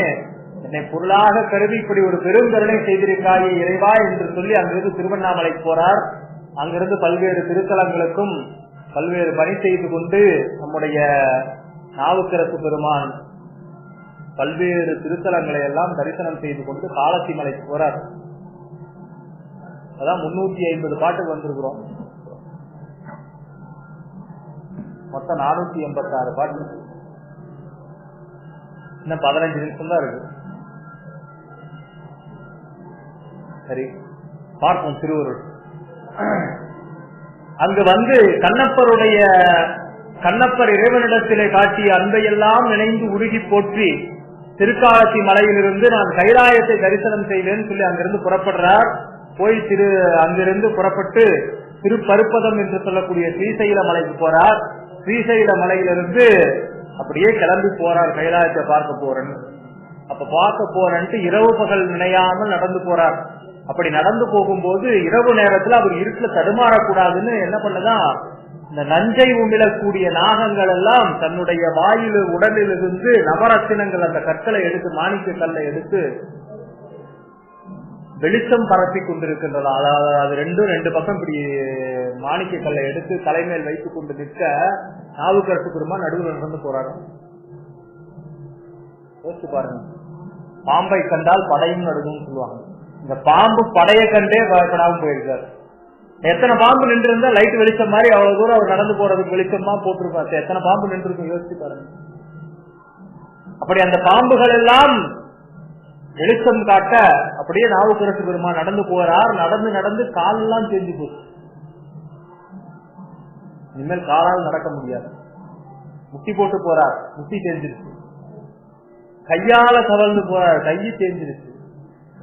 என்னை பொருளாக கருதி இப்படி ஒரு பெருங்கருணை செய்திருக்காயே இறைவா என்று சொல்லி அங்கிருந்து திருவண்ணாமலை போறார். அங்கிருந்து பல்வேறு திருத்தலங்களுக்கும் பல்வேறு பணி செய்து கொண்டு நம்முடைய நாவுக்கரசு பெருமான் பல்வேறு திருத்தலங்களை எல்லாம் தரிசனம் செய்து கொண்டு காலத்தி மலைக்கு போறார். அதான் 350 பாட்டுக்கு வந்திருக்கிறோம். மொத்தம் 486 பாட்டு. இன்னும் 15 நிமிஷம் தான் இருக்கு. சரி, பார்ப்போம் திருவருள். அங்கு வந்து கண்ணப்பர் இறைவனிடத்திலே காட்டிய அன்பையெல்லாம் நினைந்து உருகி போற்றி திருக்காலத்தி மலையிலிருந்து நான் கைலாயத்தை தரிசனம் செய்வேன்னு சொல்லி அங்கிருந்து புறப்படுறார். போய் அங்கிருந்து புறப்பட்டு திருப்பருப்பதம் என்று சொல்லக்கூடிய ஸ்ரீசைல மலைக்கு போறார். ஸ்ரீசைல மலையிலிருந்து அப்படியே கிளம்பி போறார் கைலாயத்தை பார்க்க போறேன்னு. அப்ப பார்க்க போறேன்ட்டு இரவு பகல் நினையாமல் நடந்து போறார். அப்படி நடந்து போகும்போது இரவு நேரத்துல அவர் இருட்டுல தடுமாறக்கூடாதுன்னு என்ன பண்ணதான், இந்த நஞ்சை உமிழக்கூடிய நாகங்கள் எல்லாம் தன்னுடைய வாயில உடலில் இருந்து நவரத்தினங்கள் அந்த கற்களை எடுத்து மாணிக்க கல்லை எடுத்து வெளிச்சம் பரப்பி கொண்டிருக்கின்றதா. அதாவது அது ரெண்டு பக்கம் இப்படி மாணிக்க கல்லை எடுத்து தலைமையில் வைத்துக் கொண்டு நிற்க நாவுக்கரசு பெருமான் நடுவில் நடந்து போறாரு. யோசிச்சு பாருங்க, பாம்பை கண்டால் படையும் நடுவும் சொல்லுவாங்க. இந்த பாம்பு படைய கண்டே பயப்படாம போயிருக்காரு. எத்தனை பாம்பு நின்று இருந்தா லைட் வெளிச்சம் மாதிரி அவ்வளவு தூரம் அவர் நடந்து போறதுக்கு வெளிச்சமா போட்டிருப்பாரு. எத்தனை பாம்பு நின்று இருக்கும் யோசிச்சு பாருங்க. அப்படி அந்த பாம்புகள் எல்லாம் வெளிச்சம் காட்ட அப்படியே நாவுக்கரசு பெருமான் நடந்து போறார். நடந்து நடந்து கால் எல்லாம் தேஞ்சு போச்சு. இனிமேல் காலால் நடக்க முடியாது. முட்டி போட்டு போறார், முட்டி தேஞ்சிருச்சு. கையால தவழ்ந்து போறார், கையை தேஞ்சிருச்சு.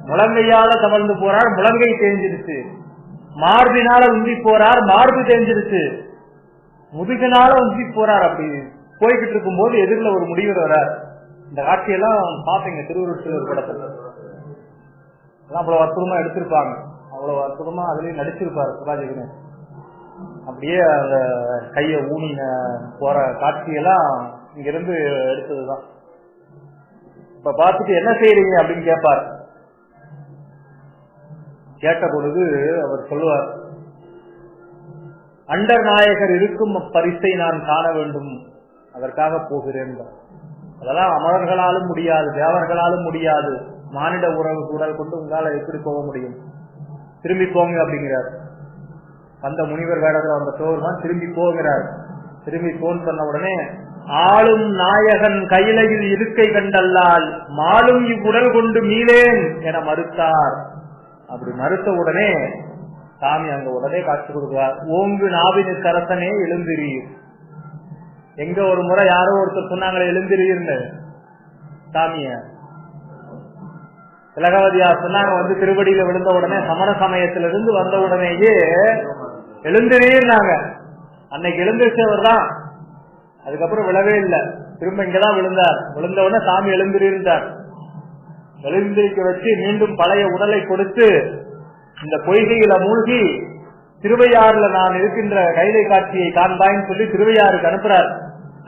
முழங்கையால தவழ்ந்து போறார், முழங்கை தேஞ்சிருச்சு. மார்பினால உந்தி போறார், மார்பு தேஞ்சிருச்சு. முதுகினால உந்தி போறார். அப்படி போய்கிட்டு இருக்கும் போது எதிரில் ஒரு முடிவர் வரார். இந்த காட்சியெல்லாம் பாப்பீங்க திருவருட்சியர் படத்துல, அவ்வளவு அற்புதமா எடுத்திருப்பாங்க. அவ்வளவு அற்புதமா அதுலயும் நடிச்சிருப்பாரு சிவாஜி கணேசன். அப்படியே அந்த கைய ஊனி போற காட்சியெல்லாம் இங்க இருந்து எடுத்ததுதான். இப்ப பார்த்துட்டு என்ன செய்யறீங்க அப்படின்னு கேட்பார். கேட்ட பொழுது அவர் சொல்லுவார், அண்டர் நாயகர் இருக்கும் பரிசை நான் காண வேண்டும், அதற்காக போகிறேன். அதெல்லாம் அமரர்களாலும் முடியாது, தேவர்களாலும் முடியாது, மானிட உறவு கூடல் கொண்டு உங்களால எப்படி போக முடியும், திரும்பி போங்க அப்படிங்கிறார். அந்த முனிவர் வேடத்துல வந்த சோர்தான் திரும்பி போகிறார். திரும்பி போன் சொன்ன உடனே, ஆளும் நாயகன் கையிலையில் இருக்கை கண்டல்லால் மாலும் இவ்வுடல் கொண்டு மீளேன் என மறுத்தார். அப்படி மறுத்த உடனே சாமி அங்க உடனே காட்சி கொடுக்கிறார். ஓங்கு நாவினு கரசனே எழுந்திரீர். எங்க ஒரு முறை யாரோ ஒருத்தர் சொன்னாங்களே எழுந்திரீர்னு, சாமிய திலகவதியார் சொன்னாங்க. வந்து திருவடியில விழுந்த உடனே சமண சமயத்திலிருந்து வந்த உடனேயே எழுந்திரீர்னாங்க. அன்னைக்கு எழுந்திருச்சவர் தான், அதுக்கப்புறம் விழவே இல்லை, திரும்ப இங்கதான் விழுந்தார். விழுந்த உடனே சாமி எழுந்திருந்தார். எழுந்திருக்க வச்சு மீண்டும் பழைய உடலை கொடுத்து இந்த பொய்கையில மூழ்கி திருவையாறுல நான் இருக்கின்ற கைலை காட்சியை காண்பாயின்னு சொல்லி திருவையாறுக்கு அனுப்புறார்.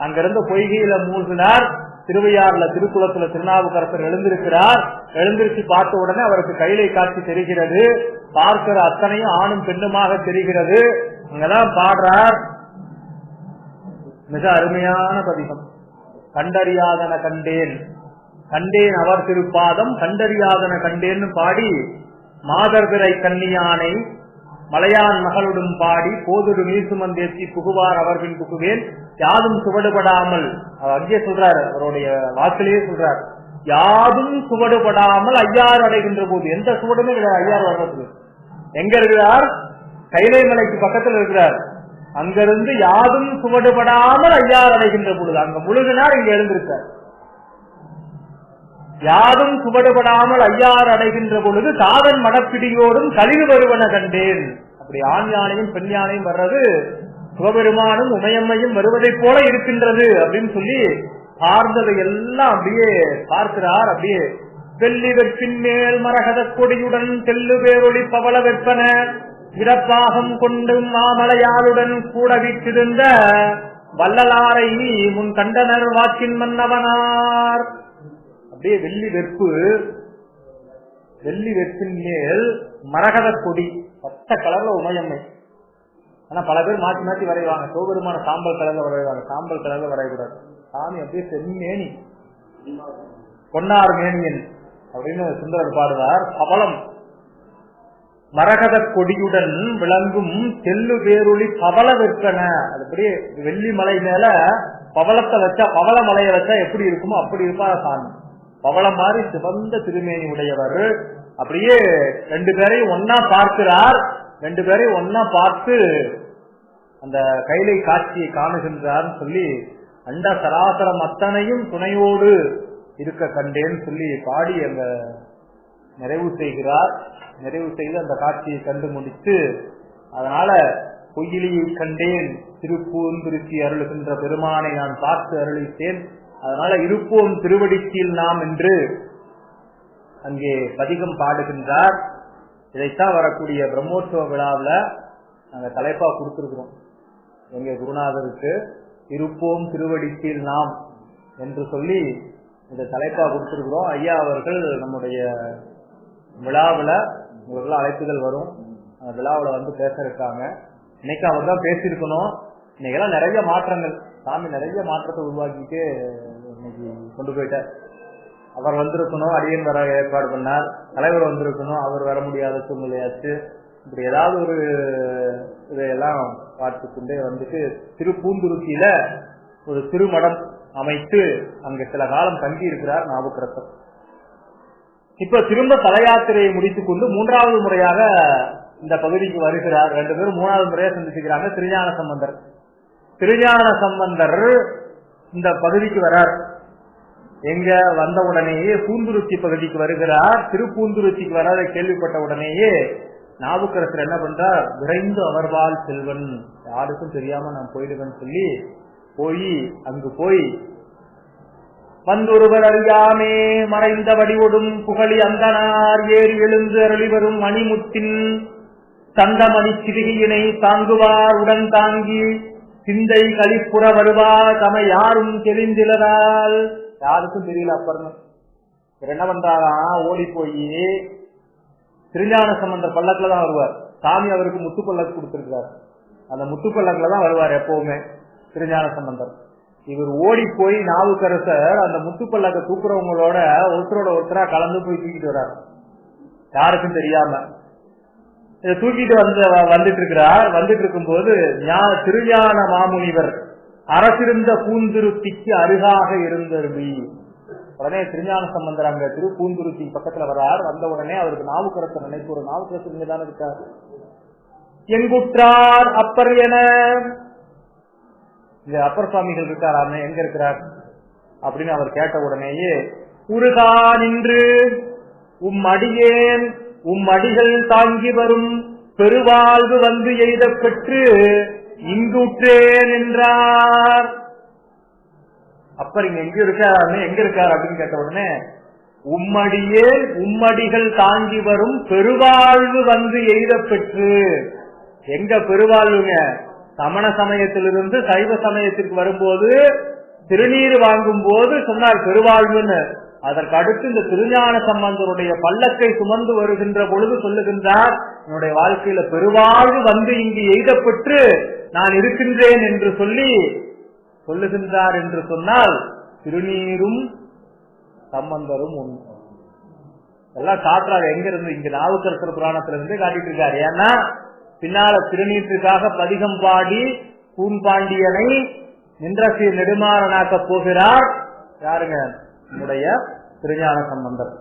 அங்கிருந்த பொய்கையில மூழ்கினார். திருவையாறுல திருக்குளத்துல திருநாவுக்கரசர் எழுந்திருக்கிறார். எழுந்திருச்சு பார்த்த உடனே அவருக்கு கைலை காட்சி தெரிகிறது. பார்க்கிற அத்தனையும் ஆணும் பெண்ணுமாக தெரிகிறது. அங்கதான் பாடுறார். மிக அருமையான பதிகம். கண்டறியாதன கண்டேன், கண்டேன் அவர் திருப்பாதம், கண்டறியாதன கண்டேன்னு பாடி மாதர்பிறை கன்னியானை மலையான் மகளுடன் பாடி போதுடு மீசுமந்தேற்றி புகுவார் அவர்பின் புகுவேன் யாதும் சுவடுபடாமல், அங்கே சொல்றாரு, அவருடைய வாக்கிலேயே சொல்றார், யாதும் சுவடுபடாமல் ஐயாறு அடைகின்ற போது. எந்த சுவடுமே கிடையாது ஐயாறு வர்றதுக்கு. எங்க இருக்கிறார்? கைலை மலைக்கு பக்கத்தில் இருக்கிறார். அங்கிருந்து யாதும் சுவடுபடாமல் ஐயாறு அடைகின்ற பொழுது அங்க முழுகினார், இங்க எழுந்திருக்கார். யாதும் சுவடுபடாமல் ஐயாறு அடைகின்ற பொழுது காதன் மடப்பிடியோடும் கழிவு வருவன கண்டேன். அப்படி ஆண் யானையும் பெண் யானையும் வர்றது சிவபெருமானும் உமையம்மையும் வருவதை போல இருக்கின்றது அப்படின்னு சொல்லி பார்ந்ததை எல்லாம் அப்படியே பார்க்கிறார். அப்படியே வெள்ளி வெற்பின் மேல் மரகத கொடியுடன் தெல்லு பேரொளி பவள வெப்பன இடப்பாகம் கொண்டு மாமலையாளுடன் கூட வீட்டிருந்த வள்ளலாரை முன் கண்டனர் வாக்கின் மன்னவனார். அப்படியே வெள்ளி வெற்பின் மேல் மரகத கொடி, பச்சை கலர்ல உமையம்மை. ஆனா பல பேர் மாற்றி மாற்றி வரைவாங்க. சிவபெருமான சாம்பல் கலர்ல வரைவாங்க, சாம்பல் கலர்ல வரையக்கூடாது. சாமி அப்படியே செம்மேனி, பொன்னார் மேனியன் அப்படின்னு சுந்தரர் பாடுவார். பவளம் மரகத கொடியுடன் விளங்கும் தெல்லு பேரொளி பவள வெற்பன. அது அப்படியே வெள்ளி மலை மேல பவளத்தை வச்சா, பவள மலையை வச்சா எப்படி இருக்குமோ அப்படி இருப்பா சாமி. பவளம் மாதிரி சிவந்த திருமேனி உடையவர். அப்படியே ரெண்டு பேரையும் ஒன்னா பார்க்கிறார். ரெண்டு பேரையும் ஒன்னா பார்த்து அந்த கைலை காட்சியை காணுகின்றார் சொல்லி அண்ட சராசரம் அத்தனையும் துணையோடு இருக்க கண்டேன்னு சொல்லி பாடி அங்க நிறைவு செய்கிறார். நிறைவு செய்து அந்த காட்சியை கண்டு முடித்து, அதனால பொய்யிலியை கண்டேன் திருப்பூந்திருச்சி அருளுகின்ற பெருமானை நான் பார்த்து அருளித்தேன், அதனால இருப்போம் திருவடிக்கீழ் நாம் என்று அங்கே பதிகம் பாடுகின்றார். இதைத்தான் வரக்கூடிய பிரம்மோற்சவ விழாவில் நாங்க தலைப்பா கொடுத்திருக்கிறோம். எங்க குருநாதருக்கு இருப்போம் திருவடிக்கீழ் நாம் என்று சொல்லி இந்த தலைப்பா கொடுத்திருக்கிறோம். ஐயா அவர்கள் நம்முடைய விழாவில் உங்களுக்கு அழைப்புகள் வரும், அந்த விழாவில் வந்து பேச இருக்காங்க. இன்னைக்கு அவர் தான் பேசியிருக்கணும். இன்னைக்கெல்லாம் நிறைய மாற்றங்கள், சாமி நிறைய மாற்றத்தை உருவாக்கிட்டு இன்னைக்கு கொண்டு போயிட்டார். அவர் வந்திருக்கணும், அடியன் வர ஏற்பாடு பண்ணார். தலைவர் வந்திருக்கணும், அவர் வர முடியாத சூழ்நிலையாச்சு. இப்படி ஏதாவது ஒரு இதையெல்லாம் பார்த்து கொண்டே வந்துட்டு திருப்பூந்துருத்தியில ஒரு திருமடம் அமைத்து அங்க சில காலம் தங்கி இருக்கிறார் நாவுக்கரசர். இப்ப திரும்ப தல யாத்திரையை முடித்துக் கொண்டு மூன்றாவது முறையாக இந்த பகுதிக்கு வருகிறார். ரெண்டு பேரும் மூணாவது முறையா சந்திச்சுக்கிறாங்க. திருஞான சம்பந்தர் இந்த பகுதிக்கு வரார். எங்க வந்த உடனேயே பூந்துருச்சி பகுதிக்கு வருகிறார். திருப்பூந்துருச்சிக்கு வராத கேள்விப்பட்ட உடனேயே நாவுக்கரசர் என்ன பண்றார், விரைந்து அவர்வால் செல்வன், யாருக்கும் தெரியாம நான் போயிடுவேன்னு சொல்லி அங்கு போய் வந்தொருவர் அறியாமே மறைந்த வடிவொடும் புகழி அந்தனார் ஏறி எழுந்து அருளிவரும் மணிமுத்தின் சந்தமணி சிறுகியினை தாங்குவார் உடன் தாங்கி சிந்தை கழிப்புற வருவார் தமை யாரும் தெரிந்திலரால். யாருக்கும் தெரியல. அப்பறம் என்ன பண்றாரா, ஓடி போய் திருஞான சம்பந்தர் பல்லக்குல தான் வருவார். சாமி அவருக்கு முத்து பல்லக்கு கொடுத்திருக்கிறார். அந்த முத்து பல்லக்குல தான் வருவார் எப்பவுமே திருஞான சம்பந்தர். இவர் ஓடி போய் நாவுக்கரசர் அந்த முத்து பல்லக்க தூக்குறவங்களோட ஒருத்தரோட ஒருத்தரா கலந்து போய் தூக்கிட்டு வர்றார், யாருக்கும் தெரியாம. இதை தூக்கிட்டு வந்துட்டு இருக்கிறார். வந்துட்டு இருக்கும் போது திருஞான மாமுனிவர் அரசிருந்த பூந்துருத்திக்கு அருகாக இருந்தருளி. உடனே திருஞான சம்பந்தர் அங்க பூந்துருத்தி பக்கத்துல வர்றார். வந்த உடனே அவருக்கு நாவுக்கரசர் நினைப்பு, ஒரு நாவுக்கரசர் இங்கதானே இருக்கார். எங்குற்றார் அப்பர் என, இந்த அப்பர் சுவாமிகள் இருக்காராமே, எங்க இருக்கிறார் அப்படின்னு அவர் கேட்ட உடனேயே, உருகா நின்று அடியேன் அடிகள் தாங்கி வரும் பெருவாழ்வு வந்து எய்த பெற்று இங்குற்றேன் என்றார். அப்பர் இங்க எங்க இருக்காரு, எங்க இருக்காரு அப்படின்னு கேட்ட உடனே, உம்மடியேன் உம்மடிகள் தாங்கி வரும் பெருவாழ்வு வந்து எய்த பெற்று. எங்க பெருவாழ்வுங்க? சமண சமயத்திலிருந்து சைவ சமயத்திற்கு வரும்போது திருநீர் வாங்கும் போது சொன்னார் பெருவாழ்வுன்னு. அதற்கு அடுத்து இந்த திருஞான சம்பந்தருடைய பல்லக்கை சுமந்து வருகின்ற பொழுது சொல்லுகின்றார், என்னுடைய வாழ்க்கையில பெருவாழ்வு வந்து இங்கு எய்தப்பெற்று நான் இருக்கின்றேன் என்று சொல்லி சொல்லுகின்றார். என்று சொன்னால் திருநீரும் சம்பந்தரும் ஒன்று எல்லாம் காட்டுறாரு. எங்க இருந்து? இங்க நாவுக்கரசர் புராணத்திலிருந்து காட்டிட்டு இருக்காரு. ஏன்னா பின்னால திருநீற்றுக்காக பதிகம் பாடி கூன்பாண்டியனை நின்றசீர் நெடுமாறனாக்க போகிறார். யாருங்க? நம்முடைய திருஞான சம்பந்தர்.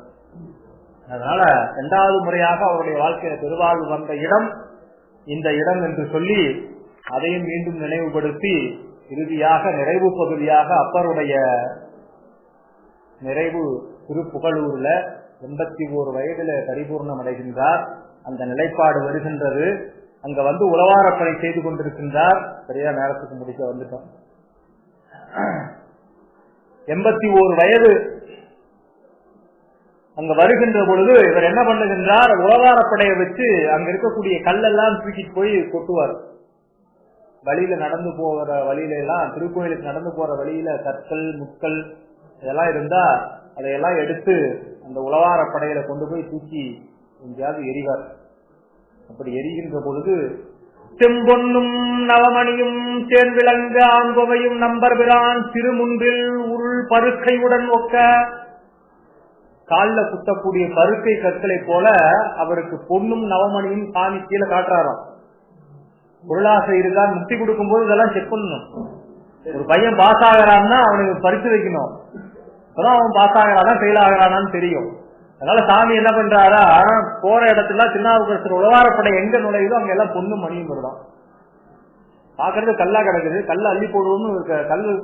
அதனால இரண்டாவது முறையாக அவருடைய வாழ்க்கையில பெருவாழ்வு வந்த இடம் இந்த இடம் என்று சொல்லி அதையும் மீண்டும் நினைவுபடுத்தி இறுதியாக நிறைவு பகுதியாக அப்பருடைய நிறைவு திருப்புகழூர்ல 81 வயதுல பரிபூர்ணம் அடைகின்றார். அந்த நிலைப்பாடு வருகின்றது. அங்க வந்து உளவாரப்பணி செய்து கொண்டிருக்கின்றார். சரியா நேரத்துக்கு முடிக்க வந்துட்டோம். 81 வயது அங்க வருகின்ற பொழுது இவர் என்ன பண்ணுகின்றார், உளவாரப்படையை வச்சு அங்க இருக்கக்கூடிய கல்லெல்லாம் தூக்கிட்டு போய் கொட்டுவார். வழியில நடந்து போகிற வழியில எல்லாம், திருக்கோயிலுக்கு நடந்து போற வழியில கற்கள் முட்கள் இதெல்லாம் இருந்தா அதையெல்லாம் எடுத்து அந்த உளவாரப்படையில கொண்டு போய் தூக்கி எங்கேயாவது எரிவார். அப்படி எரிகின்ற பொழுது செம்பொன்னும் நவமணியும் தேன்விளங்க ஆங்கோவையும் நம்பர்பிரான் திருமுன்றில் உருள் பருக்கையுடன் ஒக்க, காலில் குத்தக்கூடிய பருக்கை கற்களை போல அவருக்கு பொன்னும் நவமணியும் சாமி கீழே காட்டுறாராம். பொருளாசை இருக்கான்னு முக்தி கொடுக்கும் போது இதெல்லாம் செக் பண்ணணும். ஒரு பையன் பாஸ் ஆகிறான்னா அவனுக்கு பரிசு வைக்கணும். அப்பதான் அவன் பாஸ் ஆகிறானா ஃபெயில் ஆகிறானான்னு தெரியும். அதனால சாமி என்ன பண்றாரா, போற இடத்துல திருநாவுக்கரசர் உளவாரப்படை எங்க நுழையுதோ அங்க எல்லாம் பொண்ணும் மணியும் வருதான். பாக்குறது கல்லா கிடக்குது, கல்ல அள்ளி போடுவோம்னு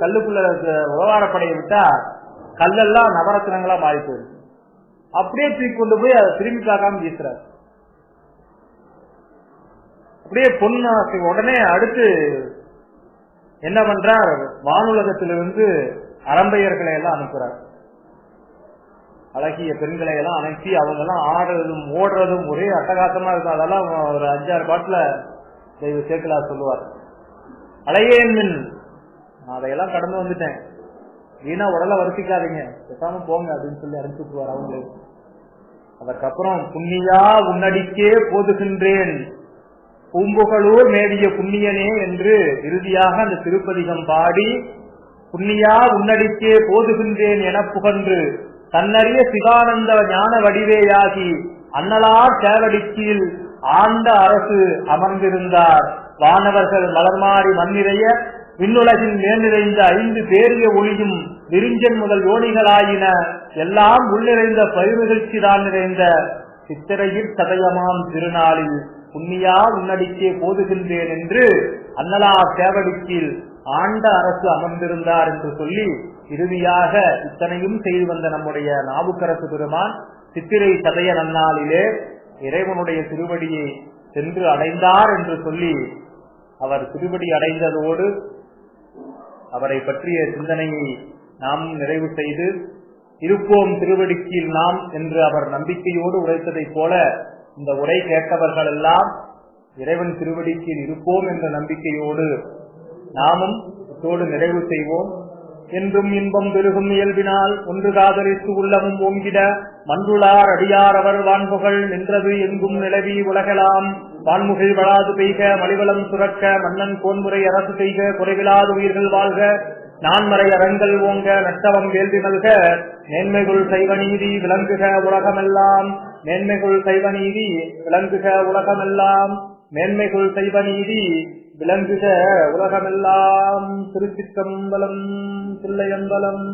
கல்லுக்குள்ள உளவாரப்படையை விட்டா கல்லெல்லாம் நவரத்னங்களா மாறி போயிருக்கு. அப்படியே தூக்கி கொண்டு போய் அதை திரும்பி பார்க்காம வீசுறாரு. அப்படியே பொண்ணு உடனே அடுத்து என்ன பண்றார், வானுலகத்திலிருந்து அரம்பையர்களை எல்லாம் அனுப்புறார். அழகிய பெண்களை எல்லாம் அனுப்பி அவங்க எல்லாம் ஆடுறதும் ஓடுறதும் ஒரே அட்டகாசமா இருக்கும். அதெல்லாம் ஒரு 5-6 பாட்டுல தெய்வ சேக்கலார் சொல்லுவார். அலையேன் மின், நான் அதையெல்லாம் கடந்து வந்துட்டேன், வீணா உடலை வருத்திக்காதீங்க, பேசாம போங்க அப்படின்னு சொல்லி அனுப்பிச்சுட்டுவார் அவங்களுக்கு. அதற்கப்புறம் புண்ணியா உன்னடிக்கே போதுகின்றேன் பூம்புகளூர் மேவிய புண்ணியனே என்று இறுதியாக அந்த திருப்பதிகம் பாடி புண்ணியா உன்னடிக்கே போதுகின்றேன் என புகன்று தன்னறிய சிவானந்த ஞான வடிவேயாகி அன்னலார் சேவடிக்கீழ் ஆண்ட அரசு அமர்ந்திருந்தார். வானவர்கள் மலர்மாறி மண்ணிறைய விண்ணுலகின் மேல்நிறைந்த 5 பேரிய ஒளியும் விரிஞ்சன் முதல் யோனிகளாயின எல்லாம் உள்ளிறைந்த பயிர்நிகழ்ச்சி தான் நிறைந்த சித்திரையில் சதயமாம் திருநாளில் புண்ணியா உன்னடிக்கே போதுகின்றேன் என்று அன்னலார் சேவடிக்கீழ் ஆண்ட அரசு அமர்ந்திருந்தார் என்று சொல்லி இறுதியாக இத்தனையும் செய்து வந்த நம்முடைய நாவுக்கரசு பெருமான் சித்திரை சதய நன்னாளிலே இறைவனுடைய திருவடியை சென்று அடைந்தார் என்று சொல்லி அவர் திருவடி அடைந்ததோடு அவரை பற்றிய சிந்தனையை நாம் நிறைவு செய்து இருப்போம் திருவடிக்கீழ் நாம் என்று அவர் நம்பிக்கையோடு உரைத்ததைப் போல இந்த உரை கேட்டவர்கள் எல்லாம் இறைவன் திருவடிக்கீழ் இருப்போம் என்ற நம்பிக்கையோடு நாமும் இதோடு நிறைவு செய்வோம். என்றும் இன்பம் பெருகும் இயல்பினால் ஒன்று காதலித்து உள்ளமும் ஓங்கிட மன்றுளார் அடியார் அவர் வான்புகள் நின்றது எங்கும் நிலவி உலகலாம் வான்முகில் வளாது பெய்க மலிவளம் சுரக்க மன்னன் கோன்முறை அரசு செய்க குறைவிலாது உயிர்கள் வாழ்க நான்மறை அறங்கள் ஓங்க நட்டவம் வேள்வி நல்க மேன்மைகுள் சைவ நீதி விளங்குக உலகமெல்லாம் மேன்மைகுள் சைவ நீதி விளங்குக உலகமெல்லாம் மேன்மைகுள் சைவ நீதி விளங்குக உலகமெல்லாம். திருச்சிற்றம்பலம் தில்லையம்பலம்.